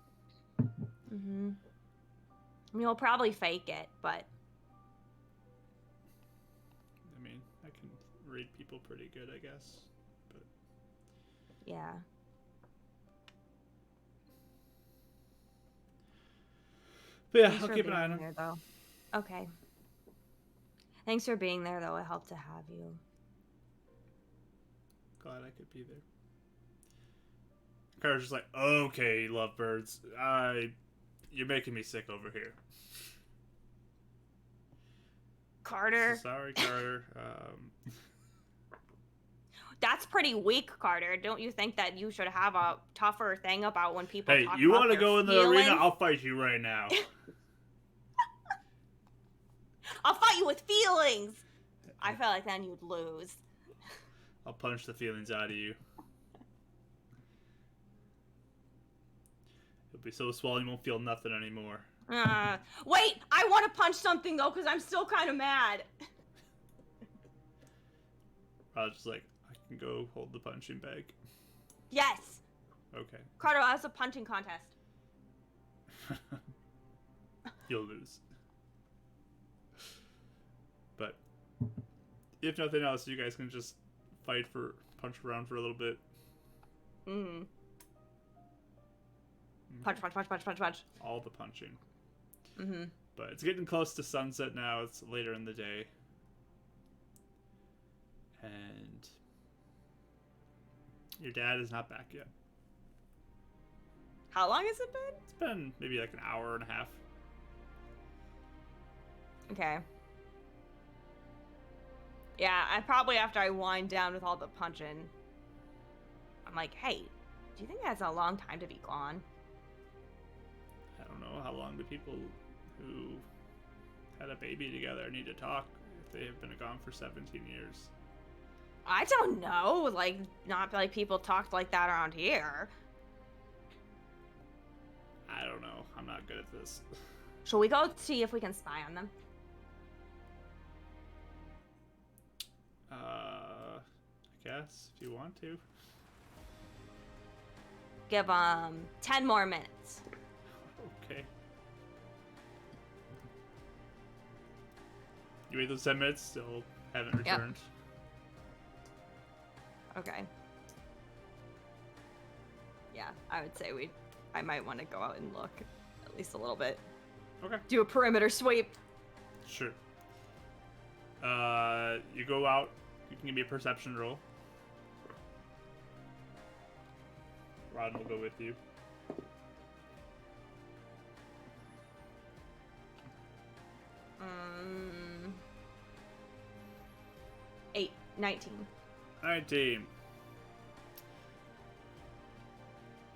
Mm-hmm. I mean, he'll probably fake it, but... I mean, I can read people pretty good, I guess. But yeah. yeah, Thanks I'll for keep an being eye on him. there, though. Okay. Thanks for being there, though. It helped to have you. Glad I could be there. Carter's just like, okay, lovebirds, you're making me sick over here. Carter. So sorry, Carter. That's pretty weak, Carter. Don't you think that you should have a tougher thing about when people Hey, talk you about want to their go in the feelings? arena? I'll fight you right now. I'll fight you with feelings! I feel like then you'd lose. I'll punch the feelings out of you. It'll be so swollen you won't feel nothing anymore. Wait! I want to punch something, though, because I'm still kind of mad. I was just like, I can go hold the punching bag. Yes! Okay. Carter, that's a punching contest. You'll lose. But if nothing else, you guys can just punch around for a little bit. Mm-hmm. Punch, punch, punch, punch, punch, punch. All the punching. Mm-hmm. But it's getting close to sunset now. It's later in the day. And your dad is not back yet. How long has it been? It's been maybe like an hour and a half. Okay. Yeah, probably after I wind down with all the punching, I'm like, hey, do you think that's a long time to be gone? I don't know how long do people who had a baby together need to talk if they have been gone for 17 years. I don't know. Like, not like people talked like that around here. I don't know. I'm not good at this. Shall we go see if we can spy on them? I guess if you want to. Give 10 more minutes. Okay. You wait those 10 minutes, still haven't returned. Okay. Yeah, I would say I might want to go out and look at least a little bit. Okay. Do a perimeter sweep. Sure. You go out. You can give me a perception roll. Rodden will go with you. Mm, 19. 19.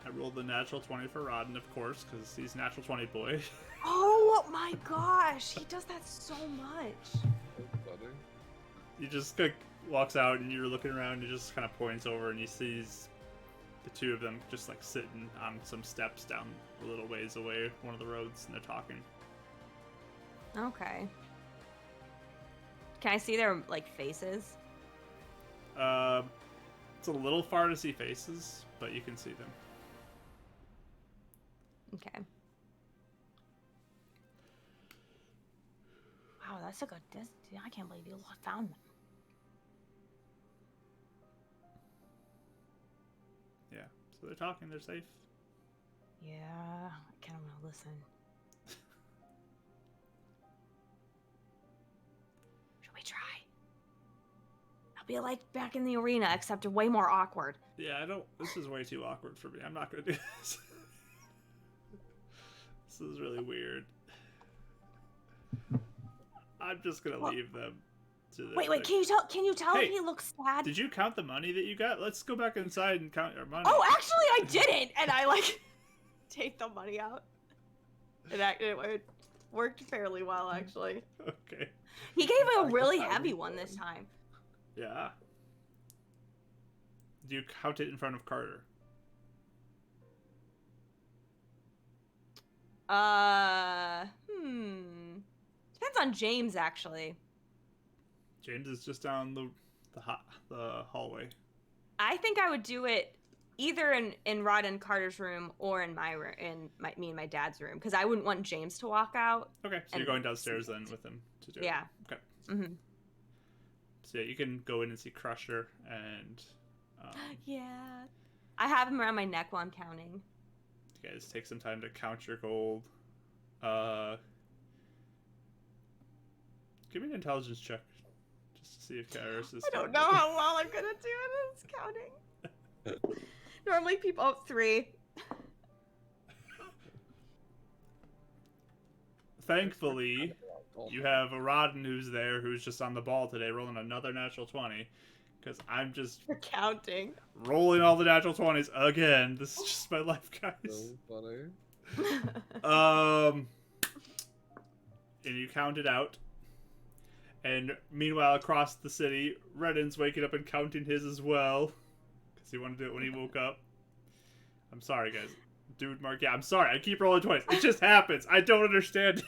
I rolled the natural 20 for Rodden, of course, because he's natural 20 boy. Oh my gosh, he does that so much. Buddy. He just kind of walks out, and you're looking around, and he just kind of points over, and he sees the two of them just like sitting on some steps down a little ways away, one of the roads, and they're talking. Okay. Can I see their like faces? It's a little far to see faces, but you can see them. Okay. Wow, that's a good distance. I can't believe you found them. Yeah, so they're talking, they're safe. Yeah, I kind of want to listen. be like back in the arena, except way more awkward. Yeah, I don't. This is way too awkward for me. I'm not gonna do this. This is really weird. I'm just gonna leave them to the. Wait, can you tell Hey, if he looks sad? Did you count the money that you got? Let's go back inside and count our money. Oh, actually, I didn't, and I like take the money out. It worked fairly well, actually. Okay. He gave me a really heavy one this time. Yeah. Do you count it in front of Carter? Depends on James, actually. James is just down the hallway. I think I would do it either in Rod and Carter's room or in my room, me and my dad's room, because I wouldn't want James to walk out. Okay, so you're going downstairs then with him to do it. Yeah. Okay. Mm-hmm. So yeah, you can go in and see Crusher and. Yeah. I have him around my neck while I'm counting. You guys take some time to count your gold. Give me an intelligence check, just to see if Karis is. I don't know how well I'm gonna do in this counting. Normally people have 3. Thankfully, you have a Rodden who's there, who's just on the ball today, rolling another natural 20. Because I'm just For counting. rolling all the natural 20s again. This is just my life, guys. So funny. And you count it out. And meanwhile, across the city, Redden's waking up and counting his as well. Because he wanted to do it when he woke up. I'm sorry, guys. Dude, Mark, yeah, I'm sorry. I keep rolling 20s. It just happens. I don't understand.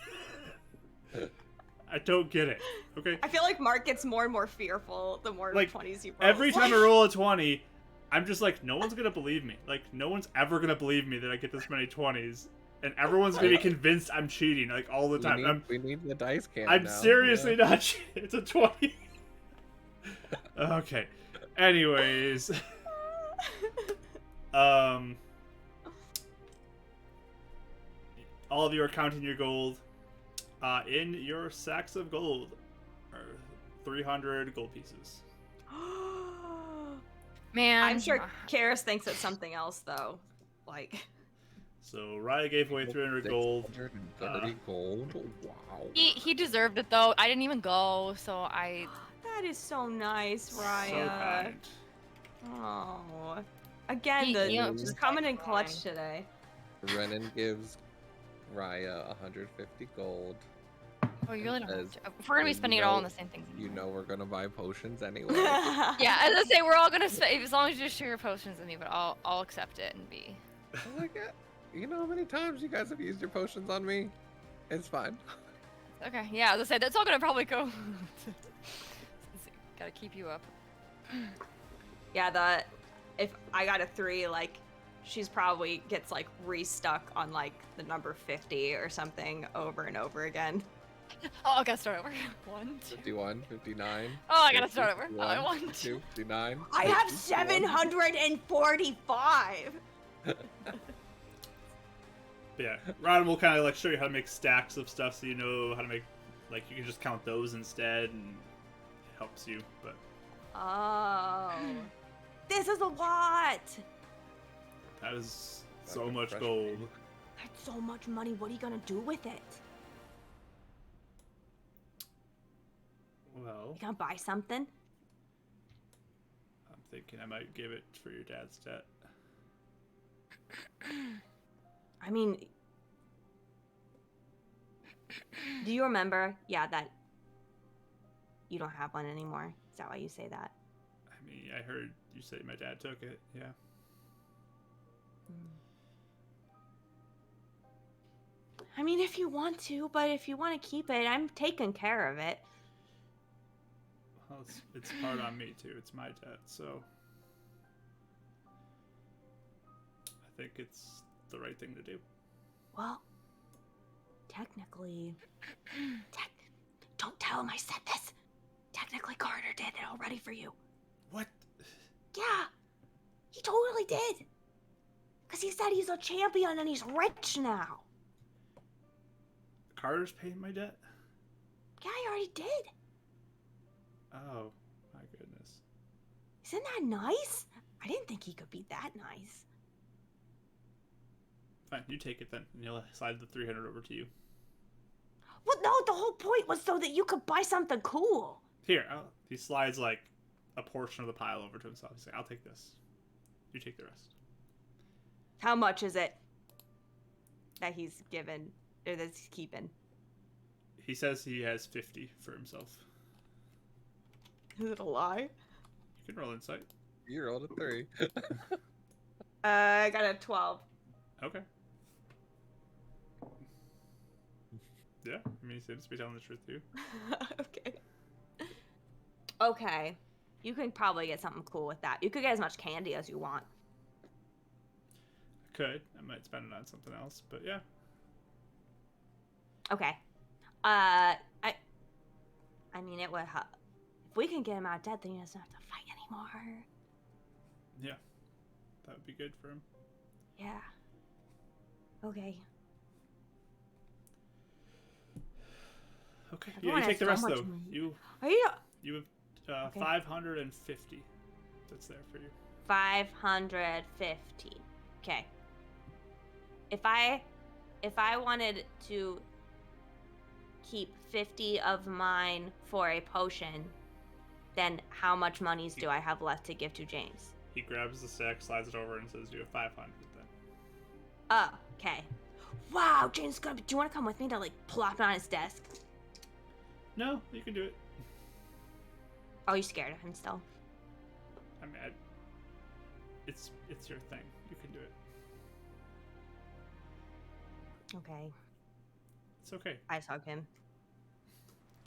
I don't get it. Okay? I feel like Mark gets more and more fearful the more Like, 20s he rolls. Every time I roll a 20, I'm just like, no one's gonna believe me. Like, no one's ever gonna believe me that I get this many 20s. And everyone's gonna be convinced I'm cheating, like, all the time. We need the dice can. I'm now. seriously not cheating. It's a 20. Okay. Anyways. All of you are counting your gold. In your sacks of gold are 300 gold pieces. Man, I'm sure Karis thinks it's something else, though. Like, So Raya gave away 300 gold. 630 gold. Wow. he deserved it though. I didn't even go, so I. that is so nice, So Raya. kind. Oh. Again, You know, just coming in clutch today. Renan gives Raya 150 gold. Oh, you really don't. As If we're gonna be spending it all on the same things. You know we're gonna buy potions anyway. Yeah, as I say, we're all gonna spend as long as you just share your potions with me, but I'll accept it and be. Oh my god. You know how many times you guys have used your potions on me? It's fine. Okay, yeah, as I say, that's all gonna probably go. Gotta keep you up. Yeah, if I got a 3, like, she's probably gets like restuck on like the number 50 or something over and over again. Oh, I gotta start over. 1, 2. 51, 59. Oh, I gotta start over. 51, 1, 2. 59. I have 51. 745. But yeah, Ron will kind of like show you how to make stacks of stuff, so you know how to make, like, you can just count those instead, and it helps you. But Oh, this is a lot. that is so Fucking much fresh gold. meat. That's so much money. What are you gonna do with it? Well, You gonna buy something? I'm thinking I might give it for your dad's debt. I mean, do you remember? Yeah, that you don't have one anymore. Is that why you say that? I mean, I heard you say my dad took it. Yeah. I mean, if you want to, but if you want to keep it, I'm taking care of it. Well, it's hard on me too. It's my debt, so I think it's the right thing to do. Well, technically, don't tell him I said this. Technically, Carter did it already for you. What? Yeah, he totally did. Because he said he's a champion and he's rich now. Carter's paying my debt? Yeah, he already did. Oh, my goodness. Isn't that nice? I didn't think he could be that nice. Fine, you take it then, and he'll slide the 300 over to you. Well, no, the whole point was so that you could buy something cool. Here, he slides like a portion of the pile over to himself. He's like, I'll take this. You take the rest. How much is it that he's given, or that he's keeping? He says he has 50 for himself. Is it a lie? You can roll insight. You rolled a 3. I got a 12. Okay. Yeah, I mean, he seems to be telling the truth too. Okay. Okay. You can probably get something cool with that. You could get as much candy as you want. I could. I might spend it on something else, but yeah. Okay. I mean, it would help. If we can get him out dead, then he doesn't have to fight anymore. Yeah. That would be good for him. Yeah. Okay. Okay. Everyone Yeah, you take has the rest so much though. money. Are you You have Okay. 550. That's there for you. 550? Okay. If I wanted to keep 50 of mine for a potion, then how much monies do I have left to give to James? He grabs the stack, slides it over, and says, "You have 500 then." Oh, okay. Wow, James is gonna be, do you want to come with me to like plop it on his desk? No, you can do it. Oh, you scared of him still? I mean, it's your thing. You can do it. Okay. It's okay. I just hug him.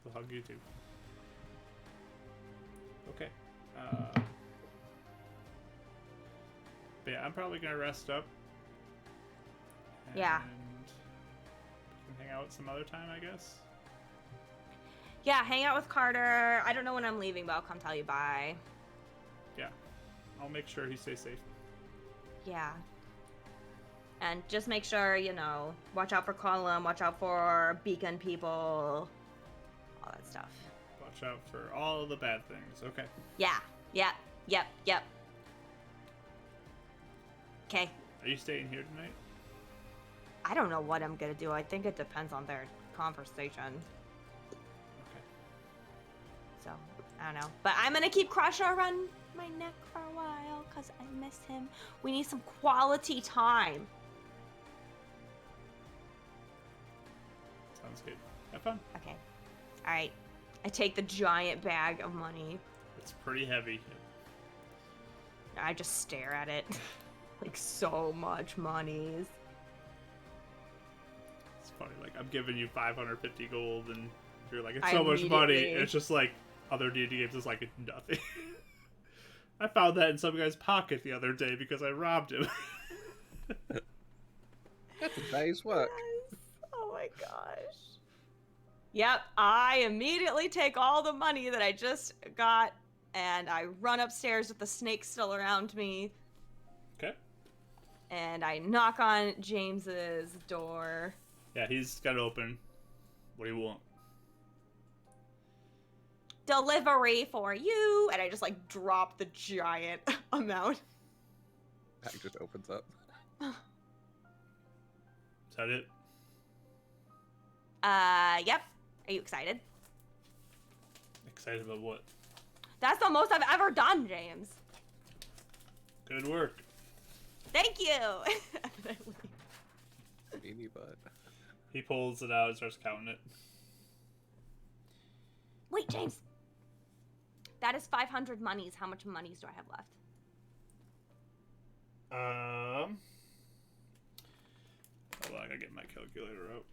We'll hug you too. Okay. But yeah, I'm probably gonna rest up. Yeah. And we can hang out some other time, I guess. Yeah, hang out with Carter. I don't know when I'm leaving, but I'll come tell you bye. Yeah. I'll make sure he stays safe. Yeah. And just make sure, you know, watch out for Column, watch out for Beacon people, all that stuff. Watch out for all the bad things. Okay. Yeah. Yep. Okay. Are you staying here tonight? I don't know what I'm gonna do. I think it depends on their conversation. Okay. So, I don't know. But I'm gonna keep Crusher around my neck for a while, because I miss him. We need some quality time. Sounds good. Have fun. Okay. Alright. I take the giant bag of money. It's pretty heavy. I just stare at it. Like, so much monies. It's funny. Like, I'm giving you 550 gold, and you're like, it's I so much money. immediately- And it's just like other D&D games is like nothing. I found that in some guy's pocket the other day because I robbed him. That's a day's work. Yes. Oh my gosh. Yep, I immediately take all the money that I just got and I run upstairs with the snake still around me. Okay. And I knock on James's door. Yeah, he's got it open. What do you want? Delivery for you. And I just like drop the giant amount. Bag just opens up. Is that it? Yep. Are you excited? Excited about what? That's the most I've ever done, James. Good work. Thank you. Beanie butt. He pulls it out and starts counting it. Wait, James. That is 500 monies. How much monies do I have left? Hold on, I gotta get my calculator out.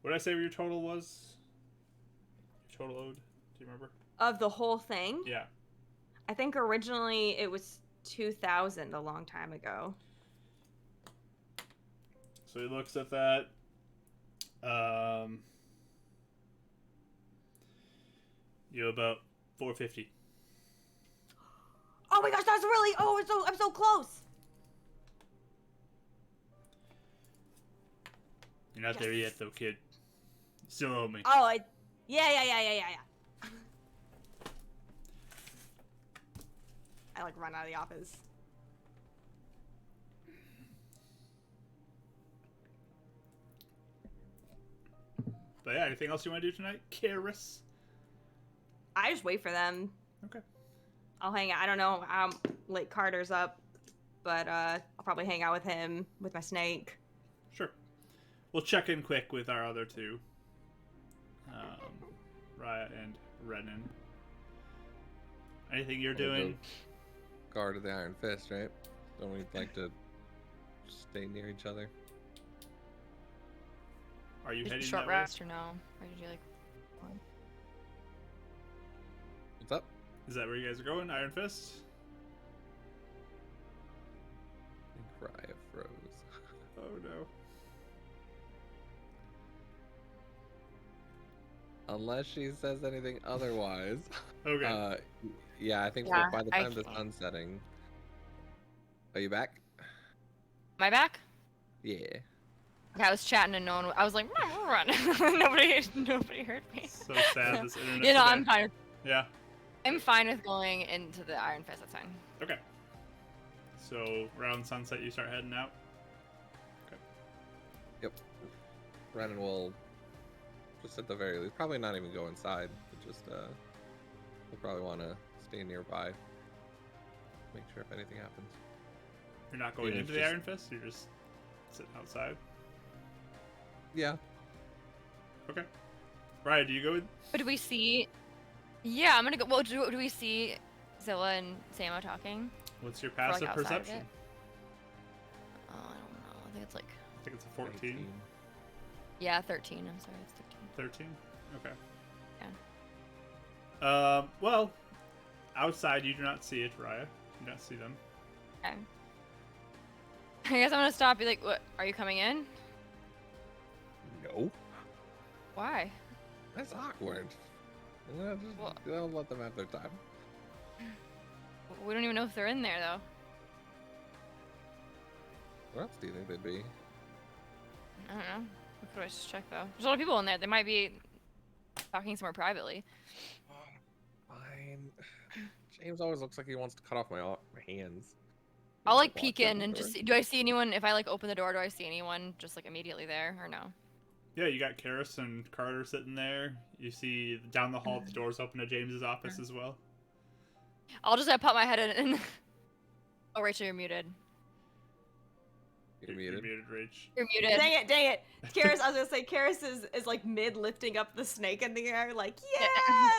What did I say your total was? Your total owed? Do you remember? Of the whole thing? Yeah. I think originally it was 2,000 a long time ago. So he looks at that. You about 450. Oh my gosh, that's really, I'm so close. You're not there yet, though, kid. You still owe me. Oh, yeah. I like run out of the office. But yeah, anything else you want to do tonight, Karis? I just wait for them. Okay. I'll hang out. I don't know how late Carter's up, but I'll probably hang out with him with my snake. Sure. We'll check in quick with our other two. Raya and Renan. Anything you're doing? Guard of the Iron Fist, right? Don't we like to stay near each other? Are you Did heading short that way? rest or no? Or did you like? What's up? Is that where you guys are going? Iron Fist? I think Raya froze. Oh no. Unless she says anything otherwise. Okay. Yeah, I think Yeah, by the I time the can't. sun's setting. Are you back? Am I back? Yeah. Okay, I was chatting and no one. I was like, run. nobody heard me. So sad this internet. You know, today. I'm fine. Yeah. I'm fine with going into the Iron Fist. That's fine. Okay. So around sunset, you start heading out. Yep. Renan will just at the very least, probably not even go inside, but just we'll probably want to stay nearby. Make sure if anything happens. You're not going Yeah, into it's the just- Iron Fist. You're just sitting outside. Yeah. Okay. Ryan, do you go in? But do we see? Yeah, I'm gonna go. Well, do we see Zilla and Samo talking? What's your Or, like, passive outside of perception? it? Oh, I don't know. I think it's like I think it's a 14. 19. yeah, 13. I'm sorry, it's 13. 13? Okay. Yeah. Well, outside you do not see it, Raya. You do not see them. Okay. I guess I'm gonna stop. Be like, what? Are you coming in? No. Why? That's awkward. Yeah, just, Well- I'll let them have their time. We don't even know if they're in there though. What else do you think they'd be? I don't know. We could always just check though. There's a lot of people in there. They might be talking somewhere privately. Fine. James always looks like he wants to cut off my hands. I'll like Walk peek out in the and door. just see, do I see anyone? If I like open the door, do I see anyone just like immediately there or no? Yeah, you got Karis and Carter sitting there. You see down the hall, the doors open to James's office as well. I'll just pop my head in and. Oh, Rachel, you're muted. You're muted. You're muted, Rach. You're muted. Dang it. Karis, I was gonna say, Karis is like mid lifting up the snake in the air, like, yeah,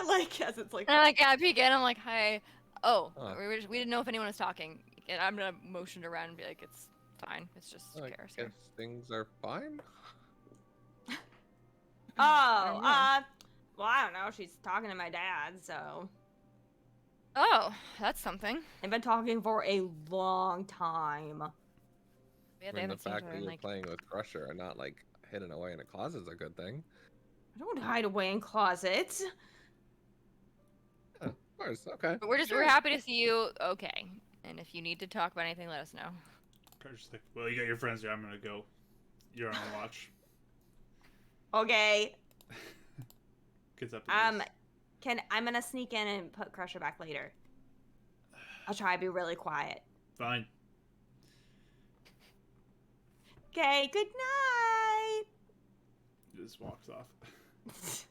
like, as it's like, And I like, yeah, I peek in. I'm like, hi. Oh, Huh. we didn't know if anyone was talking. And I'm gonna motion around and be like, it's fine. It's just I Karis guess here. things are fine. oh, know. well, I don't know, she's talking to my dad, so. Oh, that's something. They've been talking for a long time. Yeah, I they mean, the haven't seen each fact other that in you're like. playing with Crusher and not like hidden away in a closet is a good thing. I don't hide away in closets. Yeah, of course. Okay. But we're happy to see you. Okay. And if you need to talk about anything, let us know. Carter's like, well, you got your friends here. I'm gonna go. You're on watch. Okay. Gets up. And leaves. I'm gonna sneak in and put Crusher back later. I'll try to be really quiet. Fine. Okay, good night. He just walks off.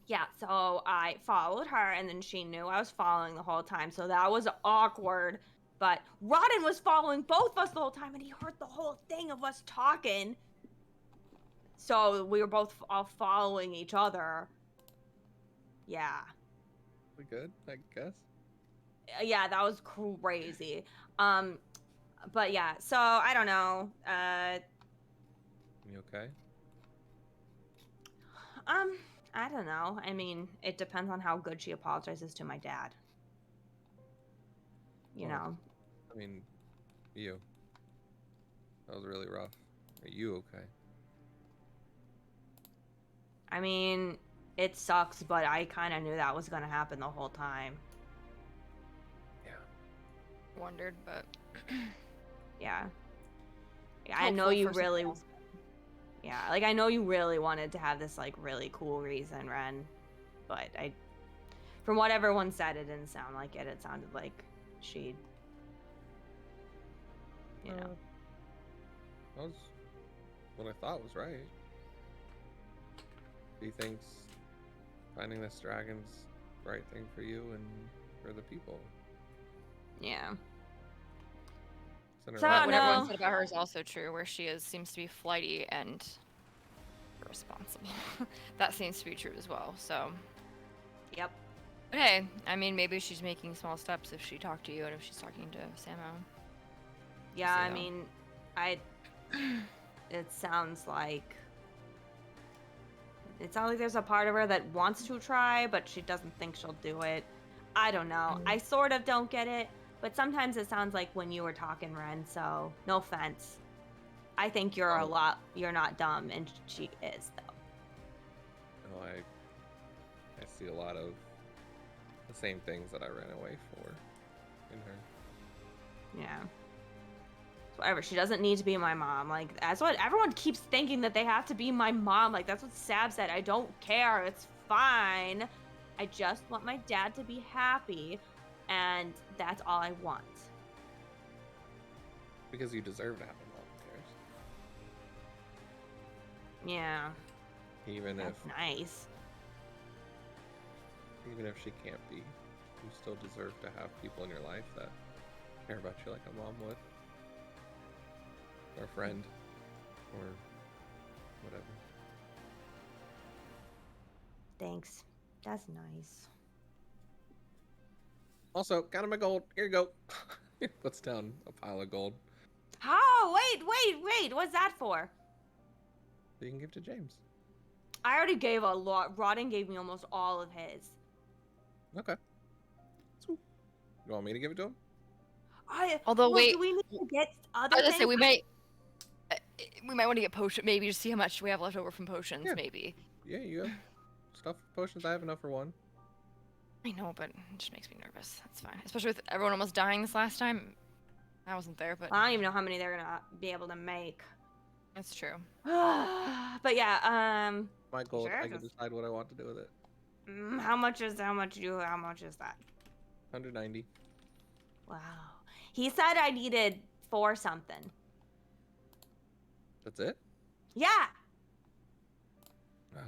Yeah, so I followed her and then she knew I was following the whole time, so that was awkward. But Rodden was following both of us the whole time and he heard the whole thing of us talking. So we were both all following each other. Yeah. We good, I guess. Yeah, that was crazy. But yeah, so I don't know. You okay? I don't know. I mean, it depends on how good she apologizes to my dad. You Well, know. I mean, you. That was really rough. Are you okay? I mean, it sucks, but I kind of knew that was going to happen the whole time. Yeah. Wondered, but Yeah. Yeah, I know Hopeful you for something really. else. Yeah, like I know you really wanted to have this like really cool reason, Ren, but from what everyone said, it didn't sound like it. It sounded like she'd, you know. That was what I thought was right. He thinks finding this dragon's the right thing for you and for the people. Yeah. Send her So, on But her what way. everyone no. said about her is also true, where she seems to be flighty and irresponsible. That seems to be true as well. So, Yep. but hey, I mean, maybe she's making small steps if she talked to you and if she's talking to Samo. Yeah, See I how- mean, it sounds like there's a part of her that wants to try, but she doesn't think she'll do it. I don't know. I sort of don't get it, but sometimes it sounds like when you were talking, Ren, so no offense. I think you're you're not dumb, and she is, though. No, I see a lot of the same things that I ran away for in her. Yeah. Whatever, she doesn't need to be my mom. Like, that's what everyone keeps thinking, that they have to be my mom. Like, that's what Sab said. I don't care. It's fine. I just want my dad to be happy, and that's all I want. Because you deserve to have a mom who cares. Yeah. Even That's nice. even if she can't be, you still deserve to have people in your life that care about you like a mom would. Or a friend. Or whatever. Thanks. That's nice. Also, count my gold. Here you go. Puts down a pile of gold Oh, wait. What's that for? that you can give to James. I already gave a lot. Rodden gave me almost all of his. Okay. Sweet. You want me to give it to him? Although, well, wait, do we need to get other I was gonna things? say we might want to get potion. Maybe just see how much we have left over from potions. Yeah. Maybe. Yeah, you have stuff for potions. I have enough for one. I know, but it just makes me nervous. That's fine, especially with everyone almost dying this last time. I wasn't there, but I don't even know how many they're gonna be able to make. that's true. But yeah, My gold, sure? I can decide what I want to do with it. How much is that? 190. Wow. He said I needed 4 something. That's it? Yeah.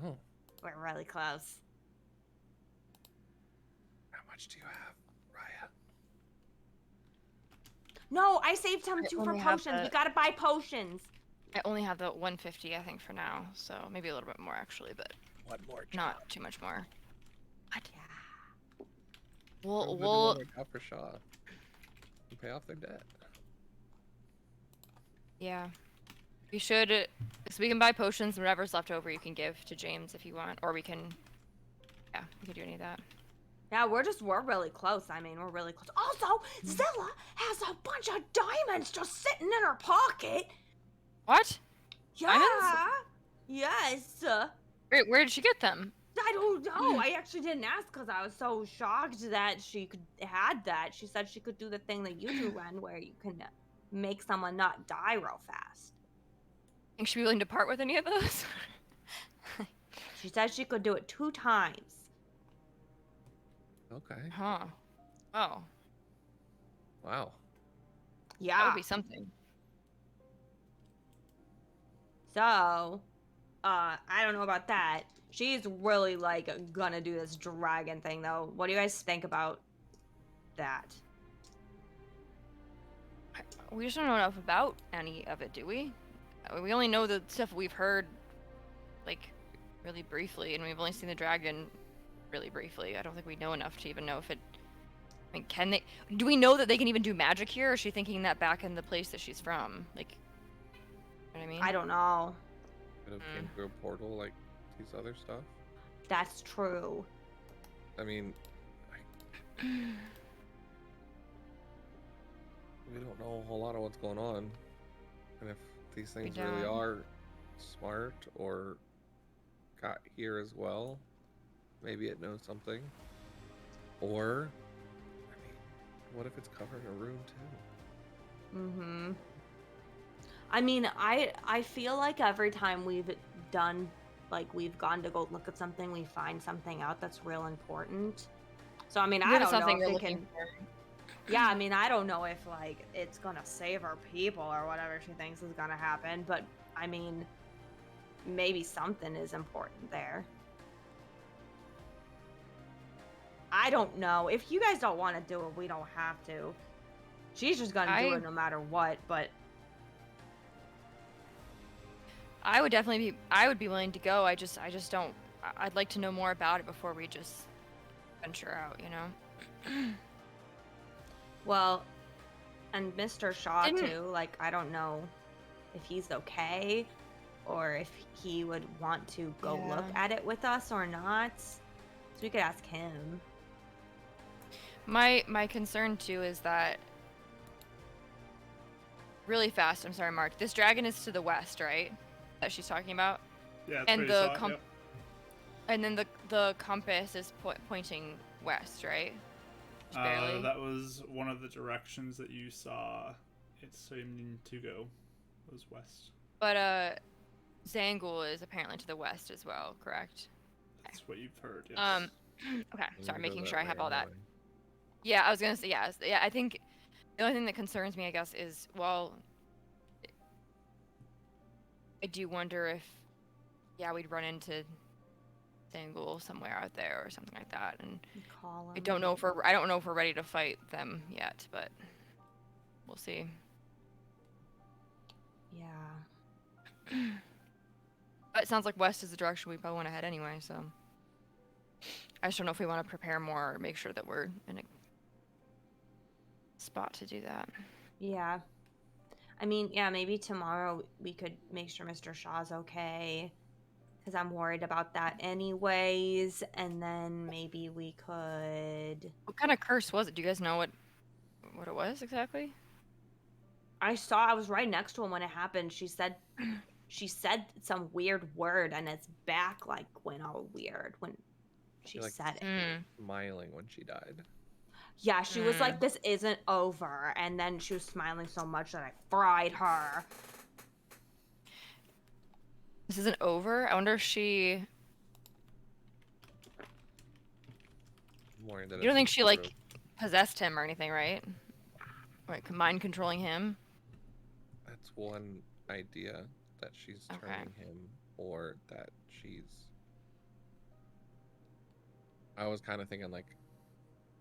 Oh. We're really close. How much do you have, Raya? No, I saved him I 2 for only have potions. We the- gotta buy potions. I only have the 150, I think, for now. So maybe a little bit more actually, but One more. not too much more. What? Yeah. We'll Out for Shaw. And pay off their debt. yeah. We should, so we can buy potions. Whatever's left over, you can give to James if you want, or we can. Yeah, we could do any of that. Yeah, we're really close. I mean, we're really close. Also, Zilla has a bunch of diamonds just sitting in her pocket. What? Yeah. Diamonds? Yes. Where did she get them? I don't know. I actually didn't ask because I was so shocked that she had that. She said she could do the thing that you do, Ren, where you can make someone not die real fast. Think she'd be willing to part with any of those? She said she could do it 2 times. Okay. Huh. Oh, Wow. Yeah. that would be something. So, I don't know about that. She's really like gonna do this dragon thing, though. What do you guys think about that? We just don't know enough about any of it, do we? We only know the stuff we've heard, like, really briefly, and we've only seen the dragon really briefly. I don't think we know enough to even know if it... I mean, can they... Do we know that they can even do magic here, or is she thinking that back in the place that she's from? Like, you know what I mean? I don't know. Could have came through a portal like these other stuff. That's true. I mean, we don't know a whole lot of what's going on. And if these things really don't. are smart or got here as well, maybe it knows something. Or, I mean, what if it's covered in a rune too? Mm-hmm. I mean, I feel like every time we've done, like, we've gone to go look at something, we find something out that's real important. So, I mean, I Rid of don't know something if you're they looking can... for. Yeah, I mean, I don't know if, like, it's gonna save our people or whatever she thinks is gonna happen, but, I mean, maybe something is important there. I don't know. If you guys don't want to do it, we don't have to. She's just gonna do it no matter what, but... I would definitely be. I would be willing to go. I just don't. I'd like to know more about it before we just venture out. You know. Well, and Mr. Shaw too. Like, I don't know if he's okay, or if he would want to go look at it with us or not. So we could ask him. My concern too is that. Really fast. I'm sorry, Mark. This dragon is to the west, right? That she's talking about. Yeah, that's and where the you saw it, and then the compass is pointing west, right? Just barely. That was one of the directions that you saw it seeming to go, was west. But Zangul is apparently to the west as well, correct? That's what you've heard. Yes. Okay. Sorry, making sure I have all that. Yeah, I was gonna say yeah. I think the only thing that concerns me, I guess, is I do wonder if we'd run into Zangul somewhere out there or something like that, and Call him. I don't know if we're ready to fight them yet, but we'll see. Yeah. But it sounds like west is the direction we probably want to head anyway, so I just don't know if we want to prepare more or make sure that we're in a spot to do that. Yeah. I mean, yeah, maybe tomorrow we could make sure Mr. Shaw's okay, because I'm worried about that anyways, and then maybe we could... What kind of curse was it? Do you guys know what it was exactly? I was right next to him when it happened. She said some weird word, and its back, like, went all weird when she said it. Smiling when she died. Yeah, she was like, this isn't over, and then she was smiling so much that I fried her. This isn't over? I wonder if she... You don't think she, like, possessed him or anything, right? Like, mind controlling him? That's one idea, that she's turning him, or that she's... I was kind of thinking, like,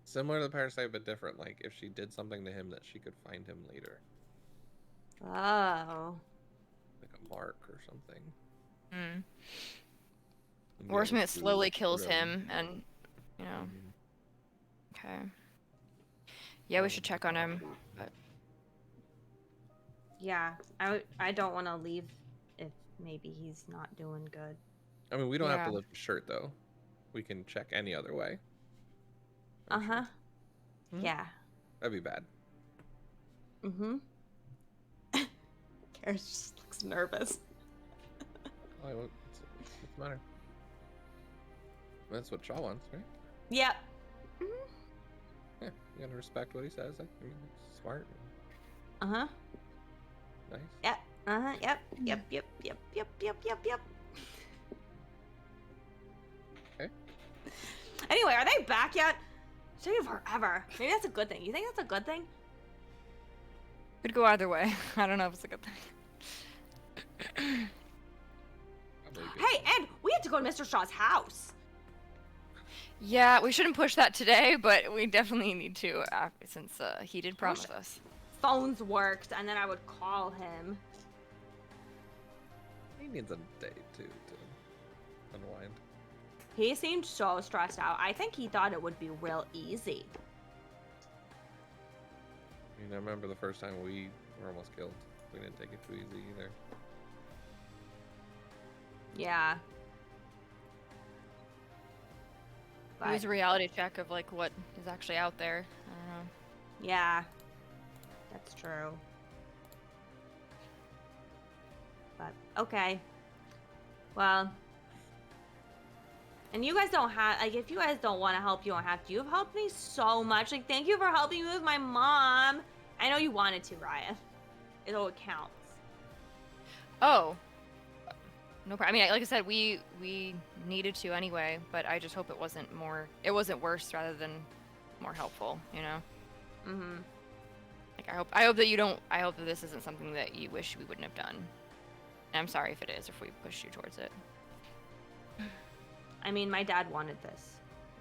similar to the parasite, but different. Like, if she did something to him, that she could find him later. Oh. Like a mark or something. Or something that slowly kills him, and, you know. Okay. Yeah, we should check on him, but... Yeah, I don't want to leave if maybe he's not doing good. I mean, we don't have to lift the shirt, though. We can check any other way. Uh-huh. Sure. Yeah. That'd be bad. Mm-hmm. Kara just looks nervous. What's the matter? That's what Shaw wants, right? Yep. Yeah, you gotta respect what he says. I mean, it's smart. Uh-huh. Nice. Yep. Uh-huh. Yep. Okay. Anyway, are they back yet? It's taking forever. Maybe that's a good thing. You think that's a good thing? Could go either way. I don't know if it's a good thing. Hey, Ed, we have to go to Mr. Shaw's house. Yeah, we shouldn't push that today, but we definitely need to, since he did promise us. Phones worked, and then I would call him. He needs a day to unwind. He seemed so stressed out. I think he thought it would be real easy. I mean, I remember the first time we were almost killed. We didn't take it too easy either. Yeah. It was a reality check of, like, what is actually out there. I don't know. Yeah. That's true. But, okay. Well. And you guys don't have, like, if you guys don't want to help, you don't have to. You've helped me so much. Like, thank you for helping me with my mom. I know you wanted to, Ryan. It all counts. Oh. No problem. I mean, like I said, we needed to anyway, but I just hope it wasn't worse rather than more helpful, you know? Mm-hmm. Like I hope that this isn't something that you wish we wouldn't have done. And I'm sorry if it is, if we pushed you towards it. I mean, my dad wanted this.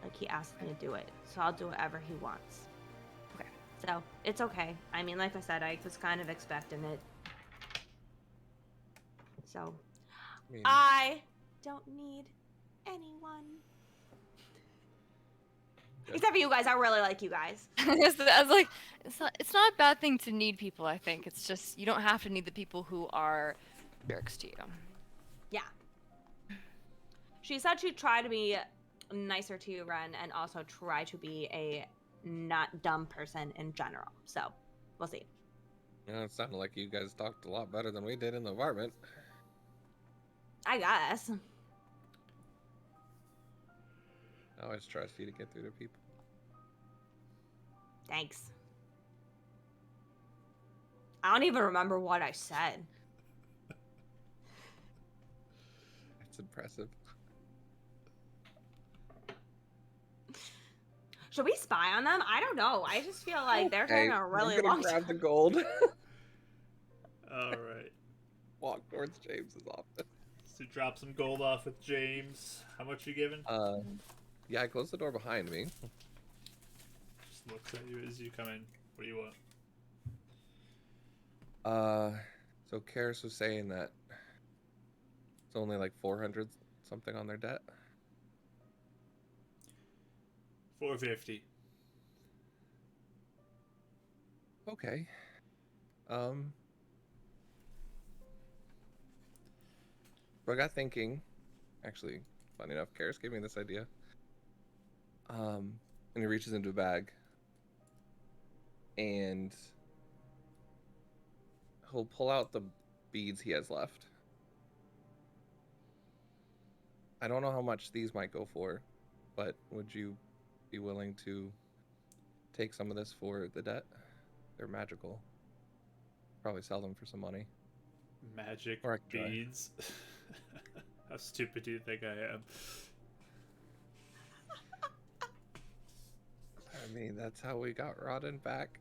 Like, he asked me to do it, so I'll do whatever he wants. Okay. So, it's okay. I mean, like I said, I was kind of expecting it. So, I don't need anyone. Good. Except for you guys. I really like you guys. I was like, it's not a bad thing to need people, I think. It's just, you don't have to need the people who are jerks to you. Yeah. She said she'd try to be nicer to you, Ren, and also try to be a not dumb person in general. So, we'll see. Yeah, it sounded like you guys talked a lot better than we did in the apartment. I guess. I always trust you to get through to people. Thanks. I don't even remember what I said. It's impressive. Should we spy on them? I don't know. I just feel like they're taking a really long grab time. the gold. All right. Walk towards James's office. So drop some gold off with James. How much you giving? Yeah, I closed the door behind me. Just looks at you as you come in. What do you want? So Karis was saying that it's only like 400 something on their debt. 450. Okay. So I got thinking, actually, funny enough, Karis gave me this idea. And he reaches into a bag and he'll pull out the beads he has left. I don't know how much these might go for, but would you be willing to take some of this for the debt? They're magical. Probably sell them for some money. Magic Or I could try. beads. How stupid do you think I am? I mean, that's how we got Rodden back.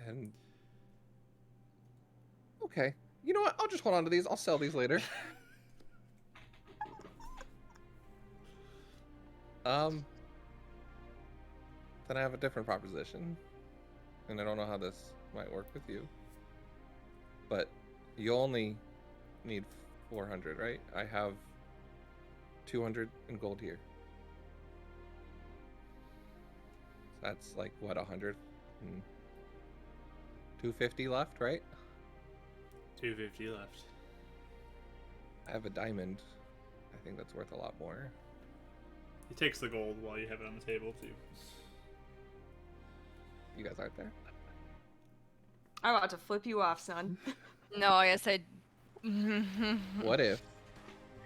And okay, you know what? I'll just hold on to these. I'll sell these later. Then I have a different proposition, and I don't know how this might work with you. But you only need 400, right? I have 200 in gold here. So that's like what, 100 and 250 left, right? 250 left. I have a diamond. I think that's worth a lot more. He takes the gold while you have it on the table too. You guys aren't there? I'm about to flip you off, son. No, I guess I. What if,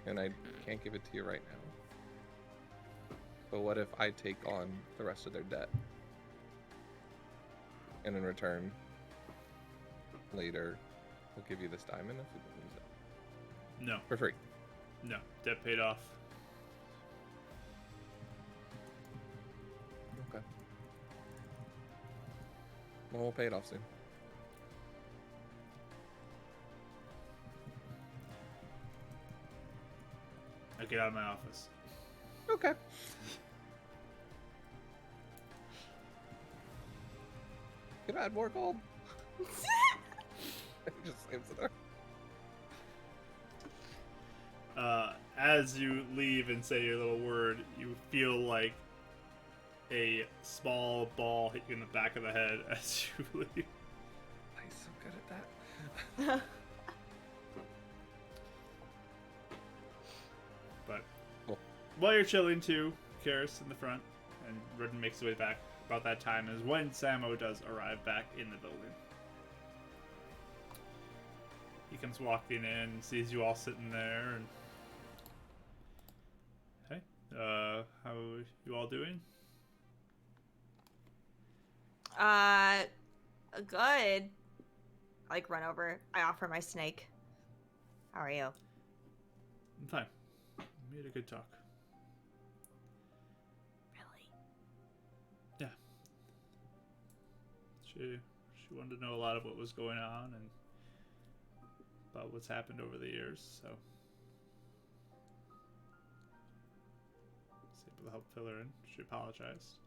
and I can't give it to you right now, but what if I take on the rest of their debt? And in return, later, we'll give you this diamond if we don't use it. No, For free. no, debt paid off. Okay. Well, we'll pay it off soon. Now get out of my office. Okay. Can I add more gold? He just slams it there. As you leave and say your little word, you feel like a small ball hit you in the back of the head as you leave. He's so good at that. But Cool. while you're chilling too, Karis in the front, and Ridden makes his way back. About that time is when Samo does arrive back in the building. He comes walking in, sees you all sitting there, and hey, how you all doing? Good. I, like, run over. I offer my snake. How are you? I'm fine. We had a good talk. Really? Yeah. She wanted to know a lot of what was going on and about what's happened over the years, so I was able to help fill her in. She apologized.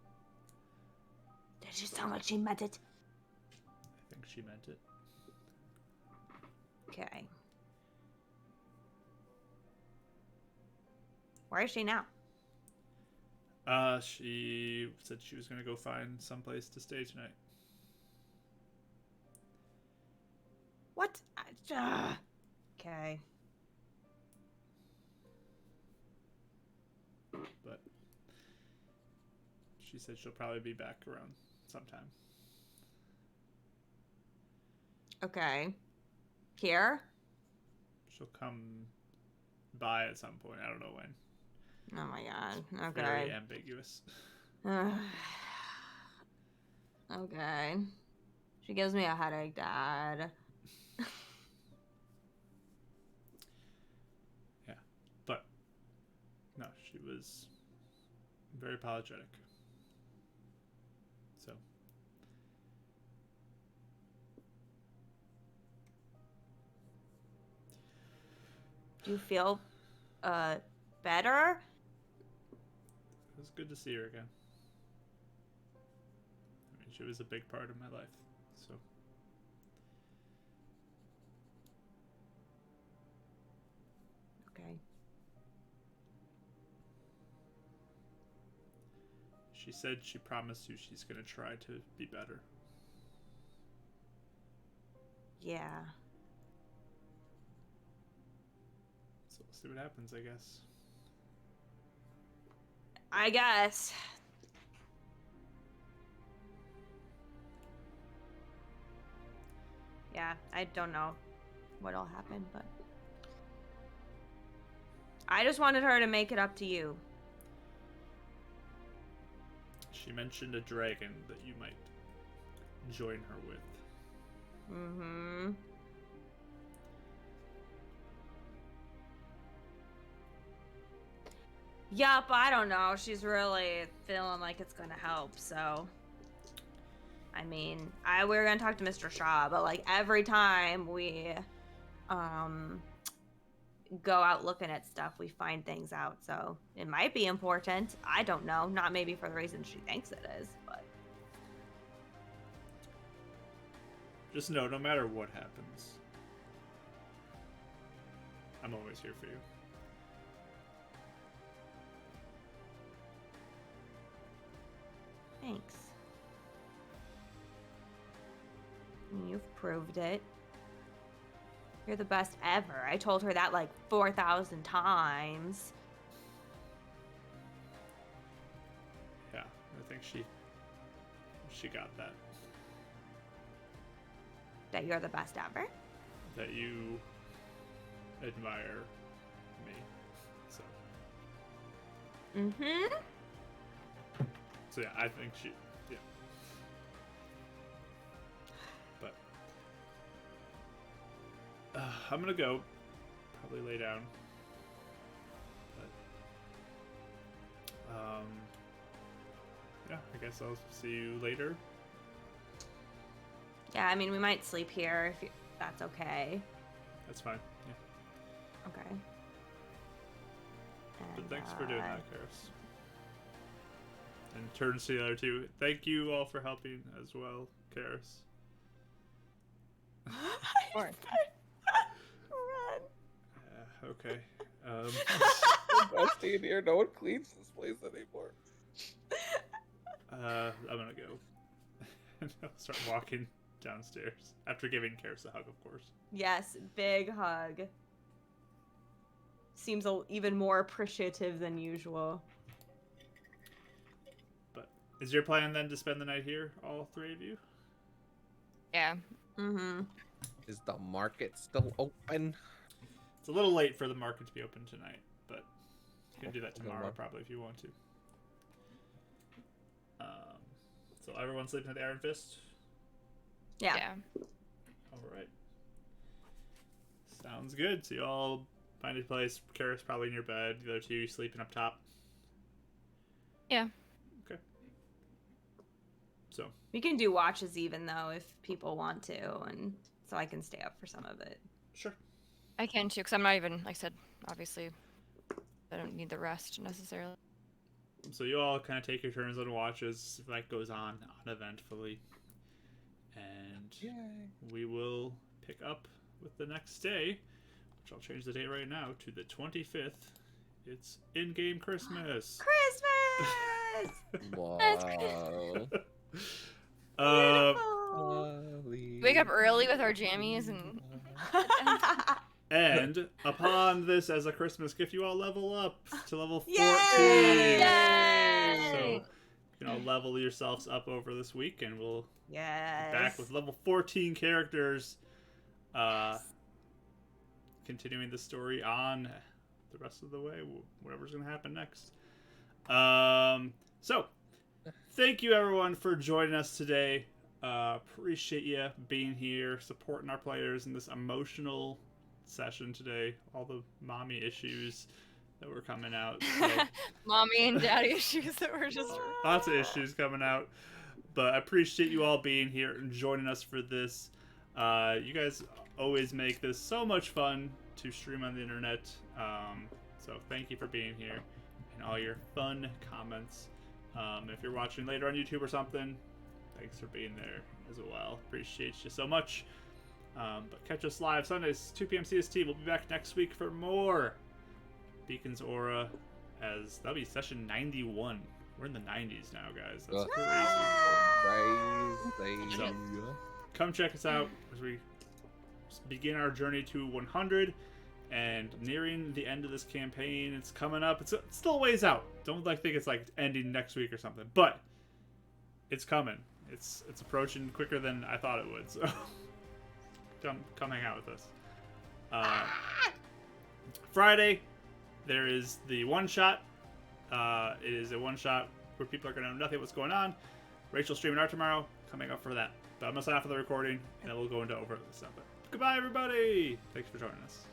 Did she sound like she meant it? I think she meant it. Okay. Where is she now? She said she was gonna go find someplace to stay tonight. What? Okay. But she said she'll probably be back around sometime. Okay. Here? She'll come by at some point. I don't know when. Oh my god. Very Okay. ambiguous. Okay. She gives me a headache, Dad. Yeah. But no, she was very apologetic. So Do you feel better? it was good to see her again. I mean, she was a big part of my life. So Okay. she said she promised you she's gonna try to be better. Yeah. So we'll see what happens, I guess. I guess. Yeah, I don't know what'll happen, but I just wanted her to make it up to you. She mentioned a dragon that you might join her with. Mm-hmm. Yup, I don't know. She's really feeling like it's gonna help, so. I mean, we were gonna talk to Mr. Shaw, but like every time we go out looking at stuff, we find things out, so it might be important. I don't know. Not maybe for the reason she thinks it is, but Just know, no matter what happens, I'm always here for you. thanks. You've proved it. You're the best ever. I told her that like 4,000 times. Yeah, I think she got that. That you're the best ever. That you admire me. So Mm-hmm. So yeah, I think yeah. But I'm gonna go, probably lay down. But yeah, I guess I'll see you later. Yeah, I mean, we might sleep here if that's okay. That's fine. Yeah. Okay. But And, thanks for doing that, Karis. And turns to the other two. Thank you all for helping as well, Karis. Of course. Run. Okay. Dusty in here. No one cleans this place anymore. I'm gonna go. And I'll start walking downstairs after giving Karis a hug, of course. Yes, big hug. Seems even more appreciative than usual. But is your plan then to spend the night here, all three of you? Yeah. Mm-hmm. Is the market still open? It's a little late for the market to be open tonight, but you can do that Okay, tomorrow well. probably if you want to. So everyone's sleeping at the Iron Fist? Yeah. Yeah. All right. Sounds good. So you all find a place. Kara's probably in your bed. The other two sleeping up top. Yeah. Okay. So. We can do watches even though if people want to, and so I can stay up for some of it. Sure. I can too, because I'm not even, like I said, obviously, I don't need the rest necessarily. So you all kind of take your turns on watches. Life goes on uneventfully. And we will pick up with the next day, which I'll change the date right now to the 25th. It's in-game Christmas. Christmas! Wow. Wake up early with our jammies and And upon this as a Christmas gift, you all level up to level 14. Yay! So you can all level yourselves up over this week, and we'll be Yes. back with level 14 characters, continuing the story on the rest of the way, whatever's going to happen next. So, thank you everyone for joining us today. Appreciate you being here, supporting our players in this emotional session today. All the mommy issues that were coming out. So, mommy and daddy issues that were just... lots of issues coming out. But I appreciate you all being here and joining us for this. You guys always make this so much fun to stream on the internet. So thank you for being here and all your fun comments. If you're watching later on YouTube or something, thanks for being there as well. Appreciate you so much. But catch us live Sundays, 2 p.m. CST. We'll be back next week for more Beacon's Aura, as that'll be session 91. We're in the 90s now, guys. That's crazy. So, come check us out as we begin our journey to 100 and nearing the end of this campaign. It's coming up. It's still a ways out. Don't think it's like ending next week or something, but it's coming. It's approaching quicker than I thought it would. So come hang out with us. Friday, there is the one shot. It is a one shot where people are going to know nothing what's going on. Rachel's streaming art tomorrow. Coming up for that. But I'm going to sign off for the recording, and then we'll go into over the stuff. But goodbye, everybody. Thanks for joining us.